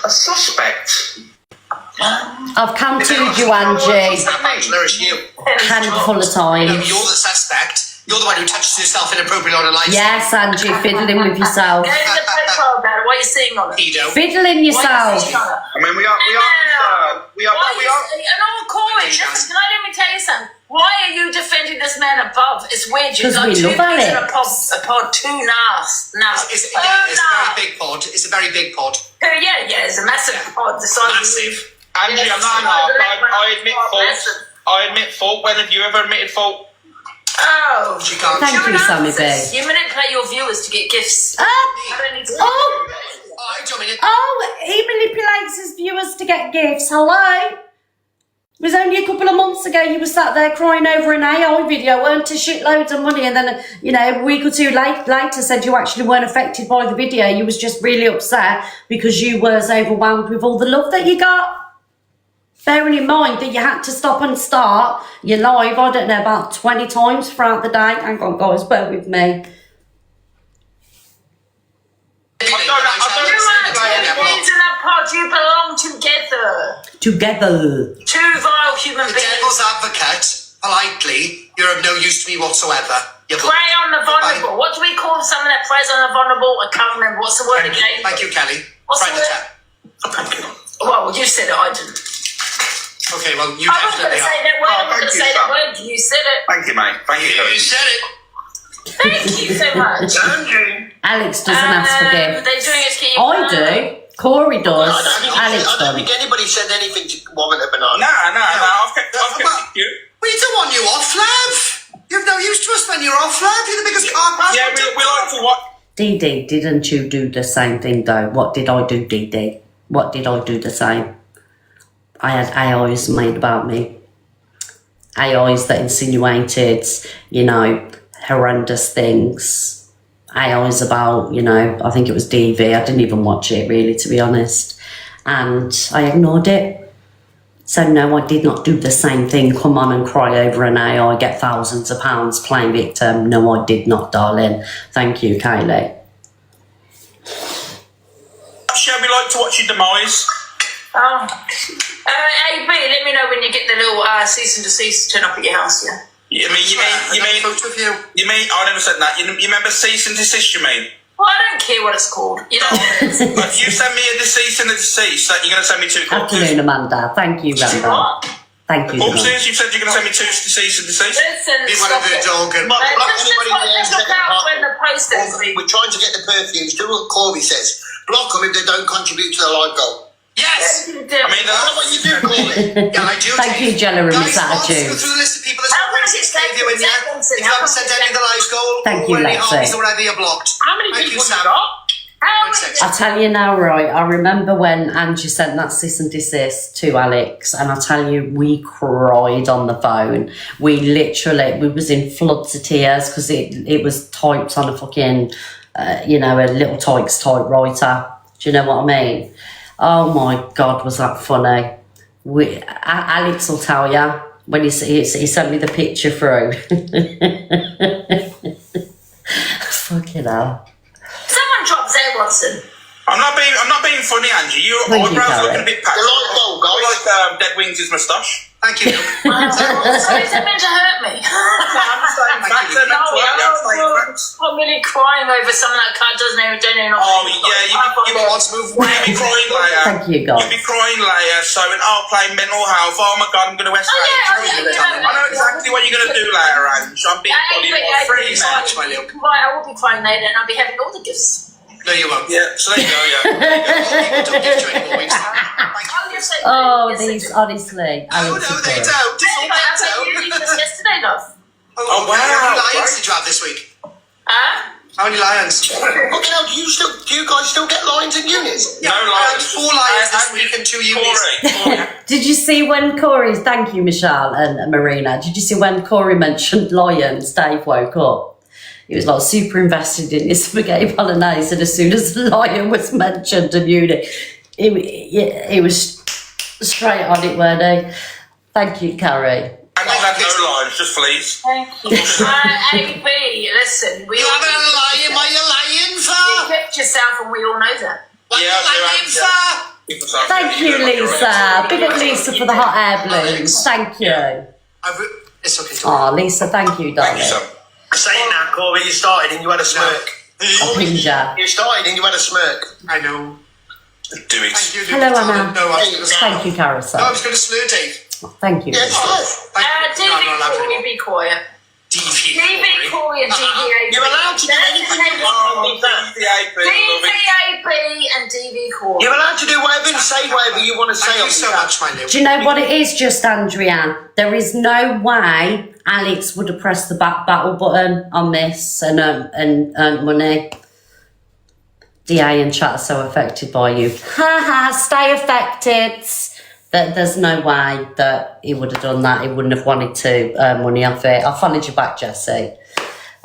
A suspect? I've Cam2'd you, Angie. Handful of times. No, you're the suspect. You're the one who touches yourself inappropriately on a live. Yes, Angie, fiddling with yourself. Go to the profile about it. What are you seeing on it? Pedo. Fiddling yourself. I mean, we are. And all Corey, listen, let me tell you something. Why are you defending this man above? It's weird. You've got two things in a pod, too nice. It's a very big pod. It's a very big pod. Yeah, it's a massive pod. Massive. Angie, I'm not I admit fault. I admit fault. When have you ever admitted fault? Oh, she can't. Thank you, Sammy B. You manipulate your viewers to get gifts. He manipulates his viewers to get gifts. Hello? It was only a couple of months ago you were sat there crying over an AI video, earned a shitloads of money, and then, you know, a week or two later said you actually weren't affected by the video. You was just really upset because you was overwhelmed with all the love that you got. Bearing in mind that you had to stop and start your live, I don't know, about 20 times throughout the day. Hang on, guys, bear with me. You and a pod, you belong together. Together. Two vile human The beings. devil's advocate, politely, you're of no use to me whatsoever. Prey on the vulnerable. What do we call someone that preys on the vulnerable? I can't remember. What's the word again? Thank you, Kelly. What's the Predator. word? Well, you said it, I didn't. Okay, well, you I wasn't going definitely to say that word. I was going to say that word. You said it. Thank you, mate. Thank you. You said it. Thank you so much. Alex doesn't ask for gift. They're doing it to get you. I do. Corey does. Alex I don't does. think anybody sent anything to Woman at Banana. No. I've kept it cute. We don't want you off, Lev. You're of no use to us when you're off, Lev. You're the biggest car crash. Yeah, we like to watch. Dee, didn't you do the same thing though? What did I do, Dee? What did I do the same? I had AIs made about me. AIs that insinuated, horrendous things. AIs about, I think it was DV. I didn't even watch it really, to be honest. And I ignored it. So no, I did not do the same thing. Come on and cry over an AI, get thousands of pounds playing victim. No, I did not, darling. Thank you, Kaylee. Shall we like to watch your demise? Oh. AB, let me know when you get the little cease and desist turn up at your house, yeah? You mean, I never said that. You remember cease and desist, you mean? Well, I don't care what it's called. You know what it is. If you send me a cease and a desist, you're going to send me 2 copies. Afternoon, Amanda. Thank you, Rambo. Thank you. Upstairs, you said you're going to send me 2 cease and desist. Listen, Be one of the dog and block anybody there. When the posters We're trying to get the perfumes. Do what Corby says. Block them if they don't contribute to the live goal. Yes! I mean, that's what you do, Corby. Yeah, I do. Thank you, Jella, and Miss Guys, Attitude. go through the list of people that's got racist behaviour in there. If you haven't sent any of the live goal, Thank you, or any Lexi. Harveys or whatever, you're blocked. How many Thank people you, have Sam. you got? I'll tell you now, right, I remember when Angie sent that cease and desist to Alex, and I'll tell you, we cried on the phone. We was in floods of tears because it was typed on a fucking, a little Tykes typewriter. Do you know what I mean? Oh my God, was that funny. Alex will tell you when he sent me the picture through. Fucking hell. Someone dropped Zay Watson. I'm not being funny, Angie. Your eyebrows looking a bit patchy. Like Dead Wings' moustache. Thank you. So is it meant to hurt me? I'm really crying over someone that car doesn't even know. Oh yeah, you'll be crying later. Thank you, God. You'll be crying later, saying, playing mental health. Oh my God, I'm going to escalate. I know exactly what you're going to do later, Ange. I'm being funny. Right, I will be crying later and I'll be having all the gifts. No, you won't. Yeah, so there you go, Oh, these, honestly. No, they don't. You just yesterday, love. Oh, wow. How many lions did you have this week? Huh? How many lions? Okay, now, do you guys still get lions in units? No lions. 4 lions this week and 2 units. Did you see when Corey, thank you, Michelle and Marina, did you see when Corey mentioned lions, Dave woke up? He was like super invested in his spaghetti bolognese, and as soon as the lion was mentioned and he was straight on it, weren't he? Thank you, Carrie. I mean, had no lions, just fleas. Thank you. AB, listen. You haven't had a lion, what are you lying for? You kept yourself and we all know that. What are you lying for? Thank you, Lisa. Big up Lisa for the hot air balloons. Thank you. It's okay. Oh, Lisa, thank you, darling. Saying that, Corey, you started and you had a smirk. A pinja. You started and you had a smirk. I know. Do it. Hello, Anna. No, I was going to Thank you, Carousel. No, I was going to slur Dave. Thank you. Yes, DV Corey, be quiet. DV Corey and DVAP. You're allowed to do anything you want. DVAP and DV Corey. You're allowed to do whatever and say whatever you want to say. Thank you so much, my little. Do you know what it is, just Andrea? There is no way Alex would have pressed the back battle button on this and earned money. DA and chat are so affected by you. Haha, stay affected. There's no way that he would have done that. He wouldn't have wanted to earn money off it. I followed you back, Jessie.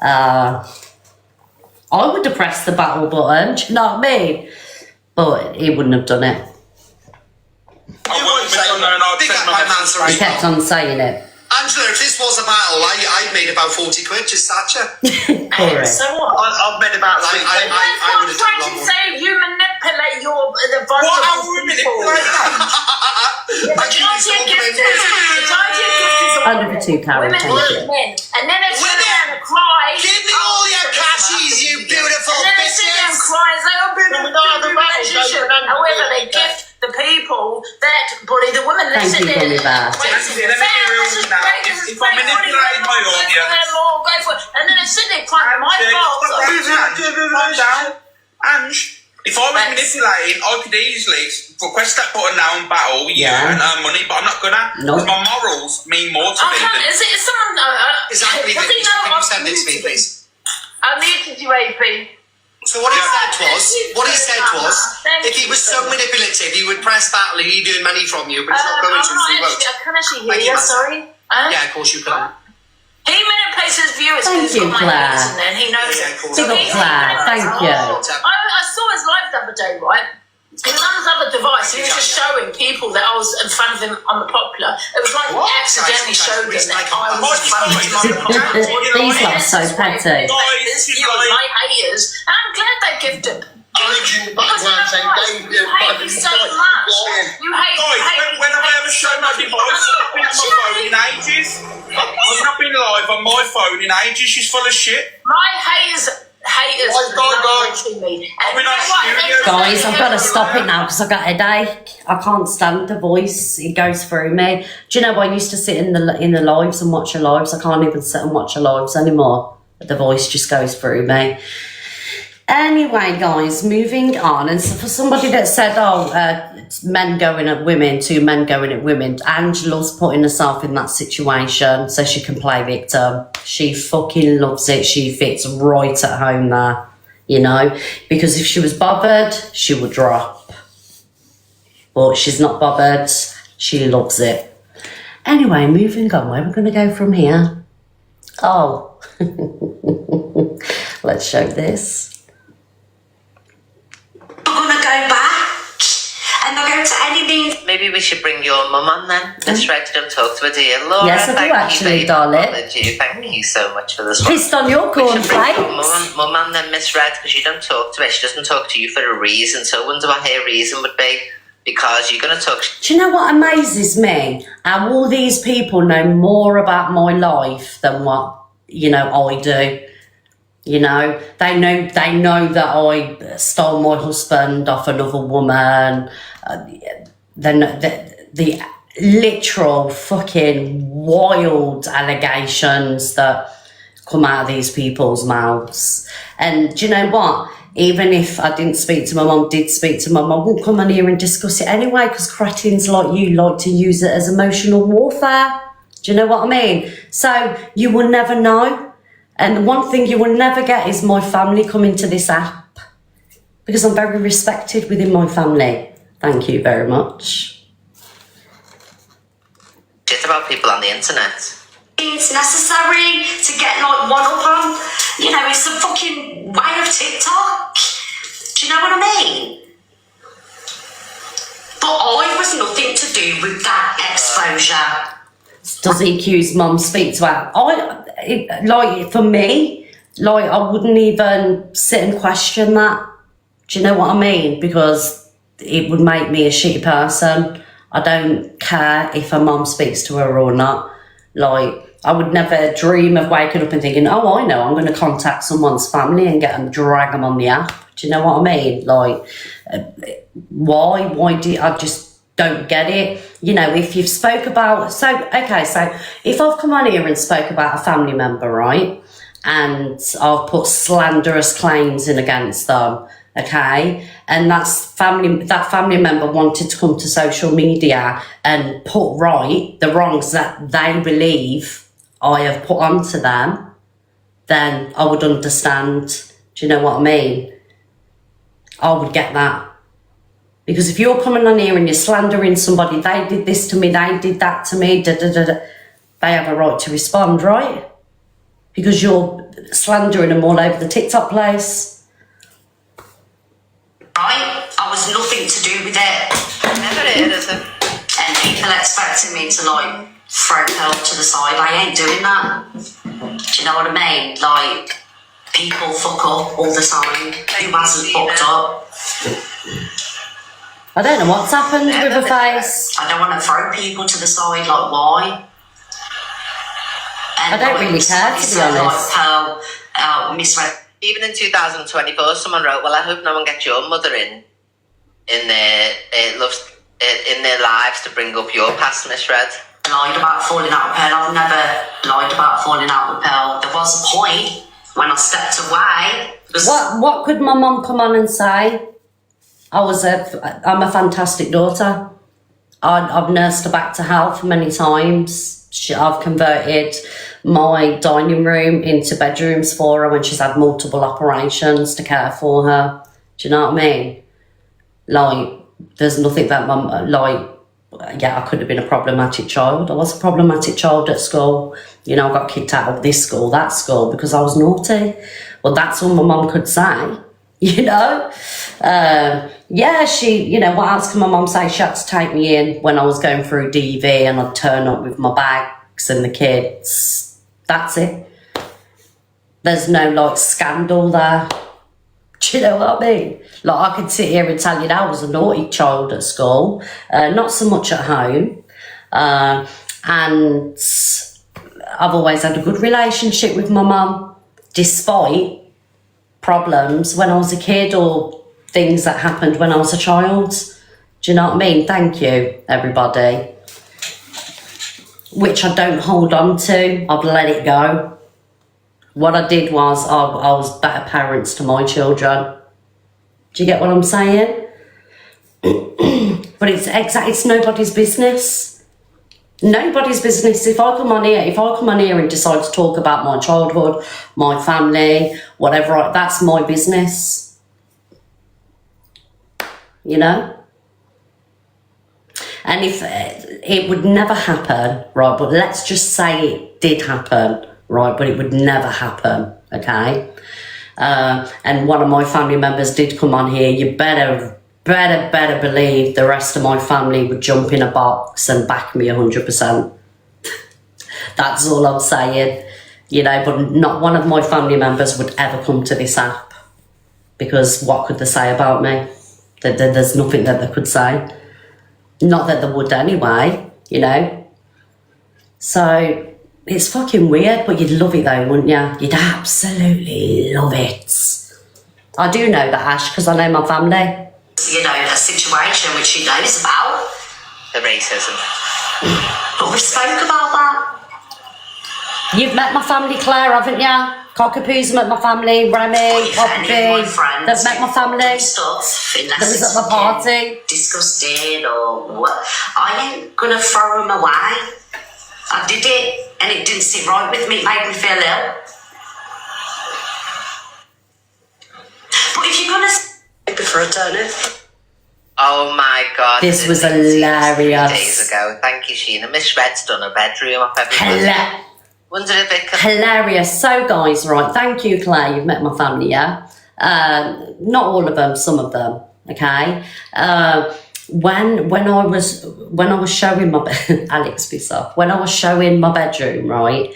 I would have pressed the battle button, do you know what I mean? But he wouldn't have done it. You won't say that. He kept on saying it. Angela, if this was a battle, I'd made about 40 quid, just Thatcher. So what? I've made about... I would have done long. Say you manipulate the vulnerable What are we people. manipulating? Over 2 Karen, Women thank you. hate men, and then they sit there and cry. Give me all your cashies, you beautiful and then they sit there and bitches. cry and say, "Oh, relationship." However, they gift the people that bully the women. They Thank sit you, there. Gummy Bear. If I manipulated my audience... Go for it. And then they sit there crying, "My fault." Calm down. Ange, if I was manipulating, I could easily request that button now and battle with you and earn money, but I'm not gonna. Because my morals mean more to me than... Is someone... Exactly, does he Vicky, know can you I'm send it to me, muted? please? I muted you, AP. So what he said was, if he was so manipulative, he would press battle and he'd earn money from you, but he's not going to, so he won't. I can actually hear Thank you, you, sorry. Yeah, of course you can. He manipulates his viewers Thank because you, he's got my Claire. ears in there and he knows it. Big up, Claire. Thank you. I saw his live the other day, right? He was on his other device. He was just showing people that I was in front of him on the popular. It was like he accidentally showed them that I was in front of him on the popular. These lot are so petty. This view of my haters, and I'm glad they gifted. Because you hate me so much. You hate Guys, when have I ever shown my device? I've been on my phone in ages. I've not been live on my phone in ages. She's full of shit. My haters love me. And you know what? Guys, I've got to stop it now because I've got a headache. I can't stand the voice. It goes through me. Do you know, I used to sit in the lives and watch the lives. I can't even sit and watch the lives anymore. The voice just goes through me. Anyway, guys, moving on. And so for somebody that said, men going at women, 2 men going at women, Angela's putting herself in that situation so she can play victim. She fucking loves it. She fits right at home there, you know, because if she was bothered, she would drop. But she's not bothered. She loves it. Anyway, moving on. Where are we going to go from here? Oh, let's show this. I'm gonna go back and they'll go to any means. Maybe we should bring your mum on then. Miss Red, don't talk to her, dear. Laura, Yes, I do actually, darling. Thank you so much for this one. Pissed on your cornflakes. Mum and then Miss Red, because you don't talk to her. She doesn't talk to you for a reason. So I wonder what her reason would be. Because you're going to talk... Do you know what amazes me? How all these people know more about my life than what, you know, I do. You know, they know that I stole my husband off another woman. The literal fucking wild allegations that come out of these people's mouths. And do you know what? Even if I didn't speak to my mum, did speak to my mum, I wouldn't come on here and discuss it anyway, because cretins like you like to use it as emotional warfare. Do you know what I mean? So you will never know. And the one thing you will never get is my family coming to this app, because I'm very respected within my family. Thank you very much. Shit about people on the internet. It's necessary to get like one up on. You know, it's the fucking way of TikTok. Do you know what I mean? But I was nothing to do with that exposure. Does EQ's mum speak to her? For me, I wouldn't even sit and question that. Do you know what I mean? Because it would make me a shitty person. I don't care if her mum speaks to her or not. I would never dream of waking up and thinking, oh, I know, I'm going to contact someone's family and drag them on the app. Do you know what I mean? Why? Why do I just don't get it? You know, if you've spoke about... So if I've come on here and spoke about a family member, right, and I've put slanderous claims in against them, okay, and that family member wanted to come to social media and put right the wrongs that they believe I have put onto them, then I would understand. Do you know what I mean? I would get that. Because if you're coming on here and you're slandering somebody, they did this to me, they did that to me, they have a right to respond, right? Because you're slandering them all over the TikTok place. Right? I was nothing to do with it. Never heard of it. And people expecting me to throw Pearl to the side. I ain't doing that. Do you know what I mean? Like, people fuck up all the time. Who hasn't fucked up? I don't know what's happened with her face. I don't want to throw people to the side, like, why? And I don't really care, to be honest. Like Pearl, misread. Even in 2024, someone wrote, "Well, I hope no one gets your mother in their lives to bring up your past, misread." Lied about falling out with Pearl. I've never lied about falling out with Pearl. There was a point when I stepped away. What could my mum come on and say? I'm a fantastic daughter. I've nursed her back to health many times. I've converted my dining room into bedrooms for her when she's had multiple operations to care for her. Do you know what I mean? Like, there's nothing that I could have been a problematic child. I was a problematic child at school. You know, I got kicked out of this school, that school, because I was naughty. Well, that's all my mum could say, you know? What else can my mum say? She had to take me in when I was going through DV and I'd turn up with my bags and the kids. That's it. There's no, scandal there. Do you know what I mean? Like, I could sit here and tell you that I was a naughty child at school, not so much at home. And I've always had a good relationship with my mum, despite problems when I was a kid or things that happened when I was a child. Do you know what I mean? Thank you, everybody. Which I don't hold on to. I've let it go. What I did was I was better parents to my children. Do you get what I'm saying? But it's nobody's business. Nobody's business. If I come on here and decide to talk about my childhood, my family, whatever, that's my business. You know? And if it would never happen, right, but let's just say it did happen, right, but it would never happen, okay? And one of my family members did come on here, you better believe the rest of my family would jump in a box and back me 100%. That's all I'm saying, you know, but not one of my family members would ever come to this app, because what could they say about me? There's nothing that they could say. Not that they would anyway, you know. So, it's fucking weird, but you'd love it though, wouldn't you? You'd absolutely love it. I do know that, Ash, because I know my family. You know, a situation which she knows about. The racism. But we spoke about that. You've met my family, Claire, haven't you? Cockapoo's met my family, Remy, Poppy, they've met my family. Stuff, that was at my party. Disgusting or what. I ain't gonna throw them away. I did it and it didn't sit right with me, it made me feel ill. But if you're gonna before I turn it. Oh my god. This was hilarious. Days ago. Thank you, Sheena. Miss Red's done a bedroom up everybody. Wondered if it could... Hilarious. So guys, right, thank you, Claire, you've met my family, yeah? Not all of them, some of them, okay? When I was showing my Alex piss off. When I was showing my bedroom, right,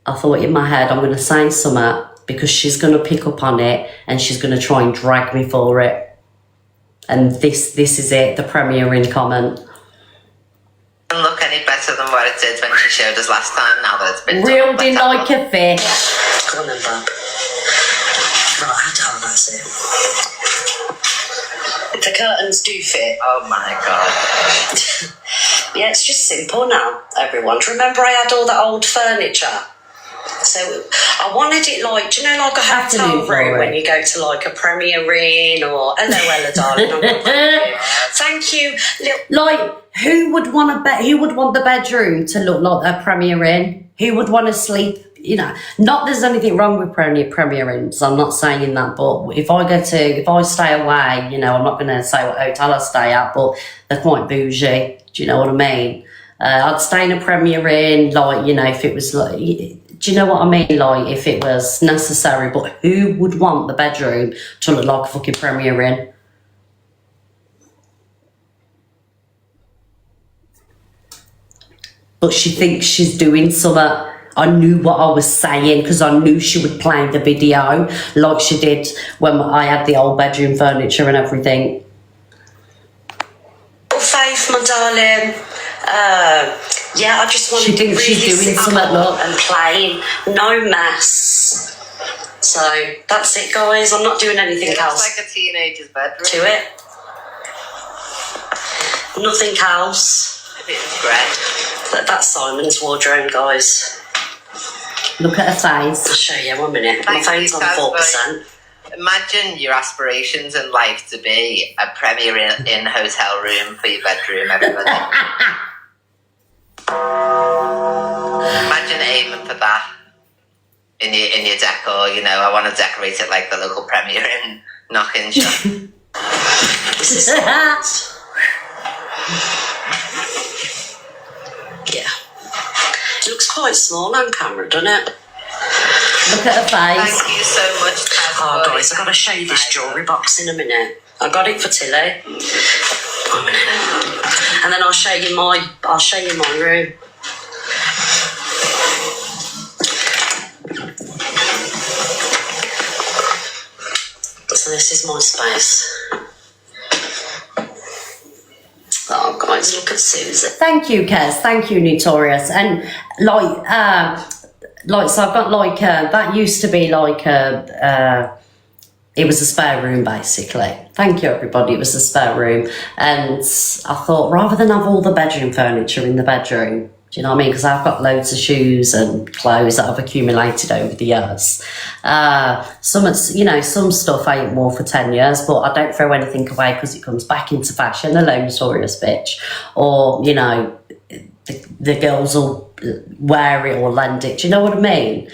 I thought in my head, I'm gonna say something because she's gonna pick up on it and she's gonna try and drag me for it. And this is it, the premiering comment. Doesn't look any better than what it did when she showed us last time, now that it's been reeled in like a fish. Come on then, Bob. Right, that's it. The curtains do fit. Oh my god. Yeah, it's just simple now, everyone. Remember I had all that old furniture? So I wanted it like, do you know, like a hotel room when you go to like a Premier Inn or hello Ella darling. Thank you. Like, who would want the bedroom to look like a Premier Inn? Who would want to sleep? You know, not there's anything wrong with Premier Inns. I'm not saying that, but if I stay away, you know, I'm not going to say what hotel I stay at, but they're quite bougie. Do you know what I mean? I'd stay in a Premier Inn, like, you know, if it was like, do you know what I mean? Like, if it was necessary, but who would want the bedroom to look like a fucking Premier Inn? but she thinks she's doing something. I knew what I was saying because I knew she would play the video like she did when I had the old bedroom furniture and everything. Faith, my darling. Yeah, I just want She to thinks really she's doing simple something, look. and plain, no mess. So that's it, guys. I'm not doing anything It else looks like a teenager's bedroom. to it. Nothing else. It is great. That's Simon's wardrobe, guys. Look at her face. I'll show you 1 minute. Thank My phone's you, on 4%. Imagine your aspirations in life to be a Premier Inn hotel room for your bedroom, everybody. Imagine aiming for that in your decor. You know, I want to decorate it like the local Premier Inn knock-in shop. Yeah. It looks quite small on camera, doesn't it? Look at her face. Thank you so much, Taz. Oh, guys, I've got to show you this jewellery box in a minute. I got it for Tilly. 1 minute. And then I'll show you my room. So this is my space. Oh, guys, look at Susie. Thank you, Kez. Thank you, Notorious. And so I've got that used to be it was a spare room basically. Thank you, everybody. It was a spare room, and I thought rather than have all the bedroom furniture in the bedroom, do you know what I mean? Because I've got loads of shoes and clothes that I've accumulated over the years. Some stuff I ain't wore for 10 years, but I don't throw anything away because it comes back into fashion. A notorious bitch, or the girls will wear it or lend it. Do you know what I mean?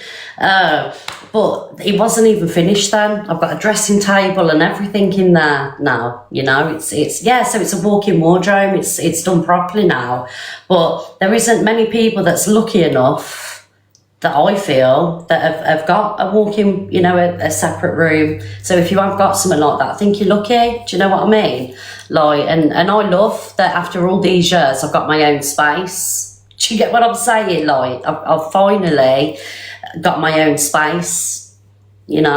But it wasn't even finished then. I've got a dressing table and everything in there now. So it's a walk-in wardrobe. It's done properly now. But there isn't many people that's lucky enough that I feel that have got a walk-in, a separate room. So if you have got something like that, I think you're lucky. Do you know what I mean? And I love that after all these years, I've got my own space. Do you get what I'm saying? I've finally got my own space, and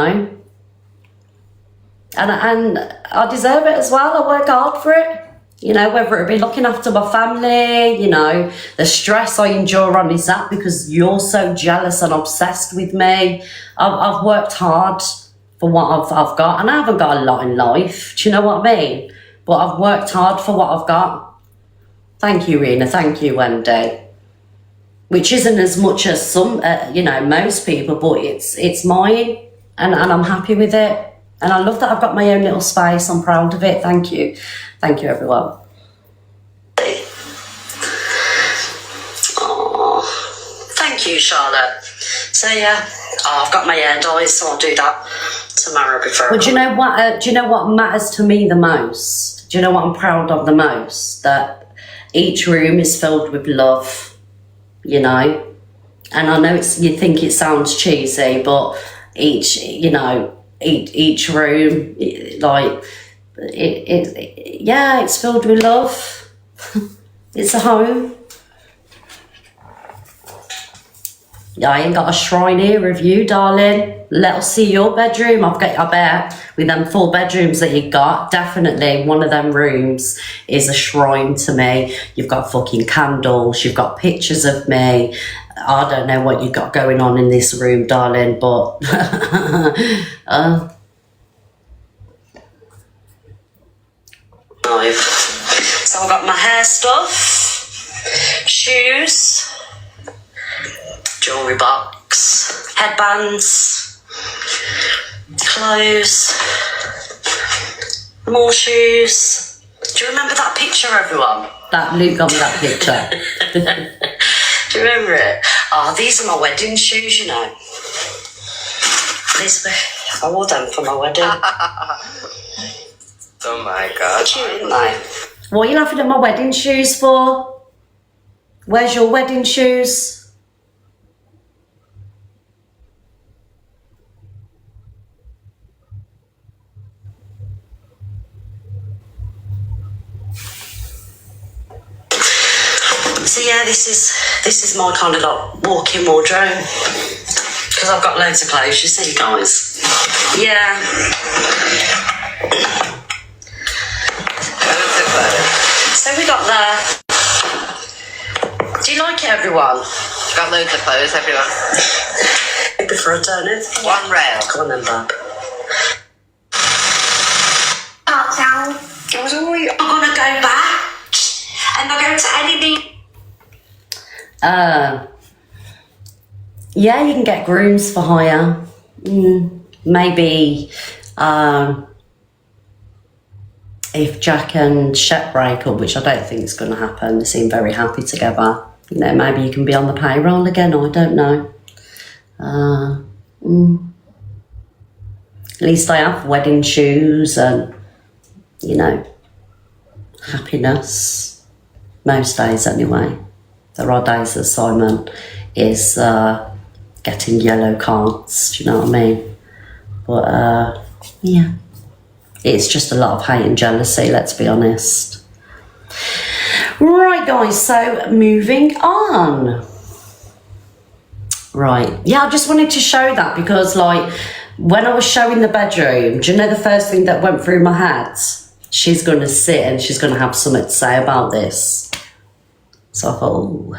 I deserve it as well. I work hard for it, whether it be looking after my family, the stress I endure on is that because you're so jealous and obsessed with me. I've worked hard for what I've got, and I haven't got a lot in life. Do you know what I mean? But I've worked hard for what I've got. Thank you, Rena. Thank you, Wendy. Which isn't as much as some, most people, but it's mine, and I'm happy with it. And I love that I've got my own little space. I'm proud of it. Thank you. Thank you, everyone. Oh, thank you, Charlotte. So, yeah. I've got my hair dyed, so I'll do that tomorrow before. Well, do you know what matters to me the most? Do you know what I'm proud of the most? That each room is filled with love. And I know you think it sounds cheesy, but each room, it's filled with love. It's a home. I ain't got a shrine here of you, darling. Let us see your bedroom. I bet with them 4 bedrooms that you got, definitely one of them rooms is a shrine to me. You've got fucking candles. You've got pictures of me. I don't know what you've got going on in this room, darling, but So I've got my hair stuff, shoes, jewellery box, headbands, clothes, more shoes. Do you remember that picture, everyone? That Luke got me that picture. Do you remember it? Oh, these are my wedding shoes, I wore them for my wedding. Oh my god. Cute, aren't they? What are you laughing at my wedding shoes for? Where's your wedding shoes? So yeah, this is my kind of like walk-in wardrobe because I've got loads of clothes. You see, guys. Yeah. So we got there. Do you like it, everyone? Got loads of clothes, everyone. Before I turn it. One rail. Come on then, Bob. I was always I'm gonna go back and I'll go to anything. Yeah, you can get grooms for hire. Maybe if Jack and Shep break up, which I don't think is going to happen, they seem very happy together. You know, maybe you can be on the payroll again. I don't know. At least I have wedding shoes and, you know, happiness. Most days anyway. There are days that Simon is getting yellow cards, do you know what I mean? But yeah, it's just a lot of hate and jealousy, let's be honest. Right guys, so moving on. Right, yeah, I just wanted to show that because like when I was showing the bedroom, do you know the first thing that went through my head? She's going to sit and she's going to have something to say about this. So I thought, oh,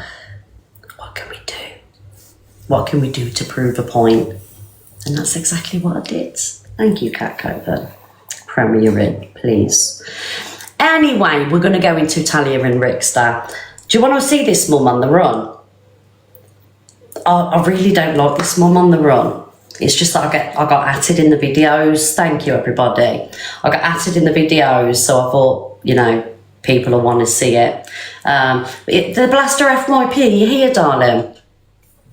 what can we do? What can we do to prove a point? And that's exactly what I did. Thank you, Cat Coven. Premier in, please. Anyway, we're going to go into Talia and Rickster. Do you want to see this mum on the run? I really don't like this mum on the run. It's just that I got atted in the videos. Thank you, everybody. I got atted in the videos, so I thought, you know, people will want to see it. The Blaster FYP, you here, darling?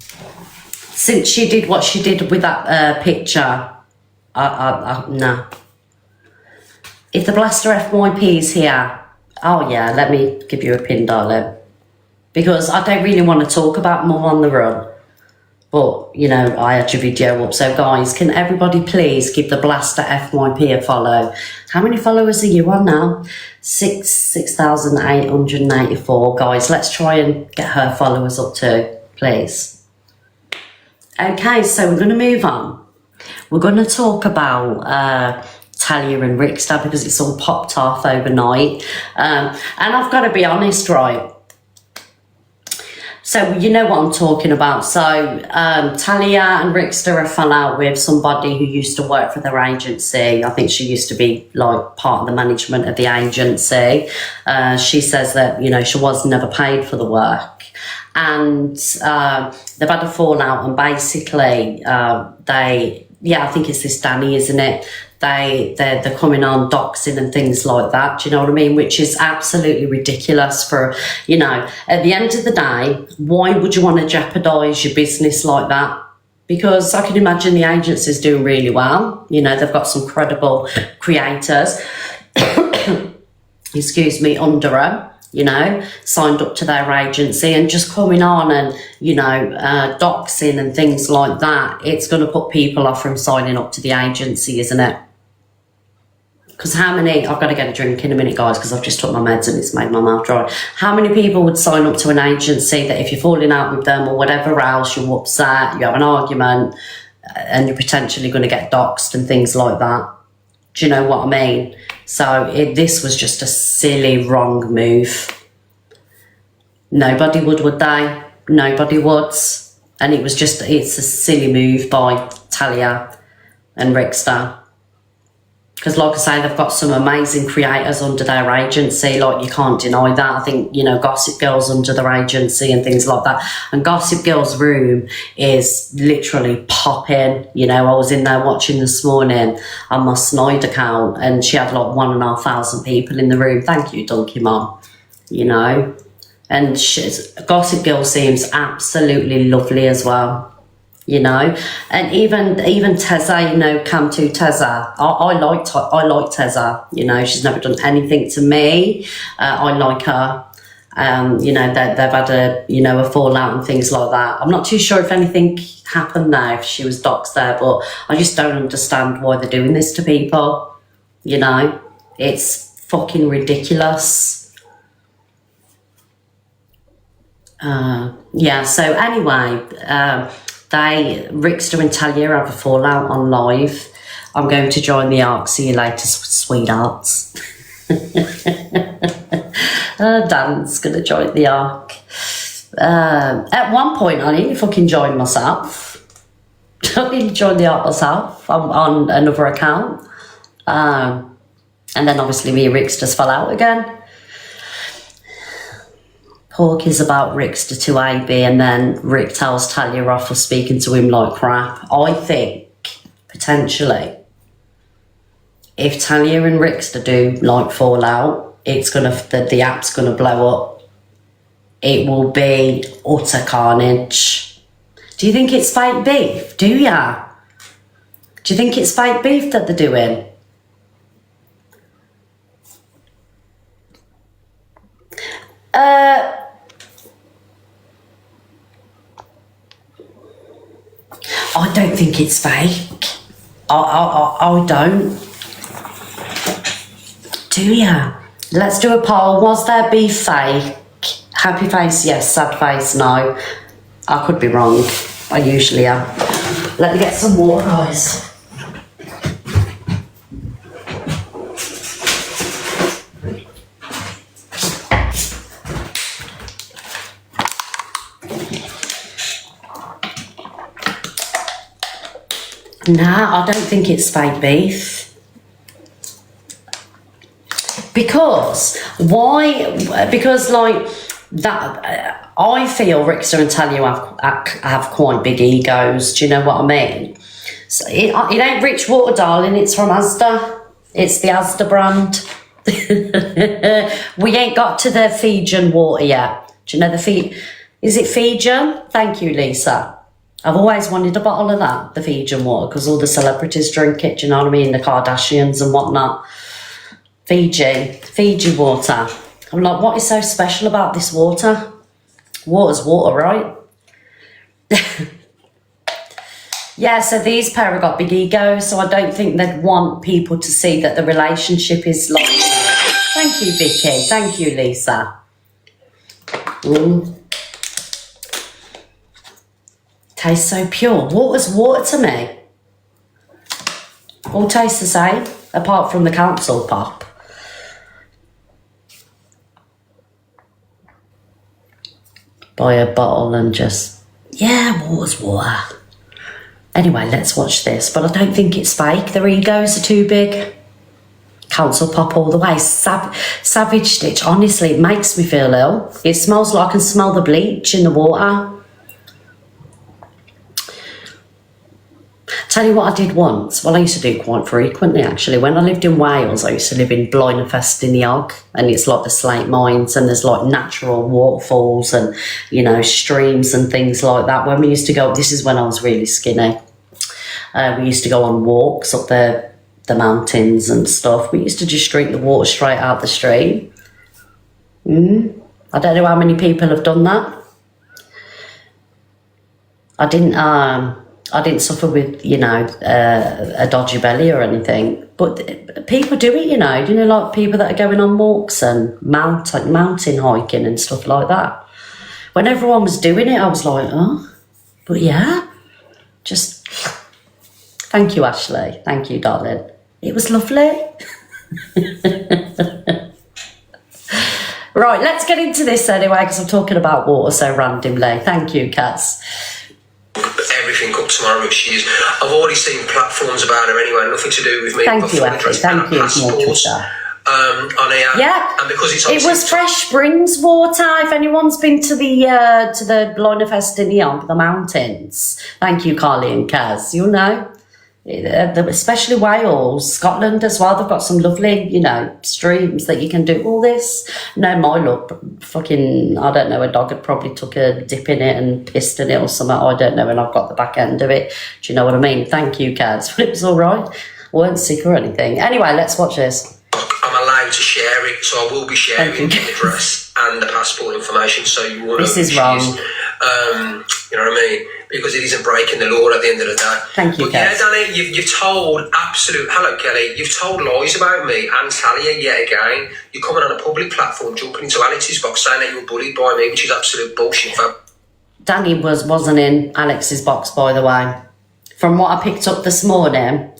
Since she did what she did with that picture, no. If the Blaster FYP is here, oh yeah, let me give you a pin, darling. Because I don't really want to talk about Mum on the Run. But, you know, I had your video up. So, guys, can everybody please give the Blaster FYP a follow? How many followers are you on now? 6,884. Guys, let's try and get her followers up too, please. Okay, so we're going to move on. We're going to talk about Talia and Rickster because it's all popped off overnight. And I've got to be honest, right? So you know what I'm talking about. So Talia and Rickster have fell out with somebody who used to work for their agency. I think she used to be like part of the management of the agency. She says that, you know, she was never paid for the work. And they've had a fallout and basically I think it's this Danny, isn't it? They're coming on doxing and things like that, do you know what I mean? Which is absolutely ridiculous for, you know, at the end of the day, why would you want to jeopardise your business like that? Because I can imagine the agency's doing really well. You know, they've got some credible creators, excuse me, under them, you know, signed up to their agency and just coming on and, you know, doxing and things like that. It's going to put people off from signing up to the agency, isn't it? Because how many, I've got to get a drink in a minute, guys, because I've just took my meds and it's made my mouth dry. How many people would sign up to an agency that if you're falling out with them or whatever else, you're upset, you have an argument, and you're potentially going to get doxed and things like that? Do you know what I mean? So this was just a silly, wrong move. Nobody would they? Nobody would. And it's a silly move by Talia and Rickster. Because like I say, they've got some amazing creators under their agency, like you can't deny that. I think, you know, Gossip Girl's under their agency and things like that. And Gossip Girl's room is literally popping. You know, I was in there watching this morning on my Snide account and she had like 1,500 people in the room. Thank you, Donkey Mom. You know, and Gossip Girl seems absolutely lovely as well. You know, and even Tezza, you know, come to Tezza. I like Tezza. You know, she's never done anything to me. I like her. You know, they've had a fallout and things like that. I'm not too sure if anything happened there, if she was doxed there, but I just don't understand why they're doing this to people. You know, it's fucking ridiculous. Yeah, so anyway, Rickster and Talia have a fallout on live. I'm going to join the arc. See you later, sweethearts. Dan's going to join the arc. At one point, I nearly fucking joined myself. I nearly joined the arc myself on another account. And then obviously me and Rickster fell out again. Pork is about Rickster to AB, and then Rick tells Talia off for speaking to him like crap. I think, potentially, if Talia and Rickster do like fall out, it's gonna the app's gonna blow up. It will be utter carnage. Do you think it's fake beef? Do ya? Do you think it's fake beef that they're doing? I don't think it's fake. I don't. Do ya? Let's do a poll. Was there beef fake? Happy face, yes. Sad face, no. I could be wrong. I usually am. Let me get some water, guys. Nah, I don't think it's fake beef. Because like that, I feel Rickster and Talia have quite big egos. Do you know what I mean? So it ain't Rich Water, darling. It's from Asda. It's the Asda brand. We ain't got to the Fijian water yet. Do you know is it Fijian? Thank you, Lisa. I've always wanted a bottle of that, the Fijian water, because all the celebrities drink it, do you know what I mean? The Kardashians and whatnot. Fiji water. I'm like, what is so special about this water? Water's water, right? Yeah, so these pair have got big egos, so I don't think they'd want people to see that the relationship is like... Thank you, Vicky. Thank you, Lisa. Tastes so pure. Water's water to me. All tastes the same, apart from the council pop. Buy a bottle and just, yeah, water's water. Anyway, let's watch this. But I don't think it's fake. Their egos are too big. Council pop all the way. Savage Stitch. Honestly, it makes me feel ill. It smells like I can smell the bleach in the water. Tell you what I did once. Well, I used to do quite frequently, actually. When I lived in Wales, I used to live in Blaenau in the Og, and it's like the slate mines, and there's like natural waterfalls and, you know, streams and things like that. When we used to go, this is when I was really skinny. We used to go on walks up the mountains and stuff. We used to just drink the water straight out the stream. I don't know how many people have done that. I didn't suffer with, you know, a dodgy belly or anything. But people do it, you know, like people that are going on walks and mountain hiking and stuff like that. When everyone was doing it, I was like, oh, but yeah, just thank you, Ashley. Thank you, darling. It was lovely. Right, let's get into this anyway, because I'm talking about water so randomly. Thank you, Kaz. Everything up tomorrow if she is. I've already seen platforms about her anyway, nothing to do with me. Thank you, Ashley. Thank you, Morticia. On here. Yeah, and because it was Fresh Springs water. If anyone's been to the Blaenau the mountains, thank you, Carly and Kaz. You'll know, especially Wales, Scotland as well. They've got some lovely, you know, streams that you can do all this. No, my luck, fucking, I don't know. A dog had probably took a dip in it and pissed in it or something. I don't know, and I've got the back end of it. Do you know what I mean? Thank you, Kaz. But it was all right. I weren't sick or anything. Anyway, let's watch this. I'm allowed to share it, so I will be sharing the address and the passport information, so you will know. This is wrong. You know what I mean? because it isn't breaking the law at the end of the day. Thank you, But yeah, Kez. Danny, you've told hello, Kelly. You've told lies about me and Talia yet again. You're coming on a public platform, jumping into Alex's box, saying that you were bullied by me, which is absolute bullshit, fam. Danny wasn't in Alex's box, by the way. From what I picked up this morning,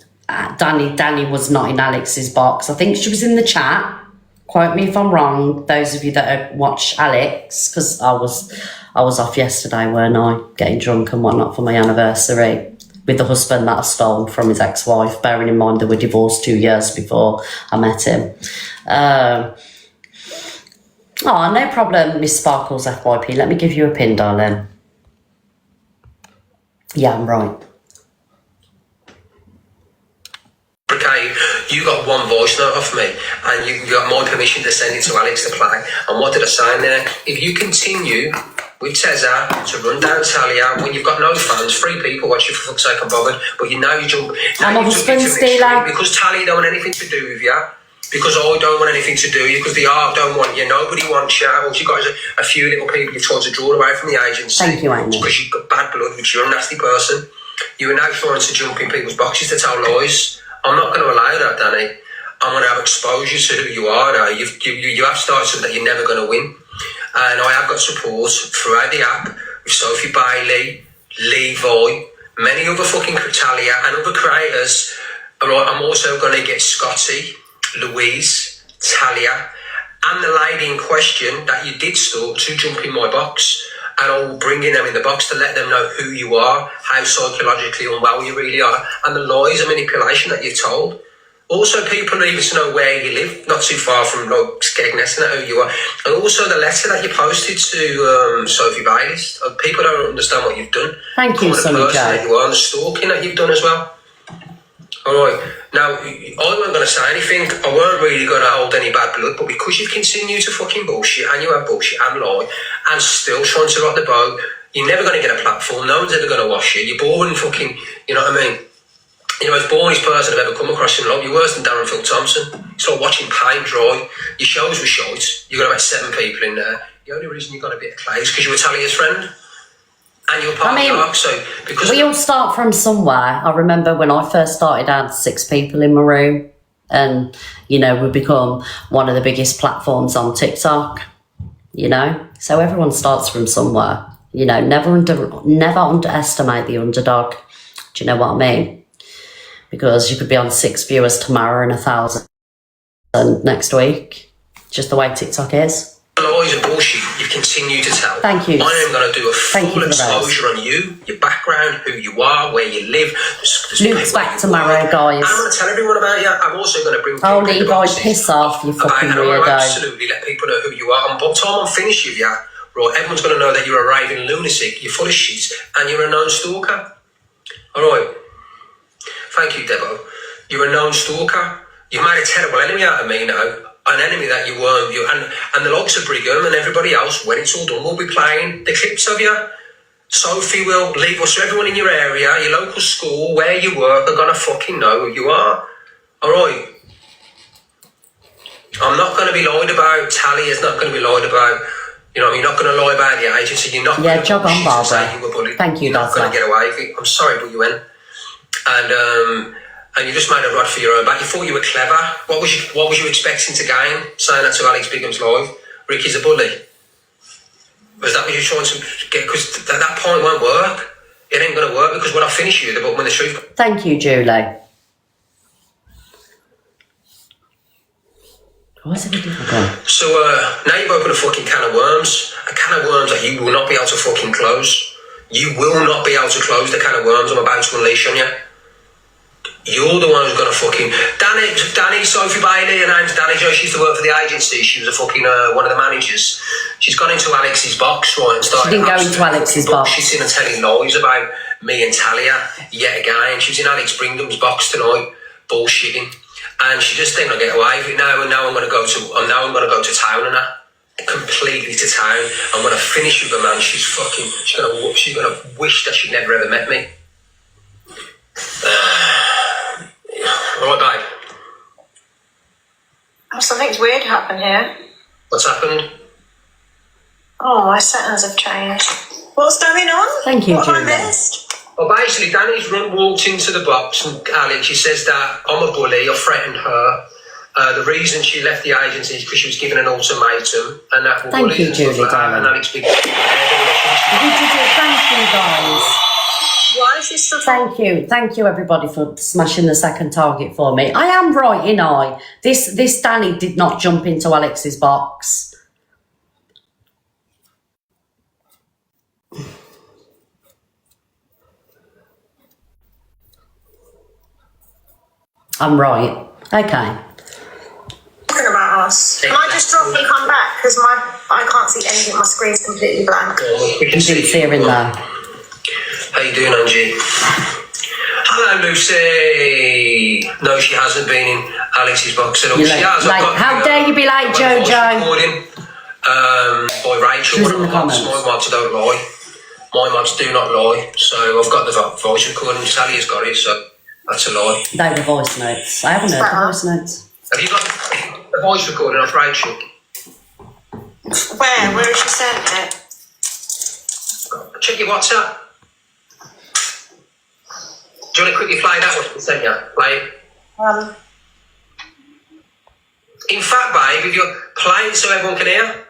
Danny was not in Alex's box. I think she was in the chat. Quote me if I'm wrong, those of you that watch Alex, because I was off yesterday, weren't I? Getting drunk and whatnot for my anniversary with the husband that I stole from his ex-wife, bearing in mind they were divorced 2 years before I met him. No problem, Miss Sparkles FYP. Let me give you a pin, darling. Yeah, I'm right. Okay, you got one voice note off me, and you got my permission to send it to Alex to play. And what did I say in there? If you continue with Tezza to run down Talia when you've got no fans, 3 people watch you, for fuck's sake, I'm bothered. But you jump. I'm a husband stealer. Because Talia don't want anything to do with you. Because I don't want anything to do with you. Because the art don't want you. Nobody wants you. All you got is a few little people you've tried to draw away from the agency. Thank you, Amy. Because you've got bad blood, which you're a nasty person. You are now trying to jump in people's boxes to tell lies. I'm not going to allow that, Danny. I'm going to have exposure to who you are now. You have started something that you're never going to win. And I have got support throughout the app with Sophie Bailey, Levi, many other fucking Talia and other creators. I'm also going to get Scotty, Louise, Talia, and the lady in question that you did stalk to jump in my box. And I will bring in them in the box to let them know who you are, how psychologically unwell you really are, and the lies and manipulation that you've told. Also, people need to know where you live, not too far from Skegness, and who you are. And also the letter that you posted to Sophie Bailey. People don't understand what you've done. Thank you, Sonny Joe. That you are, and the stalking that you've done as well. All right. Now, I wasn't going to say anything. I weren't really going to hold any bad blood, but because you've continued to fucking bullshit, and you have bullshit and lie, and still trying to rock the boat, you're never going to get a platform. No one's ever going to wash you. You're boring fucking, you know what I mean? You know, as boringest person I've ever come across in life, you're worse than Darren Phil Thompson. It's like watching paint dry. Your shows were shite. You got about 7 people in there. The only reason you got a bit of clay is because you were Talia's friend. And you're part of the arc, so because we all start from somewhere. I remember when I first started, I had 6 people in my room, and we become one of the biggest platforms on TikTok. So everyone starts from somewhere. Never underestimate the underdog. Do you know what I mean? Because you could be on 6 viewers tomorrow and 1,000 next week. Just the way TikTok is. Lies and bullshit you continue to tell. Thank you. I am going to do a full exposure on you, your background, who you are, where you live. Luke's back tomorrow, guys. I'm going to tell everyone about you. I'm also going to bring people Levi, piss off, you fucking weirdo. Absolutely let people know who you are. And by the time I'm finished with you, right, everyone's going to know that you're a raving lunatic, you're full of shit, and you're a known stalker. All right. Thank you, Debo. You're a known stalker. You've made a terrible enemy out of me now. An enemy that you weren't, and the likes of Brigham and everybody else, when it's all done, will be playing the clips of you. Sophie will leave us, so everyone in your area, your local school, where you work, are gonna fucking know who you are. All right. I'm not gonna be lied about. Talia's not gonna be lied about. You're not gonna lie about the agency. You're not. Yeah, jog on, Barbara. You were bullied. Thank you, You're not gonna get away with it. I'm sorry, but you went. And you just made a rod for your own back. You thought you were clever. What was you expecting to gain? Saying that to Alex Bigham's live. Ricky's a bully. Was that what you were trying to get? Because that point won't work. It ain't going to work because when I finish you, when the truth. Thank you, Julie. What's it difficult? So now you've opened a fucking can of worms. A can of worms that you will not be able to fucking close. You will not be able to close the can of worms I'm about to unleash on you. You're the one who's going to fucking... Danny, Sophie Bailey, her name's Danny Jo. She used to work for the agency. She was a fucking one of the managers. She's gone into Alex's box, right, and started... She didn't go into Alex's box. She's seen her telling lies about me and Talia yet again. She was in Alex Bringham's box tonight, bullshitting. And she just didn't get away with it now. And now I'm going to go to town on her. Completely to town. And when I finish with her, man, she's going to wish that she'd never ever met me. All right, babe. Oh, something's weird happened here. What's happened? Oh, my settings have changed. What's going on? Thank you, What have I Julia. missed? Well, basically, Danny's walked into the box, and Alex, she says that I'm a bully, I threatened her. The reason she left the agency is because she was given an ultimatum, and that will Thank you, Julie, darling. and Alex big. Thank you, guys. Why is she still Thank you, everybody, for smashing the second target for me. I am right, ain't I? This Danny did not jump into Alex's box. I'm right. Okay. talking about us? Can I just drop and come back? Because I can't see anything. My screen's completely blank. We can see her in there. How you doing, Angie? Hello, Lucy. No, she hasn't been in Alex's box at all. She has. How dare you be late, Jojo? By Rachel. She was in the comments. My mods don't lie. My mods do not lie. So I've got the voice recording. Sally has got it, so that's a lie. They were voice notes. I haven't heard the voice notes. Have you got the voice recording of Rachel? Where? Where has she sent it? Check your WhatsApp. Do you want to quickly play that one? Sent you. Play it. In fact, babe, if you're playing so everyone can hear,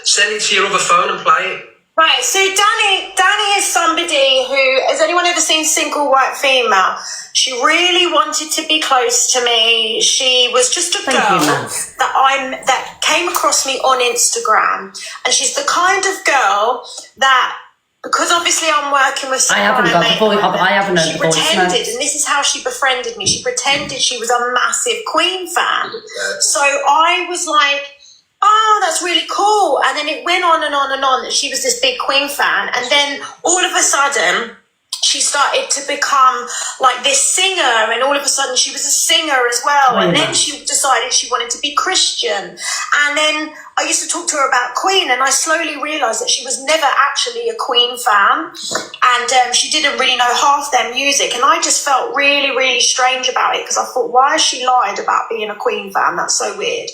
send it to your other phone and play it. Right, so Danny is somebody who, has anyone ever seen Single White Female? She really wanted to be close to me. She was just a girl that came across me on Instagram, and she's the kind of girl that, because obviously I'm working with someone, I haven't heard the voice pretended, notes. and this is how she befriended me. She pretended she was a massive Queen fan. So I was like, oh, that's really cool. And then it went on and on and on that she was this big Queen fan. And then all of a sudden, she started to become like this singer, and all of a sudden she was a singer as well. And then she decided she wanted to be Christian. And then I used to talk to her about Queen, and I slowly realised that she was never actually a Queen fan, and she didn't really know half their music. And I just felt really, really strange about it, because I thought, why has she lied about being a Queen fan? That's so weird.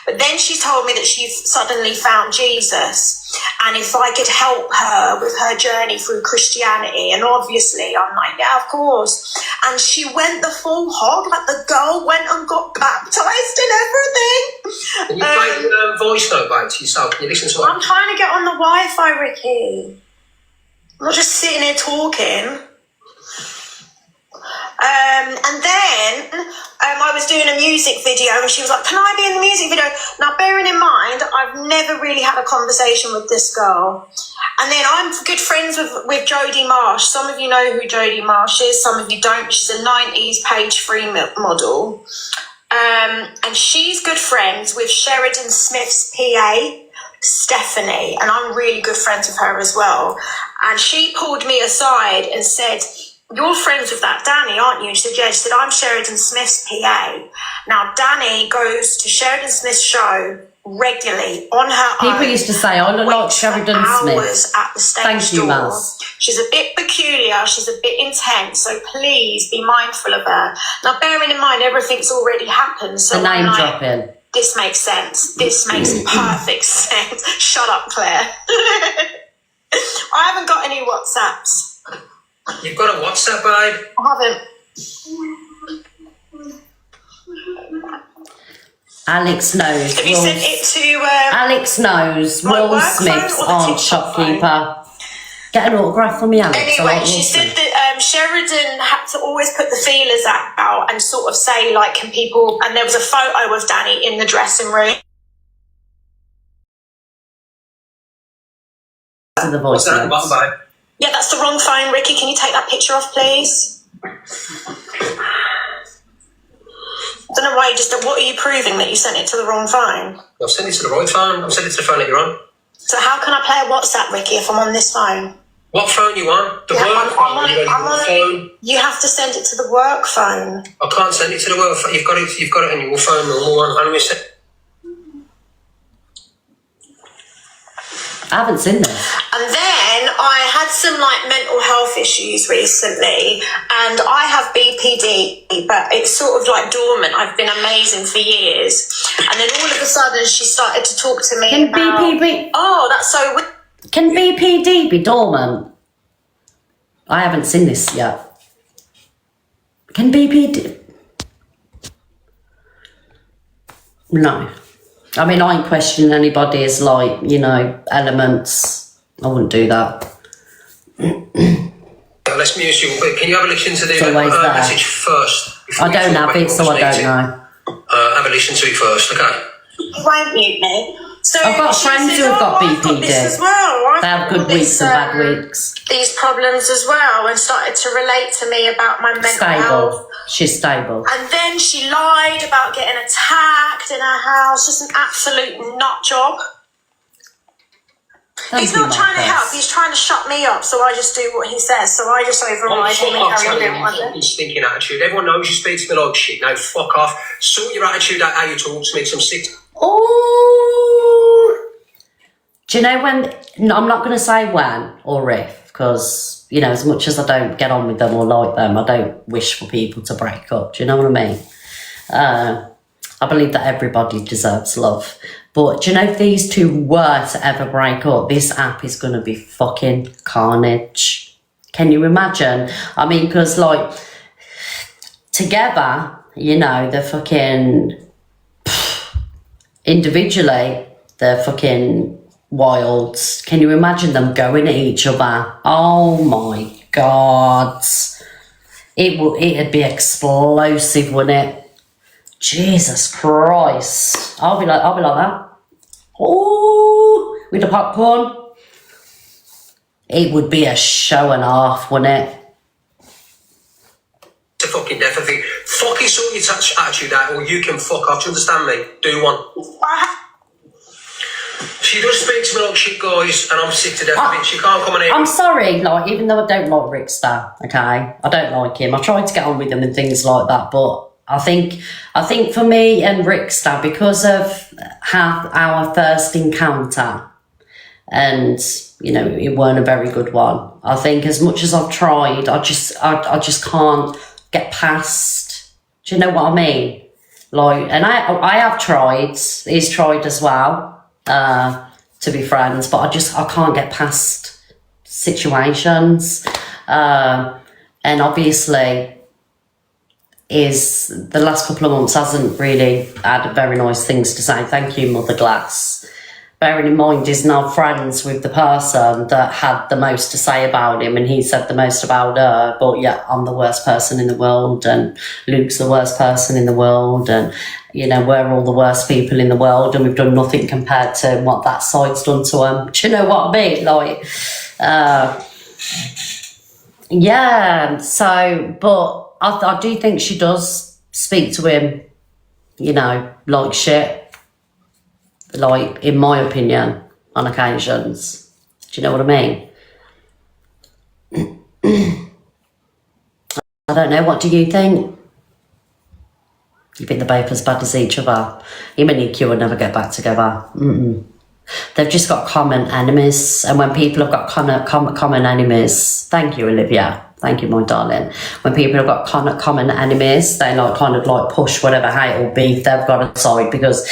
But then she told me that she suddenly found Jesus, and if I could help her with her journey through Christianity. And obviously I'm like, yeah, of course. And she went the full hog, like the girl went and got baptised and everything. Can you play the voice note back to yourself? Can you listen to what? I'm trying to get on the Wi-Fi, Ricky. I'm not just sitting here talking. And then I was doing a music video, and she was like, can I be in the music video? Now, bearing in mind, I've never really had a conversation with this girl. And then I'm good friends with Jodie Marsh. Some of you know who Jodie Marsh is, some of you don't. She's a 90s page 3 model. And she's good friends with Sheridan Smith's PA, Stephanie. And I'm really good friends with her as well. And she pulled me aside and said, you're friends with that Danny, aren't you? And she said, yeah. She said, I'm Sheridan Smith's PA. Now, Danny goes to Sheridan Smith's show regularly on her own. People used to say, I look like Sheridan Smith. At the stage Thank you, door. Maz. She's a bit peculiar. She's a bit intense. So please be mindful of her. Now, bearing in mind, everything's already happened. So the name dropping. This makes sense. This makes perfect sense. Shut up, Claire. I haven't got any WhatsApps. You've got a WhatsApp, babe? I haven't. Alex knows. Have you sent it to... Alex knows. my Will work phone Smith's or the aunt TikTok shopkeeper. Get an autograph for me, Alex. Anyway, she said that Sheridan had to always put the feelers out and sort of say, like, can people... And there was a photo of Danny in the dressing room. The voice notes. Button, babe? Yeah, that's the wrong phone. Ricky, can you take that picture off, please? I don't know why you just... What are you proving, that you sent it to the wrong phone? I've sent it to the right phone. I've sent it to the phone that you're on. So how can I play a WhatsApp, Ricky, if I'm on this phone? What phone you on? The work phone? Phone? You have to send it to the work phone. I can't send it to the work phone. You've got it on your phone, normal one. Let me send. I haven't seen this. And then I had some like mental health issues recently, and I have BPD, but it's sort of like dormant. I've been amazing for years, and then all of a sudden she started to talk to me about. BPD? Oh, that's so weird. Can BPD be dormant? I haven't seen this yet. Can BPD? No. I mean, I ain't questioning anybody's, like, you know, elements. I wouldn't do that. Let's mute you. Can you have a listen to the message first? I don't have it, so I don't know. Have a listen to it first, okay? You won't mute me. So I've got friends who have got BPD. This as well. They have good weeks and bad weeks. These problems as well, and started to relate to me about my mental health. She's stable. And then she lied about getting attacked in her house. Just an absolute nut job. He's not trying to help. He's trying to shut me up, so I just do what he says. So I just override him and carry on doing what I do. Fucking stinking attitude. Everyone knows you speak to me like shit. Now fuck off. Sort your attitude out how you talk to me. Some sick. Oh, do you know when? No, I'm not going to say when or if, because, you know, as much as I don't get on with them or like them, I don't wish for people to break up. Do you know what I mean? I believe that everybody deserves love. But do you know, if these two were to ever break up, this app is going to be fucking carnage. Can you imagine? I mean, because, like, together, you know, they're fucking... individually, they're fucking wild. Can you imagine them going at each other? Oh my God. It'd be explosive, wouldn't it? Jesus Christ. I'll be like that. Oh, with the popcorn. It would be a show and a half, wouldn't it? To fucking death, I think. Fucking sort your attitude out, or you can fuck off. Do you understand me? Do one. She does speak to me like shit, guys, and I'm sick to death of it. She can't come in here. I'm sorry, like, even though I don't like Rickster, okay? I don't like him. I tried to get on with him and things like that, but I think for me and Rickster, because of our first encounter, and, you know, it weren't a very good one. I think as much as I've tried, I just can't get past. Do you know what I mean? Like, and I have tried. He's tried as well, to be friends, but I can't get past situations. And obviously, is the last couple of months hasn't really had very nice things to say. Thank you, Mother Glass. Bearing in mind, he's now friends with the person that had the most to say about him, and he said the most about her. But yeah, I'm the worst person in the world, and Luke's the worst person in the world, and, you know, we're all the worst people in the world, and we've done nothing compared to what that side's done to him. Do you know what I mean? Like, yeah. So, but I do think she does speak to him, you know, like shit. Like, in my opinion, on occasions. Do you know what I mean? I don't know, what do you think? You think they're both as bad as each other? Him and EQ will never get back together. They've just got common enemies, and when people have got common enemies, thank you, Olivia. Thank you, my darling. When people have got common enemies, they kind of push whatever hate or beef they've got aside, because,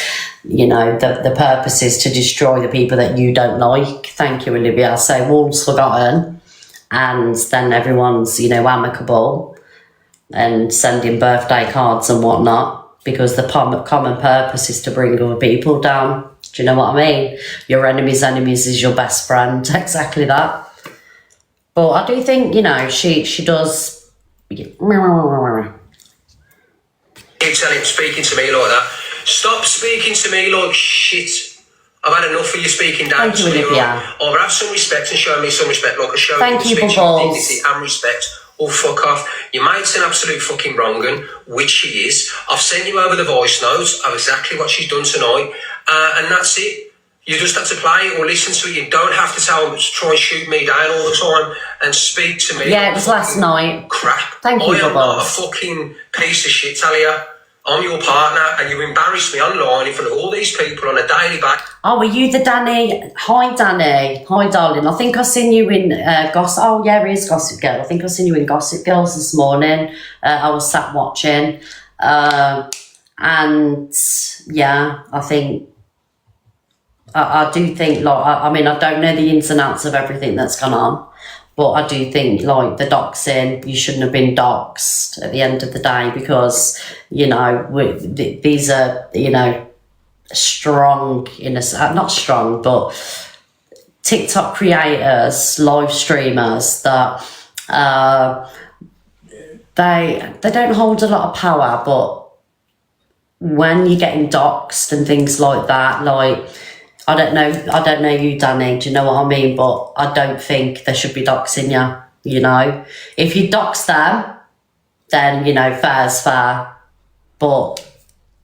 you know, the purpose is to destroy the people that you don't like. Thank you, Olivia. So all's forgotten, and then everyone's, you know, amicable and sending birthday cards and whatnot, because the common purpose is to bring other people down. Do you know what I mean? Your enemy's enemies is your best friend. Exactly that. But I do think, you know, she does. Keep telling him, speaking to me like that. Stop speaking to me like shit. I've had enough of you speaking down to me. Or have some respect and show me some respect, like I show you dignity and respect. Or fuck off. Your mate's an absolute fucking wrong un, which she is. I've sent you over the voice notes of exactly what she's done tonight, and that's it. You just have to play it or listen to it. You don't have to try and shoot me down all the time and speak to me. Yeah, it was last night. Crap. Thank you, I am not a fucking piece of shit, Talia. I'm your partner, and you embarrass me online in front of all these people on a daily basis. Oh, were you the Danny? Hi, Danny. Hi, darling. I think I seen you in Gossip. Oh, yeah, it is Gossip Girl. I think I seen you in Gossip Girls this morning. I was sat watching. And, yeah, I think I do think, like, I mean, I don't know the ins and outs of everything that's gone on, but I do think, like, the doxing, you shouldn't have been doxed at the end of the day, because, you know, these are, you know, strong, not strong, but TikTok creators, live streamers that they don't hold a lot of power, but when you're getting doxed and things like that, like, I don't know you, Danny, do you know what I mean? But I don't think they should be doxing you, you know? If you dox them, then, you know, fair's fair. But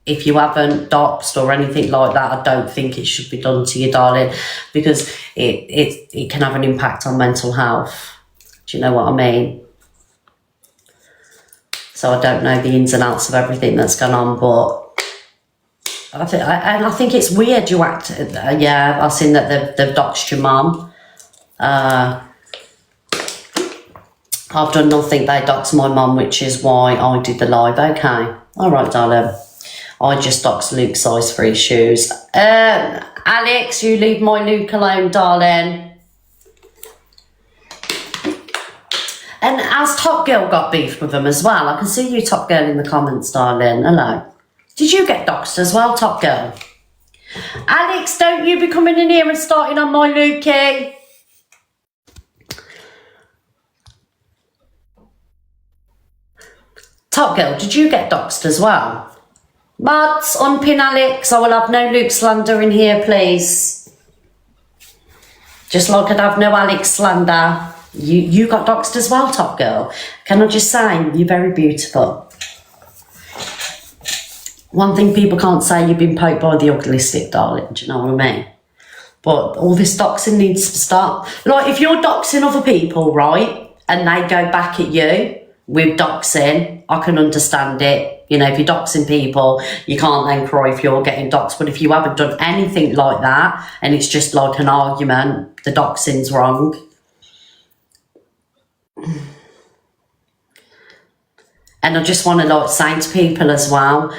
if you haven't doxed or anything like that, I don't think it should be done to you, darling, because it can have an impact on mental health. Do you know what I mean? So I don't know the ins and outs of everything that's gone on, but I think it's weird you act. Yeah, I've seen that they've doxed your mum. I've done nothing. They doxed my mum, which is why I did the live. Okay, all right, darling. I just doxed Luke's size for his shoes. Alex, you leave my Luke alone, darling. And has Top Girl got beef with them as well? I can see you, Top Girl, in the comments, darling. Hello. Did you get doxed as well, Top Girl? Alex, don't you be coming in here and starting on my Lukey. Top Girl, did you get doxed as well? But unpin Alex, I will have no Luke slander in here, please. Just like I'd have no Alex slander. You got doxed as well, Top Girl. Can I just say, you're very beautiful. One thing people can't say, you've been poked by the ugly stick, darling. Do you know what I mean? But all this doxing needs to stop. Like, if you're doxing other people, right, and they go back at you with doxing, I can understand it. You know, if you're doxing people, you can't then cry if you're getting doxed. But if you haven't done anything like that, and it's just like an argument, the doxing's wrong. And I just want to, like, say to people as well,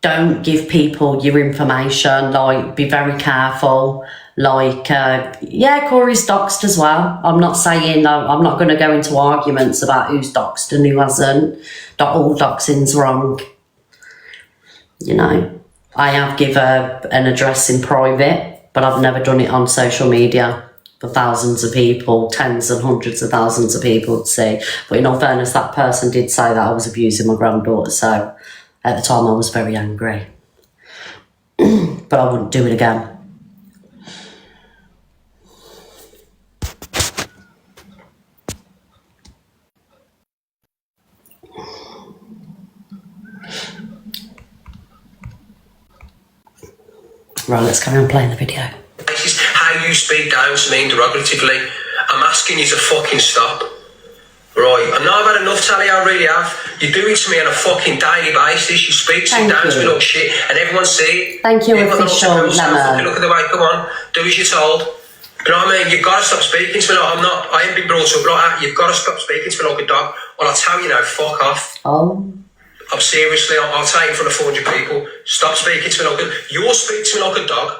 don't give people your information. Like, be very careful. Like, yeah, Corey's doxed as well. I'm not saying, I'm not going to go into arguments about who's doxed and who hasn't. Not all doxing's wrong. You know, I have given an address in private, but I've never done it on social media for thousands of people, tens and hundreds of thousands of people to see. But in all fairness, that person did say that I was abusing my granddaughter, so at the time I was very angry. But I wouldn't do it again. Right, let's carry on playing the video. This is how you speak down to me derogatively. I'm asking you to fucking stop. Right, I know I've had enough, Tally, I really have. You do it to me on a fucking daily basis. You speak to me down to me like shit, and everyone see it. Thank you, official Lemon. Look at the way, come on, do as you're told. You know what I mean? You've got to stop speaking to me like I ain't been brought up like that. You've got to stop speaking to me like a dog, or I'll tell you now, fuck off. Oh. I'm seriously, I'll tell you in front of 400 people, stop speaking to me like a dog. You'll speak to me like a dog.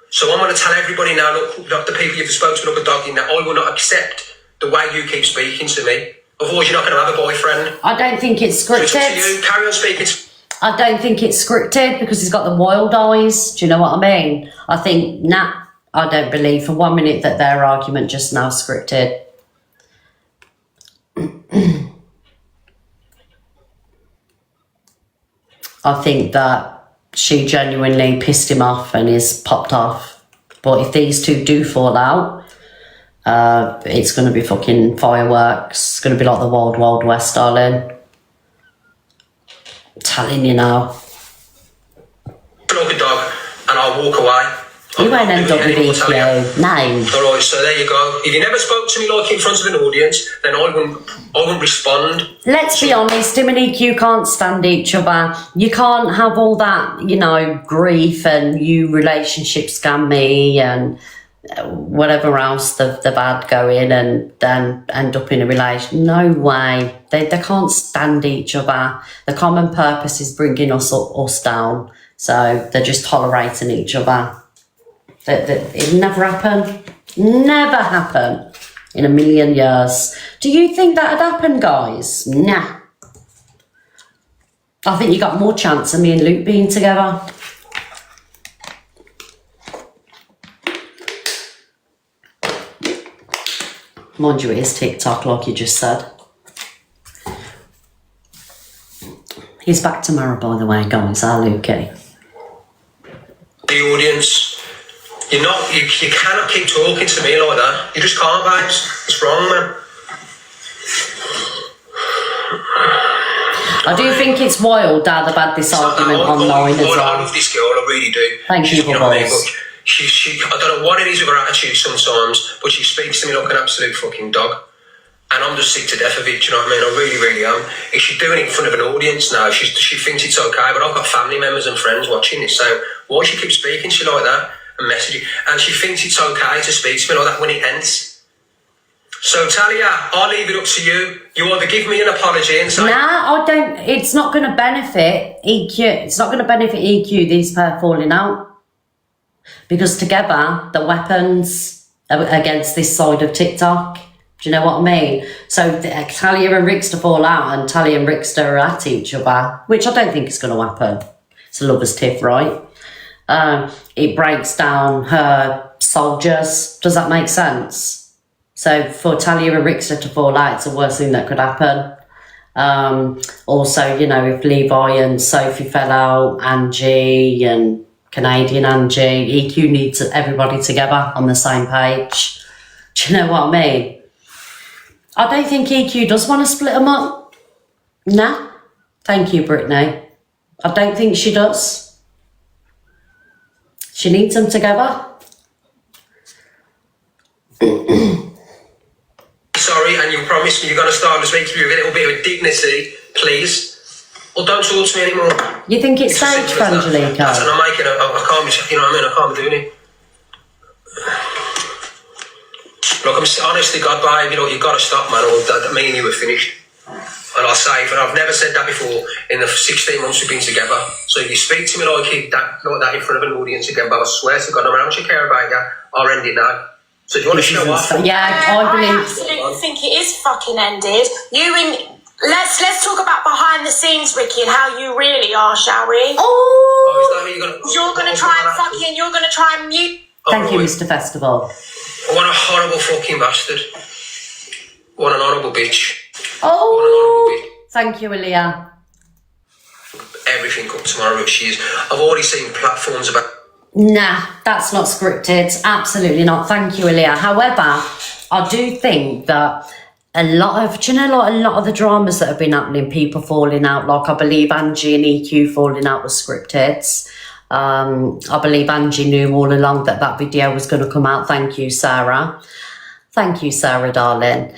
So I'm going to tell everybody now, look, the people you've spoken to me like a dog, in that I will not accept the way you keep speaking to me. Otherwise, you're not going to have a boyfriend. I don't think it's scripted. So it's up to you. Carry on speaking. I don't think it's scripted because he's got the wild eyes. Do you know what I mean? I think, I don't believe for 1 minute that their argument just now scripted. I think that she genuinely pissed him off and he's popped off. But if these two do fall out, it's going to be fucking fireworks. It's going to be like the Wild Wild West, darling. I'm telling you now. Like a dog, and I'll walk away. You won't end up with EQ. No. Alright, so there you go. If you never spoke to me like in front of an audience, then I wouldn't respond. Let's be honest, him and EQ can't stand each other. You can't have all that, you know, grief and you relationship scam me and whatever else they've had going and then end up in a relation. No way. They can't stand each other. The common purpose is bringing us down. So they're just tolerating each other. That it'll never happen. Never happen in a million years. Do you think that'd happen, guys? Nah. I think you got more chance of me and Luke being together. Mind you, it is TikTok, like you just said. He's back tomorrow, by the way, guys. Our Lukey. The audience, you cannot keep talking to me like that. You just can't, babes. It's wrong, man. I do think it's wild, Dad, they've had this argument online as well. I love this girl, I really do. Thank you, know what I mean? Bubbles. But she, I don't know what it is with her attitude sometimes, but she speaks to me like an absolute fucking dog. And I'm just sick to death of it, do you know what I mean? I really, really am. If she's doing it in front of an audience now, she thinks it's okay, but I've got family members and friends watching it, so why she keeps speaking to you like that and messaging? And she thinks it's okay to speak to me like that when it ends. So, Talia, I'll leave it up to you. You either give me an apology and say... Nah, I don't... It's not going to benefit EQ. It's not going to benefit EQ, these pair falling out. Because together, the weapons against this side of TikTok... Do you know what I mean? So Talia and Rickster fall out and Talia and Rickster are at each other, which I don't think is going to happen. It's a lover's tiff, right? It breaks down her soldiers. Does that make sense? So for Talia and Rickster to fall out, it's the worst thing that could happen. Also, you know, if Levi and Sophie fell out, Angie and Canadian Angie, EQ needs everybody together on the same page. Do you know what I mean? I don't think EQ does want to split them up. Nah. Thank you, Brittany. I don't think she does. She needs them together. Sorry, and you promised me you're going to start to speak to me with a little bit of dignity, please. Or don't talk to me anymore. You think it's staged, Angelica? And I'm making I can't be, you know what I mean? I can't be doing it. Look, I'm honestly, God, babe, you know, you've got to stop, man, or that me and you were finished. And I'll say, and I've never said that before in the 16 months we've been together. So if you speak to me like that in front of an audience again, but I swear to God, no matter how much you care about that, I'll end it now. So do you want to show off? Yeah, I believe. I absolutely think it is fucking ended. Let's talk about behind the scenes, Ricky, and how you really are, shall we? You're gonna try and mute. Thank you, Mr. Festival. What a horrible fucking bastard. What an horrible bitch. Oh, thank you, Aaliyah. Everything up tomorrow, she is. I've already seen platforms about... Nah, that's not scripted. Absolutely not. Thank you, Aaliyah. However, I do think that a lot of the dramas that have been happening, people falling out, like I believe Angie and EQ falling out was scripted. I believe Angie knew all along that video was going to come out. Thank you, Sarah. Thank you, Sarah, darling.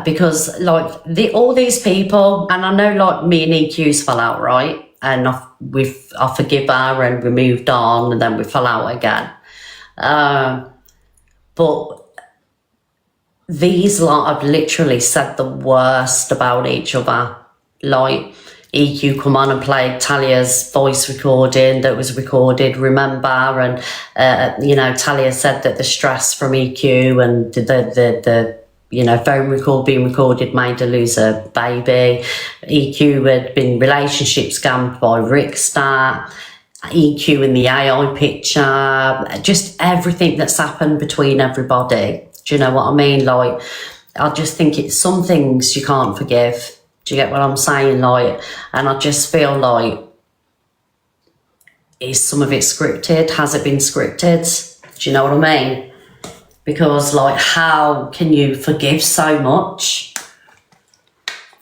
Because like all these people, and I know like me and EQ's fell out, right? And I forgive her and we moved on, and then we fell out again. But these lot have literally said the worst about each other. Like EQ come on and played Talia's voice recording that was recorded, remember? And, you know, Talia said that the stress from EQ and the phone record being recorded made her lose her baby. EQ had been relationship scammed by Rickster. EQ in the AI picture. Just everything that's happened between everybody. Do you know what I mean? Like, I just think it's some things you can't forgive. Do you get what I'm saying? Like, and I just feel like, is some of it scripted? Has it been scripted? Do you know what I mean? Because, like, how can you forgive so much?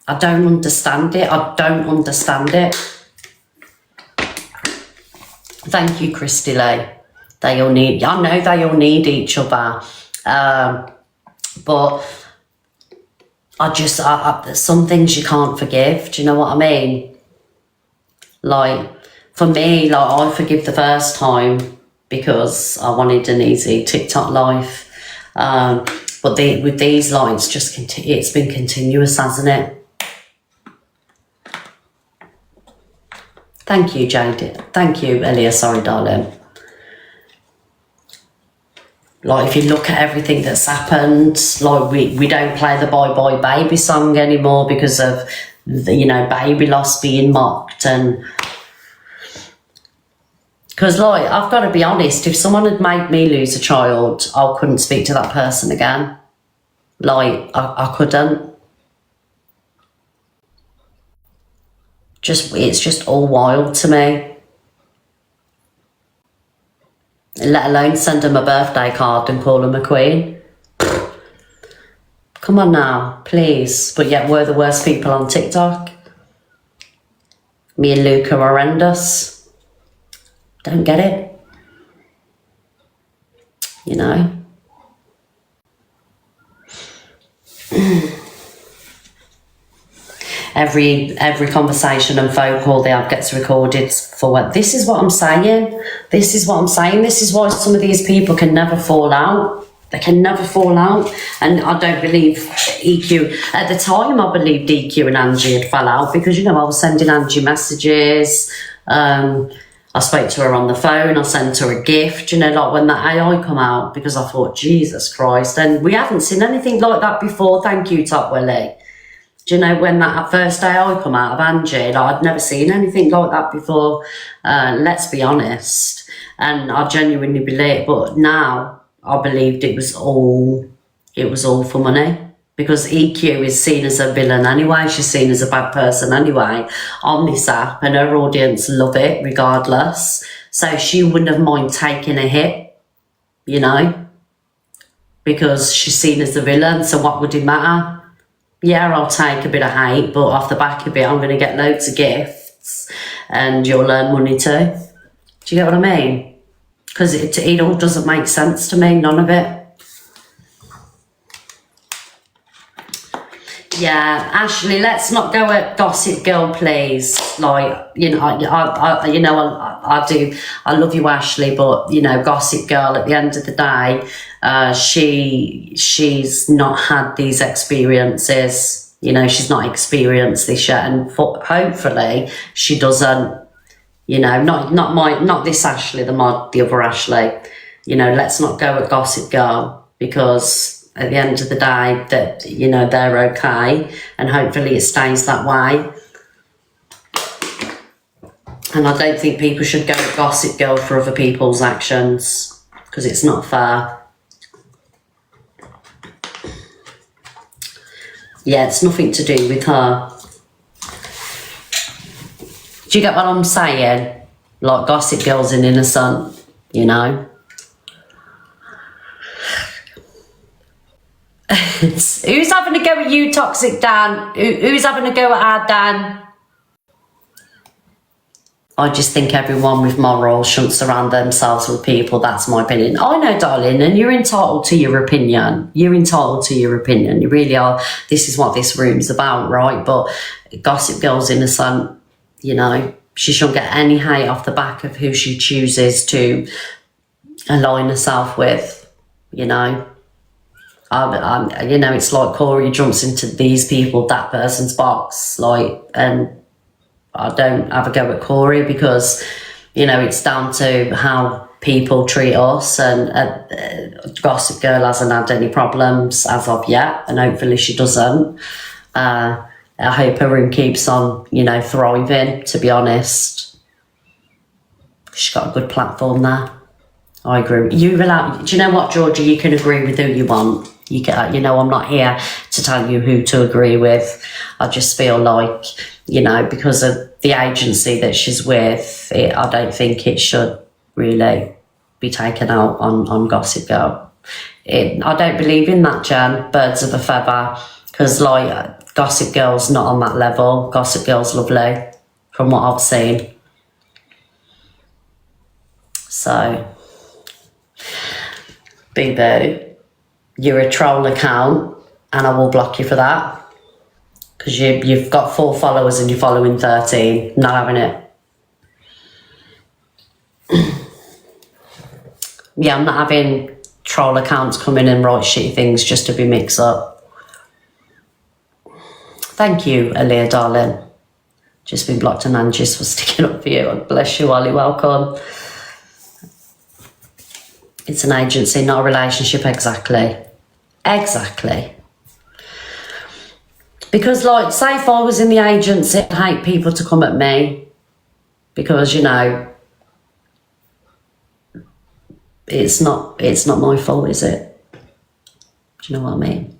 I don't understand it. I don't understand it. Thank you, Christy Lee. I know they all need each other. But some things you can't forgive. Do you know what I mean? Like, for me, like, I forgive the first time because I wanted an easy TikTok life. But with these lines, it's been continuous, hasn't it? Thank you, Jade. Thank you, Elia. Sorry, darling. Like, if you look at everything that's happened, like, we don't play the Bye Bye Baby song anymore because of, the, baby loss being mocked. And because, like, I've got to be honest, if someone had made me lose a child, I couldn't speak to that person again. Like, I couldn't. It's just all wild to me. Let alone send them a birthday card and call them a queen. Come on now, please. But yet we're the worst people on TikTok. Me and Luke are horrendous. Don't get it. Every conversation and phone call they have gets recorded for what. This is what I'm saying. This is why some of these people can never fall out. They can never fall out. And I don't believe EQ. At the time, I believed EQ and Angie had fell out because, I was sending Angie messages. I spoke to her on the phone. I sent her a gift, like when that AI come out, because I thought, Jesus Christ. And we haven't seen anything like that before. Thank you, Top Willie. Do you know, when that first AI come out of Angie, I'd never seen anything like that before. Let's be honest. And I genuinely believe, but now I believed it was all for money. Because EQ is seen as a villain anyway. She's seen as a bad person anyway on this app, and her audience love it regardless. So she wouldn't have mind taking a hit, because she's seen as a villain. So what would it matter? Yeah, I'll take a bit of hate, but off the back of it, I'm going to get loads of gifts and you'll earn money too. Do you get what I mean? Because it all doesn't make sense to me, none of it. Yeah, Ashley, let's not go at Gossip Girl, please. Like, I do. I love you, Ashley, but Gossip Girl. At the end of the day, she's not had these experiences. She's not experienced this yet, and hopefully she doesn't. Not this Ashley, the other Ashley. Let's not go at Gossip Girl, because at the end of the day, that they're okay, and hopefully it stays that way. And I don't think people should go to Gossip Girl for other people's actions, because it's not fair. Yeah, it's nothing to do with her. Do you get what I'm saying? Like, Gossip Girl's an innocent, Who's having a go at you, Toxic Dan? Who's having a go at our Dan? I just think everyone with morals shouldn't surround themselves with people. That's my opinion. I know, darling, and you're entitled to your opinion. You're entitled to your opinion. You really are. This is what this room's about, right? But Gossip Girl's innocent, She shouldn't get any hate off the back of who she chooses to align herself with, it's like Corey jumps into these people, that person's box, and I don't have a go at Corey because, it's down to how people treat us, and Gossip Girl hasn't had any problems as of yet, and hopefully she doesn't. I hope her room keeps on, thriving, to be honest. She's got a good platform there. I agree. Do you know what, Georgia? You can agree with who you want. I'm not here to tell you who to agree with. I just feel like, because of the agency that she's with, I don't think it should really be taken out on Gossip Girl. I don't believe in that, Jen, birds of a feather, because, Gossip Girl's not on that level. Gossip Girl's lovely, from what I've seen. So, boo-boo. You're a troll account, and I will block you for that, because you've got 4 followers and you're following 13. Not having it. Yeah, I'm not having troll accounts come in and write shitty things just to be mixed up. Thank you, Aaliyah, darling. Just been blocked and Angie's for sticking up for you. Bless you, Ollie. Welcome. It's an agency, not a relationship, exactly. Exactly. Because, like, say if I was in the agency, I'd hate people to come at me because, you know, it's not my fault, is it? Do you know what I mean?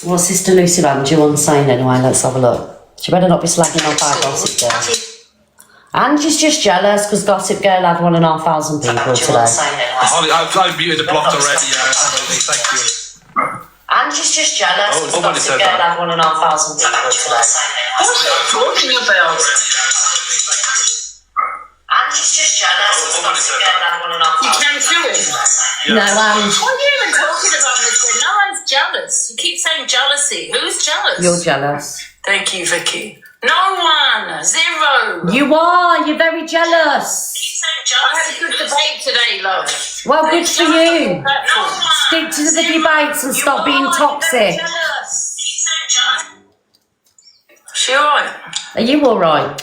Well, Sister Lucy Van, do you want to say anyway? Let's have a look. She better not be slagging off our Gossip Girl. Angie's just jealous because Gossip Girl had 1,500 people today. I've muted the blocked already. Thank you. Angie's just jealous because Gossip Girl had 1,500 people today. What's she talking about? Angie's just jealous because Gossip Girl had 1,500. You came to it? No, What are you even talking about, Mister? No one's jealous. You keep saying jealousy. Who's jealous? You're jealous. Thank you, Vicky. No one. Zero. You are. You're very jealous. I had a good debate today, love. Well, good for you. Stick to the debates and stop being toxic. She alright? Are you alright?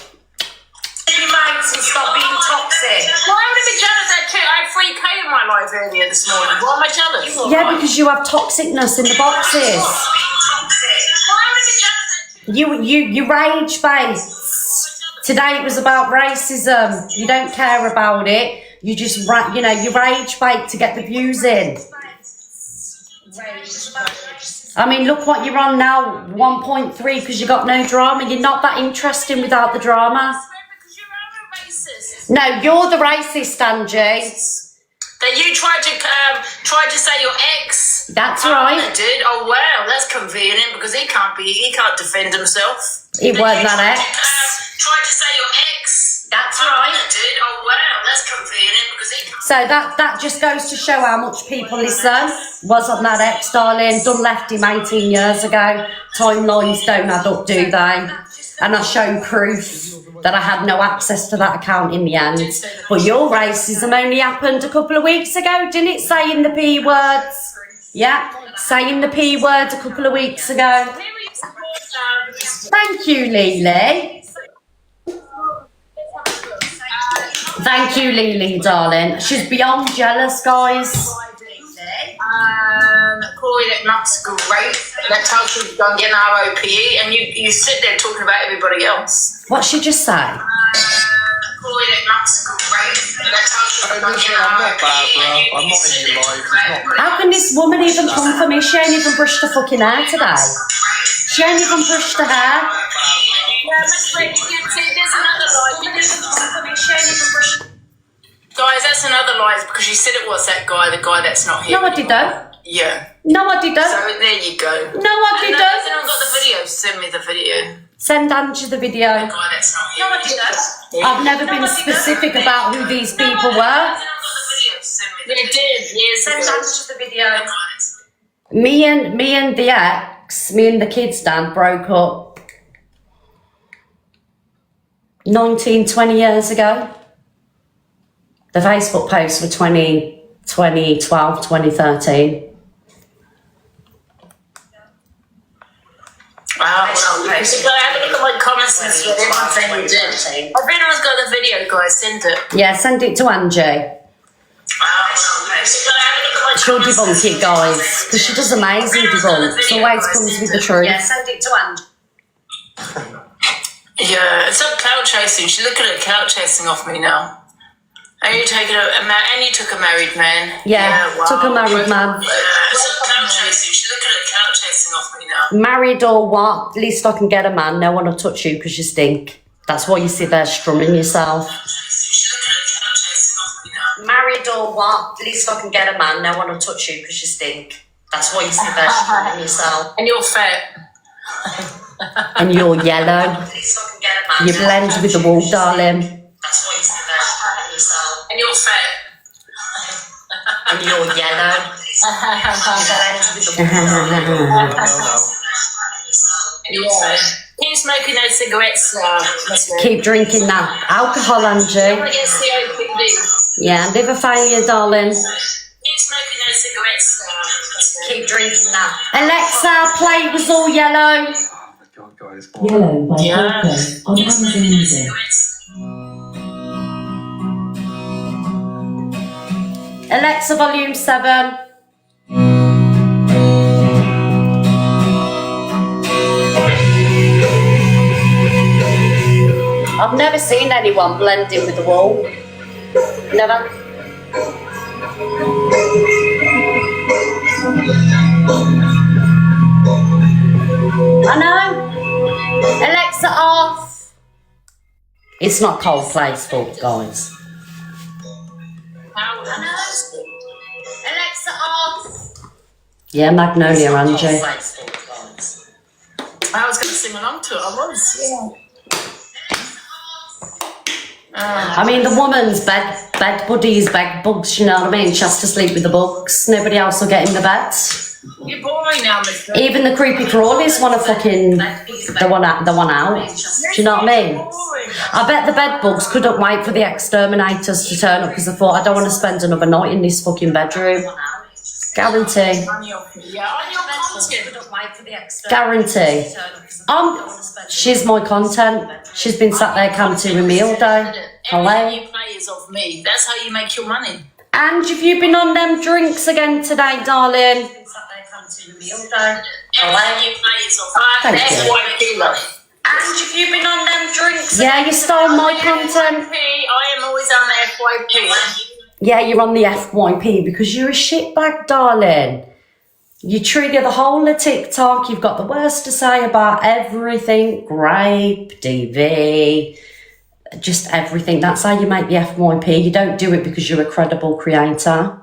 Debates and stop being toxic. Why would I be jealous? I had 3K in my life earlier this morning. Why am I jealous? Yeah, because you have toxicness in the boxes. Why would I be jealous? You rage base. Today it was about racism. You don't care about it. You just you rage bait to get the views in. I mean, look what you're on now, 1.3 because you got no drama. You're not that interesting without the drama. No, you're the racist, Angie. That you tried to say your ex. That's right. I did. Oh wow, that's convenient because he can't defend himself. He wasn't that ex. Tried to say your ex. That's right. I did. Oh wow, that's convenient because he can't. So that just goes to show how much people listen. Wasn't that ex, darling? Done left him 18 years ago. Timelines don't add up, do they? And I shown proof that I had no access to that account in the end. But your racism only happened a couple of weeks ago, didn't it? Saying the P words. Yeah, saying the P words a couple of weeks ago. Thank you, Lily. Thank you, Lily, darling. She's beyond jealous, guys. Corey, that nut's great. That's how she's done getting ROPE, and you sit there talking about everybody else. What she just say? Corey, that nut's great. That's how she's done getting ROPE. I'm not in your life. How can this woman even come for me? She ain't even brushed her fucking hair today. She ain't even brushed her hair. Yeah, Miss Ray, there's another lie. You didn't come for me. She ain't even brushed. Guys, that's another lie because you said it was that guy, the guy that's not here. No, I didn't. Yeah. No, I didn't. So there you go. No, I didn't. Has anyone got the video? Send me the video. Send Angie the video. The guy that's not here. No, I didn't. I've never been specific about who these people were. They did. Yes. Send Angie the video. Me and the ex, me and the kids' dad broke up 19, 20 years ago. The Facebook posts were 2012, 2013. Wow, well, I have a look at my comments and see what everyone's saying you did. If anyone's got the video, guys, send it. Yeah, send it to Angie. She'll debunk it, guys, because she does amazing debunks. Always comes with the truth. Yeah, send it to Angie. Yeah, it's not clout chasing. She's looking at clout chasing off me now. And you taking and you took a married man. Yeah, wow. Took a married man. It's not clout chasing. She's looking at clout chasing off me now. Married or what? At least I can get a man. No one will touch you because you stink. That's why you sit there strumming yourself. Married or what? At least I can get a man. No one will touch you because you stink. That's why you sit there strumming yourself. And you're fat. And you're yellow. At least I can get a man. You blend with the wall, darling. That's why you sit there strumming yourself. And you're fat. And you're yellow. Yeah. Keep smoking those cigarettes, Keep drinking that alcohol, Angie. I want to get COPD. Yeah, liver failure, darling. Keep smoking those cigarettes, Keep drinking that. Alexa, play Was All Yellow. Yellow by Coco on Amazon Music. Alexa, volume 7. I've never seen anyone blending with the wall. Never. I know. Alexa, off. It's not Coldplay's fault, guys. Alexa, off. Yeah, Magnolia, Angie. I was going to sing along to it. I was, yeah. I mean, the woman's bed buddies, bed bugs, you know what I mean? She has to sleep with the bugs. Nobody else will get in the bed. You're boring now, Mister. Even the creepy crawlies want to fucking the one out. Do you know what I mean? I bet the bed bugs couldn't wait for the exterminators to turn up because they thought, I don't want to spend another night in this fucking bedroom. Guarantee. Guarantee. She's my content. She's been sat there camping with me all day. Everything you play is of me. That's how you make your money. And have you been on them drinks again today, darling? Everything you play is of me. That's what I love. And have you been on them drinks? Yeah, you stole my content. I am always on the FYP. Yeah, you're on the FYP because you're a shitbag, darling. You trigger the whole of TikTok. You've got the worst to say about everything. Grape, DV, just everything. That's how you make the FYP. You don't do it because you're a credible creator.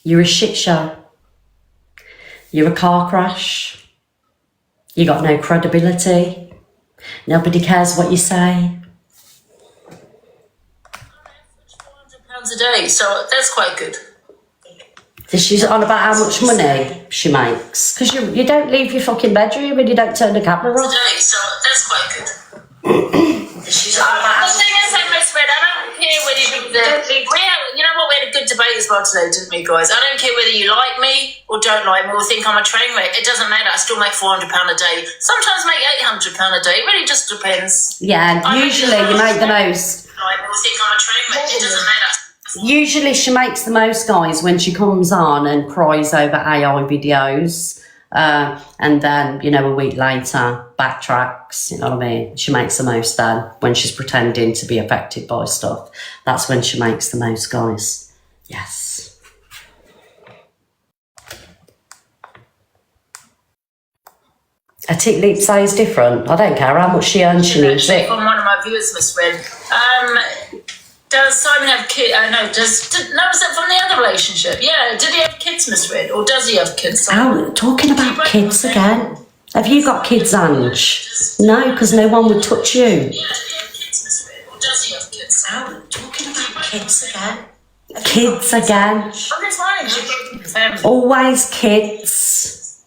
You're a shit show. You're a car crash. You got no credibility. Nobody cares what you say. £400 a day, so that's quite good. She's on about how much money she makes. Because you don't leave your fucking bedroom and you don't turn the camera off. Today, so that's quite good. She's on about the thing is, I don't care whether you think that you know what, we had a good debate as well today, didn't we, guys? I don't care whether you like me or don't like me or think I'm a train wreck. It doesn't matter. I still make £400 a day. Sometimes make £800 a day. It really just depends. Yeah, usually you make the most. Like, or think I'm a train wreck. It doesn't matter. Usually she makes the most, guys, when she comes on and cries over AI videos. And then, you know, a week later, backtracks, you know what I mean? She makes the most then when she's pretending to be affected by stuff. That's when she makes the most, guys. Yes. A tick leap say is different. I don't care how much she earns, she needs it. From one of my viewers, Miss Red. Does Simon have kids? No, was that from the other relationship? Yeah, did he have kids, Miss Red? Or does he have kids? Oh, talking about kids again. Have you got kids, Ange? No, because no one would touch you. Yeah, did he have kids, Miss Red? Or does he have kids? Oh, talking about kids again. Kids again. I'm just wondering, she got a family. Always kids.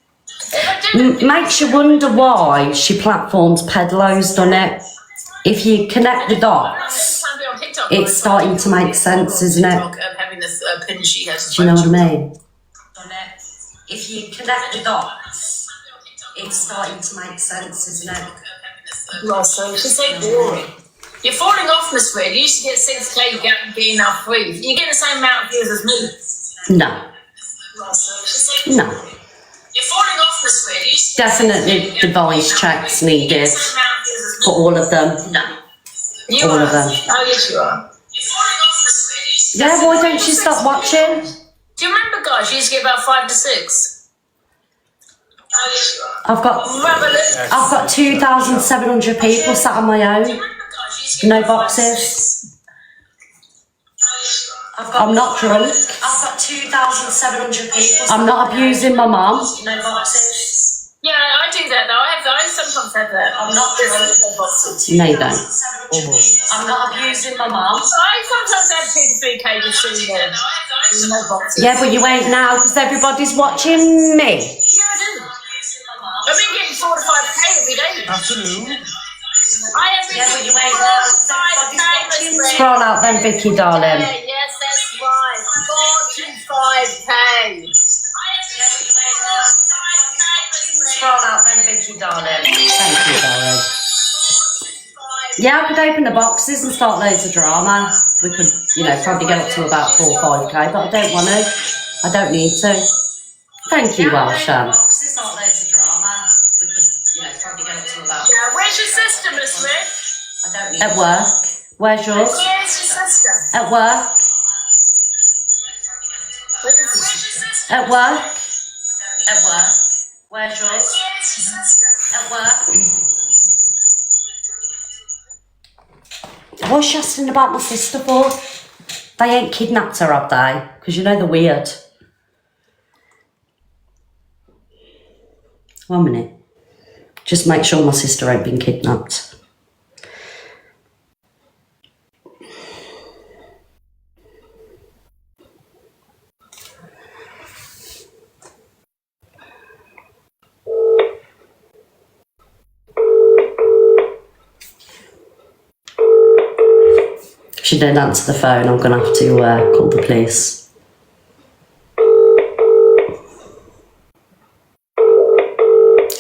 Makes you wonder why she platforms peddlos, doesn't it? If you connect the dots, it's starting to make sense, isn't it? Having this pin she has. Do you know what I mean? If you connect the dots, it's starting to make sense, isn't it? Well, so she's so boring. You're falling off, Miss Red. You used to get 6K, you get enough free. You get the same amount of views as me. No. No. You're falling off, Miss Red. You used to Definitely device checks needed for all of them. No. You all are. of them. Oh, yes, you are. You're falling off, Miss Red. Yeah, why don't you stop watching? Do you remember, guys? You used to get about 5 to 6. Oh, yes, you are. I've got 2,700 people sat on my own. No boxes. I'm not drunk. I've got 2,700 people. I'm not abusing my mum. No boxes. Yeah, I do that though. I sometimes have that. I'm not drunk. No, you don't. I'm not abusing my mum. I sometimes have 2 to 3K just sitting there. No boxes. Yeah, but you ain't now because everybody's watching me. Yeah, I do. I've been getting 4 to 5K every day. Absolutely. I have been getting 4 to 5K. Scroll out then, Vicky, darling. Yeah, yes, that's right. 4 to 5K. Scroll out then, Vicky, darling. Thank you, darling. Yeah, I could open the boxes and start loads of drama. we could, you know, probably get up to about 4 or 5k, but I don't want to. I don't need to. Thank you, Welsham. It's not loads of drama. We could, you know, probably get up to about. Yeah, where's your sister, Miss Smith? I don't need At work. Where's yours? Where's your sister? At work. Where's your sister? At work. At work. Where's yours? At work. What's she asking about my sister for? They ain't kidnapped her, have they? Because you know they're weird. 1 minute. Just make sure my sister ain't been kidnapped. If she don't answer the phone, I'm going to have to call the police.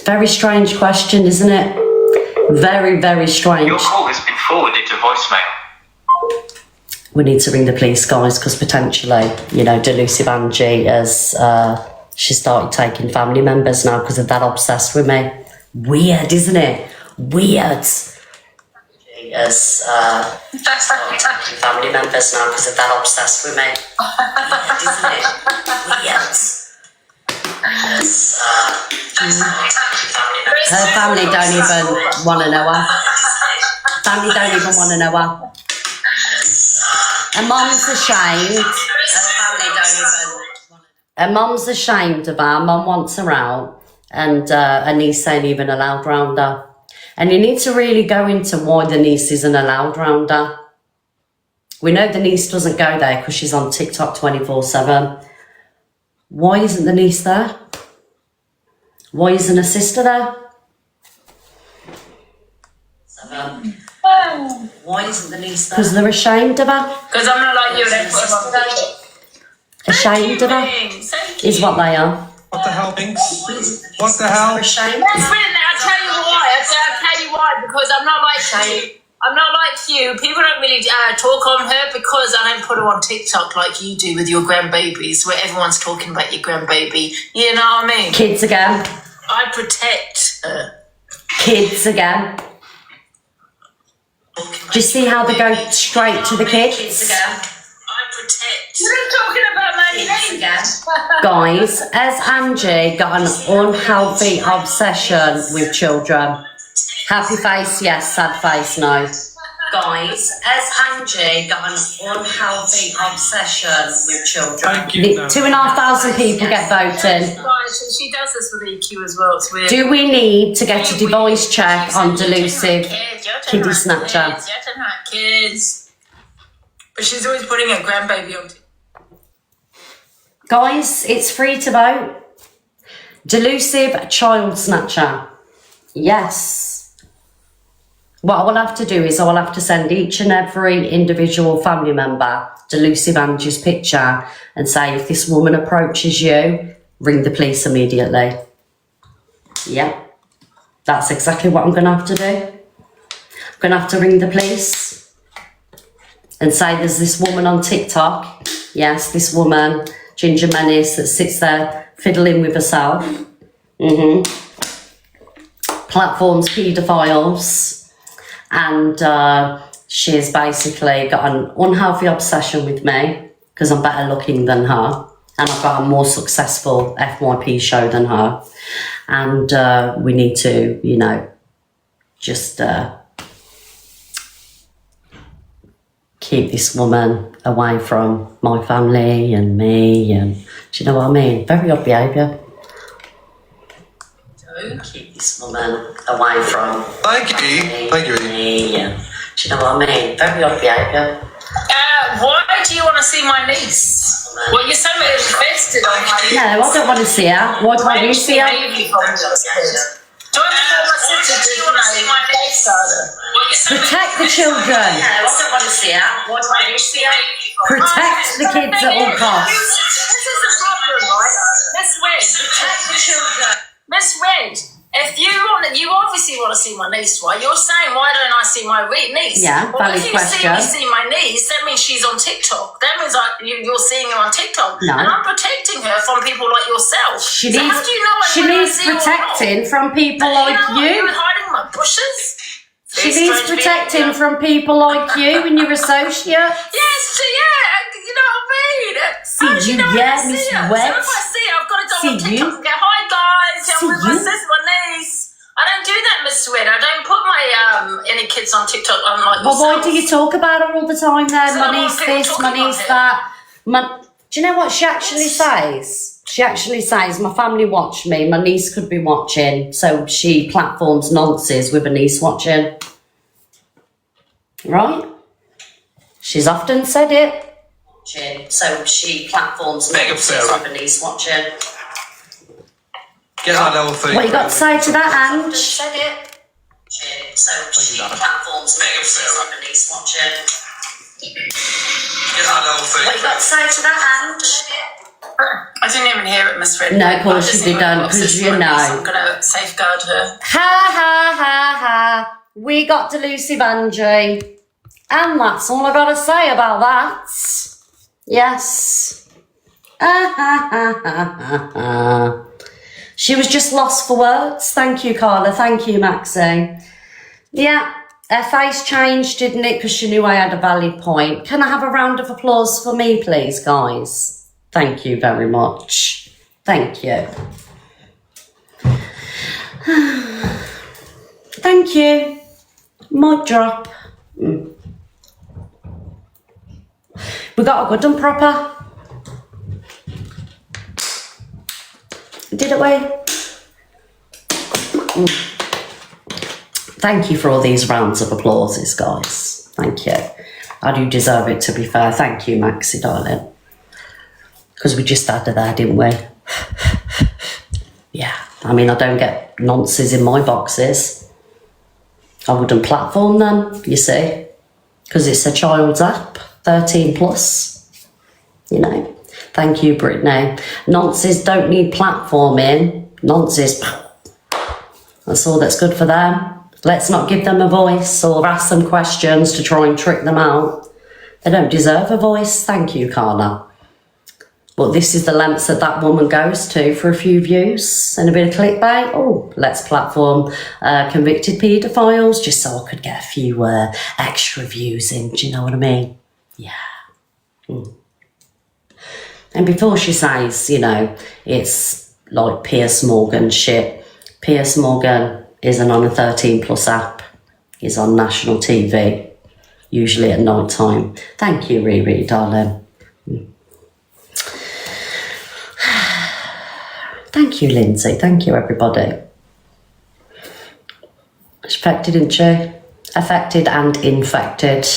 Very strange question, isn't it? Very, very strange. Your call has been forwarded to voicemail. We need to ring the police, guys, because potentially, you know, delusive Angie has she started taking family members now because of that obsessed with me. Weird, isn't it? Weird. Has started taking family members now because of that obsessed with me. Weird, isn't it? Weird. Her family don't even want to know her. Family don't even want to know her. Her mum's ashamed. Her mum's ashamed of her. Mum wants her out, and her niece ain't even allowed round her. And you need to really go into why the niece isn't allowed round her. We know the niece doesn't go there because she's on TikTok 24/7. Why isn't the niece there? Why isn't her sister there? Why isn't the niece there? Because they're ashamed of her. Because I'm not like you, then put them on the Ashamed of her is what they are. What the hell, Binks? What the hell? I'll tell you why. Because I'm not like you. I'm not like you. People don't really talk on her because I don't put her on TikTok like you do with your grandbabies, where everyone's talking about your grandbaby. You know what I mean? Kids again. I protect her. Kids again. Do you see how they go straight to the kids? You're not talking about my name. Guys, has Angie got an unhealthy obsession with children? Happy face, yes. Sad face, no. Guys, has Angie got an unhealthy obsession with children? 2,500 people get voting. She does this with EQ as well. It's weird. Do we need to get a device check on delusive kiddie snatcher? Kids. But she's always putting her grandbaby on. Guys, it's free to vote. Delusive child snatcher. Yes. What I will have to do is I will have to send each and every individual family member delusive Angie's picture and say, if this woman approaches you, ring the police immediately. Yep. That's exactly what I'm going to have to do. I'm going to have to ring the police and say there's this woman on TikTok. Yes, this woman, Ginger Menace, that sits there fiddling with herself. Platforms paedophiles. And she's basically got an unhealthy obsession with me because I'm better looking than her. And I've got a more successful FYP show than her. And we need to, you know, just keep this woman away from my family and me. And do you know what I mean? Very odd behaviour. Keep this woman away from Thank you. me. And do you know what I mean? Very odd behaviour. Why do you want to see my niece? Well, you're so invested on my niece. No, I don't want to see her. Why do I need to see her? Protect the children. I don't want to see her. What do I do? See her? Protect the kids at all costs. This is the problem, right? Miss Red. Protect the children. Miss Red. If you obviously want to see my niece, right? You're saying, why don't I see my niece? Yeah, well, valid if you question. see my niece, that means she's on TikTok. That means you're seeing her on TikTok. No. And I'm protecting her from people like yourself. She so needs, how do you know she needs protecting from people like you. You were hiding in my bushes? She needs protecting from people like you and your associates. Yes, you know what I mean? How does she know I see her? So if I see her, I've got to go on TikTok and go, hi guys, I'm with my sister, my niece. I don't do that, Miss Swin. I don't put my any kids on TikTok. Unlike well, why do you talk about her all the time then? My niece this, my niece that. Do you know what she actually says? She actually says, my family watch me, my niece could be watching, so she platforms nonsense with her niece watching. Right? She's often said it. So she platforms nonsense with her niece watching. Get that level 3. What you got to say to that, Ange? Said it. So she platforms nonsense with her niece watching. Get that level 3. What you got to say to that, Ange? I didn't even hear it, Miss Fred. No, of course you didn't, because you know. I'm going to safeguard her. Ha ha ha ha. We got to Lucy Banji. And that's all I got to say about that. Yes. Ah ha ha ha ha ha. She was just lost for words. Thank you, Carla. Thank you, Maxie. Yeah, her face changed, didn't it? Because she knew I had a valid point. Can I have a round of applause for me, please, guys? Thank you very much. Thank you. Thank you. Mic drop. We got a good and proper. Didn't we? Thank you for all these rounds of applauses, guys. Thank you. I do deserve it, to be fair. Thank you, Maxie, darling. Because we just had her there, didn't we? Yeah. I mean, I don't get nonsense in my boxes. I wouldn't platform them, you see. Because it's a child's app, 13 plus. You know. Thank you, Brittany. Nonsense don't need platforming. Nonsense. That's all that's good for them. Let's not give them a voice or ask them questions to try and trick them out. They don't deserve a voice. Thank you, Carla. But this is the lengths that woman goes to for a few views and a bit of clickbait. Oh, let's platform convicted paedophiles just so I could get a few extra views in. Do you know what I mean? Yeah. And before she says, you know, it's like Piers Morgan shit. Piers Morgan isn't on a 13 plus app. He's on national TV, usually at night time. Thank you, Riri, darling. Thank you, Lindsay. Thank you, everybody. She affected, didn't she? Affected and infected.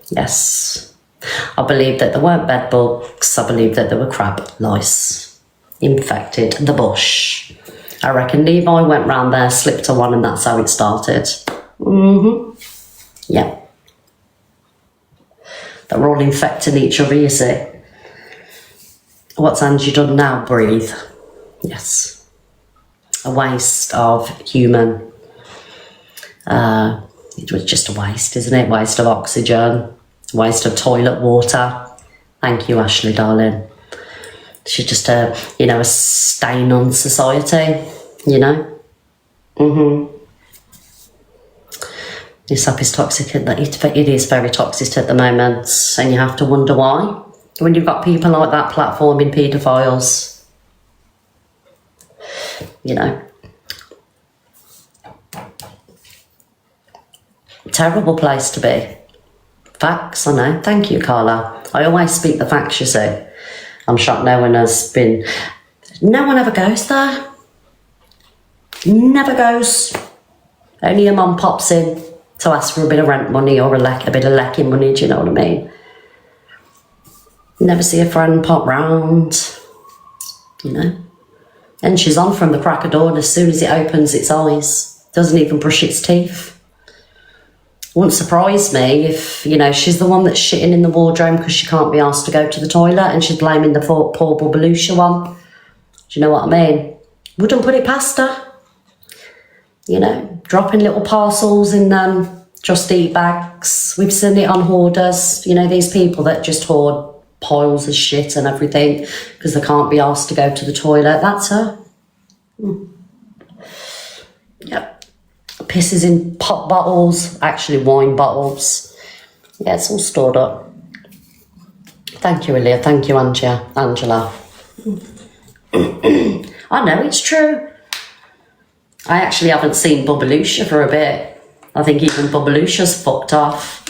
Yes. I believe that there weren't bed bugs. I believe that there were crab lice. Infected the bush. I reckon Levi went round there, slipped to one, and that's how it started. Yeah. They're all infecting each other, you see. What's Angie done now? Breathe. Yes. A waste of human. It was just a waste, isn't it? Waste of oxygen. Waste of toilet water. Thank you, Ashley, darling. She's just a stain on society, you know? This app is toxic. It is very toxic at the moment, and you have to wonder why. When you've got people like that platforming paedophiles, you know. Terrible place to be. Facts, I know. Thank you, Carla. I always speak the facts, you see. I'm shocked no one ever goes there. Never goes. Only your mum pops in to ask for a bit of rent money or a bit of lecking money, do you know what I mean? Never see a friend pop round, you know. And she's on from the crack of dawn as soon as it opens its eyes. Doesn't even brush its teeth. Wouldn't surprise me if, you know, she's the one that's shitting in the wardrobe because she can't be asked to go to the toilet and she's blaming the poor Babalusha one. Do you know what I mean? Wouldn't put it past her. you know, dropping little parcels in Just Eat bags. We've seen it on hoarders, you know, these people that just hoard piles of shit and everything because they can't be asked to go to the toilet. That's her. Yep. Pisses in pop bottles, actually wine bottles. Yeah, it's all stored up. Thank you, Ilya. Thank you, Angela. I know, it's true. I actually haven't seen Bubbalusha for a bit. I think even Bubbalusha's fucked off.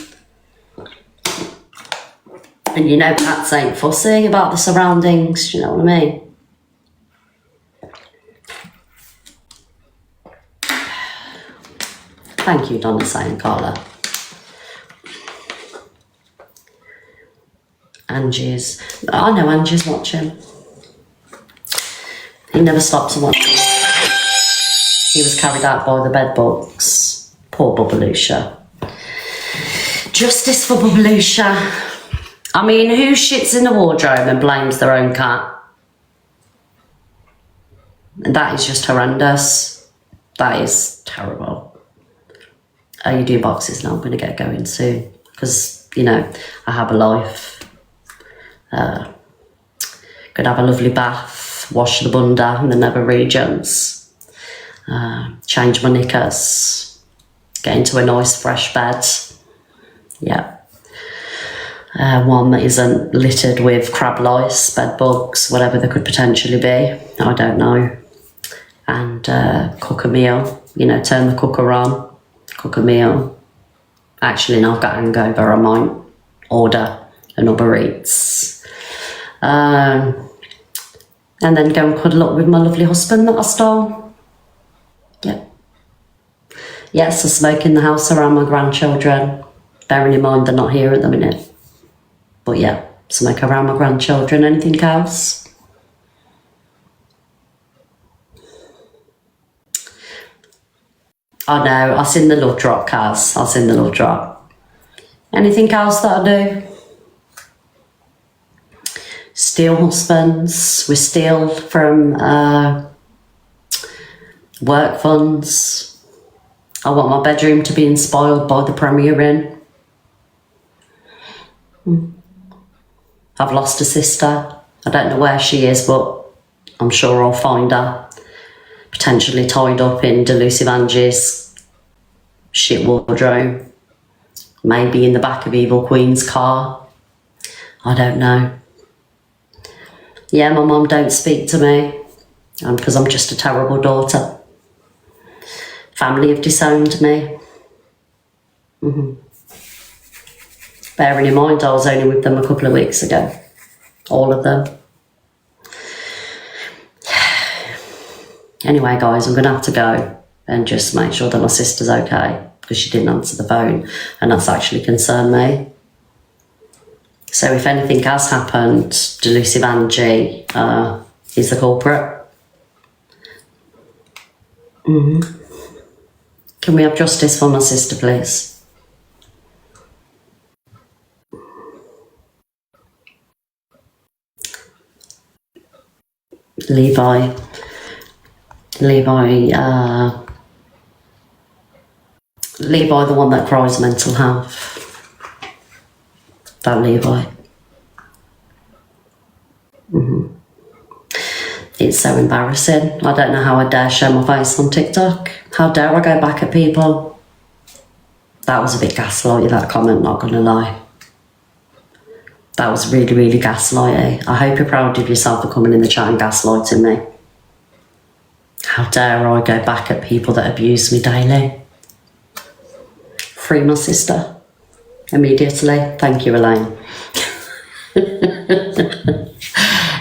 And you know cats ain't fussy about the surroundings, do you know what I mean? Thank you, Donna saying Carla. I know Angie's watching. He never stopped to watch. He was carried out by the bed bugs. Poor Bubbalusha. Justice for Bubbalusha. I mean, who shits in the wardrobe and blames their own cat? That is just horrendous. That is terrible. Oh, you do boxes now. I'm going to get going soon. Because, you know, I have a life. Could have a lovely bath, wash the bunda in the nether regions, change my knickers, get into a nice fresh bed. Yeah. One that isn't littered with crab lice, bed bugs, whatever there could potentially be. I don't know. And cook a meal, you know, turn the cooker on, cook a meal. Actually, now I've got hangover, I might order an Uber Eats. And then go and cuddle up with my lovely husband that I stole. Yeah. Yes, I smoke in the house around my grandchildren, bearing in mind they're not here at the minute. But yeah, smoke around my grandchildren. Anything else? I know, I've seen the love drop, Kaz. I've seen the love drop. Anything else that I do? Steal husbands. We steal from work funds. I want my bedroom to be inspired by the Premier Inn. I've lost a sister. I don't know where she is, but I'm sure I'll find her. Potentially tied up in Delusive Angie's shit wardrobe. Maybe in the back of Evil Queen's car. I don't know. Yeah, my mum don't speak to me because I'm just a terrible daughter. Family have disowned me. Bearing in mind I was only with them a couple of weeks ago. All of them. Anyway, guys, I'm going to have to go and just make sure that my sister's okay because she didn't answer the phone and that's actually concerned me. So if anything has happened, Delusive Angie is the culprit. Can we have justice for my sister, please? Levi, the one that cries mental health. That Levi. It's so embarrassing. I don't know how I dare show my face on TikTok. How dare I go back at people? That was a bit gaslighty, that comment, not gonna lie. That was really, really gaslighty. I hope you're proud of yourself for coming in the chat and gaslighting me. How dare I go back at people that abuse me daily? Free my sister. Immediately. Thank you, Elaine.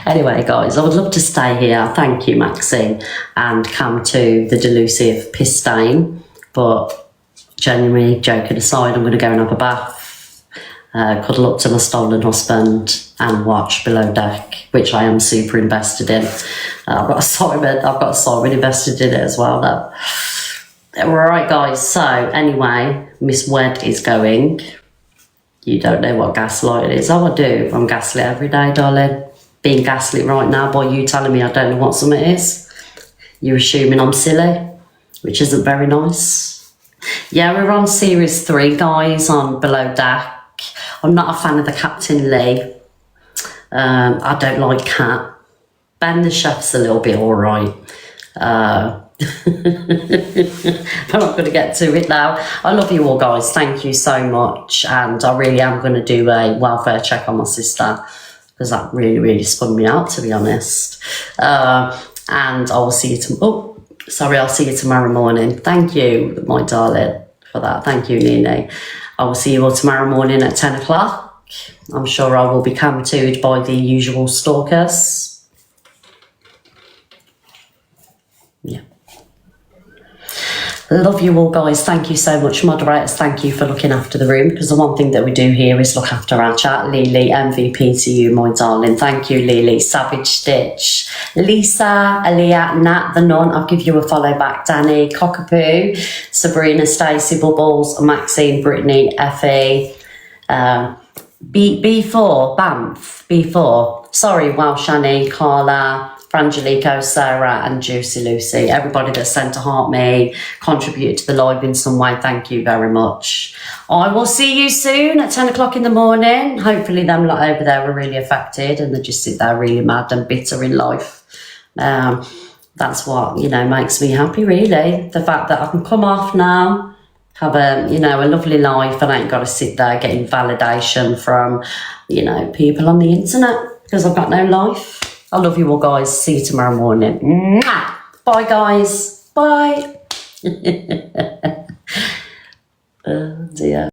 Anyway, guys, I would love to stay here. Thank you, Maxine, and come to the Delusive piss stain. But genuinely, joking aside, I'm going to go and have a bath, cuddle up to my stolen husband, and watch Below Deck, which I am super invested in. I've got a Simon invested in it as well, though. Right, guys. So anyway, Miss Wed is going. You don't know what gaslight is. Oh, I do. I'm gaslit every day, darling. Being gaslit right now by you telling me I don't know what something is. You're assuming I'm silly. which isn't very nice. Yeah, we're on series 3, guys, on Below Deck. I'm not a fan of the Captain Lee. I don't like Cat. Ben the chef's a little bit alright. But I'm not going to get to it now. I love you all, guys. Thank you so much. And I really am going to do a welfare check on my sister, because that really, really spun me out, to be honest. And I will see you I'll see you tomorrow morning. Thank you, my darling, for that. Thank you, Nene. I will see you all tomorrow morning at 10 o'clock. I'm sure I will be camped by the usual stalkers. Yeah. Love you all, guys. Thank you so much, moderators. Thank you for looking after the room, because the one thing that we do here is look after our chat. Lily, MVP to you, my darling. Thank you, Lily. Savage Stitch, Lisa, Aaliyah, Nat the Nun. I'll give you a follow back. Danny, Cockapoo, Sabrina, Stacey, Bubbles, Maxine, Brittany, Effie, B4, Banff, B4. Sorry, Welsh Annie, Carla, Frangelico, Sarah, and Juicy Lucy. Everybody that sent a heart me, contributed to the live in some way, thank you very much. I will see you soon at 10 o'clock in the morning. Hopefully them lot over there are really affected and they just sit there really mad and bitter in life. That's what, makes me happy, really. The fact that I can come off now, have a lovely life, and I ain't got to sit there getting validation from, people on the internet, because I've got no life. I love you all, guys. See you tomorrow morning. Mwah! Bye, guys. Bye. Oh, dear.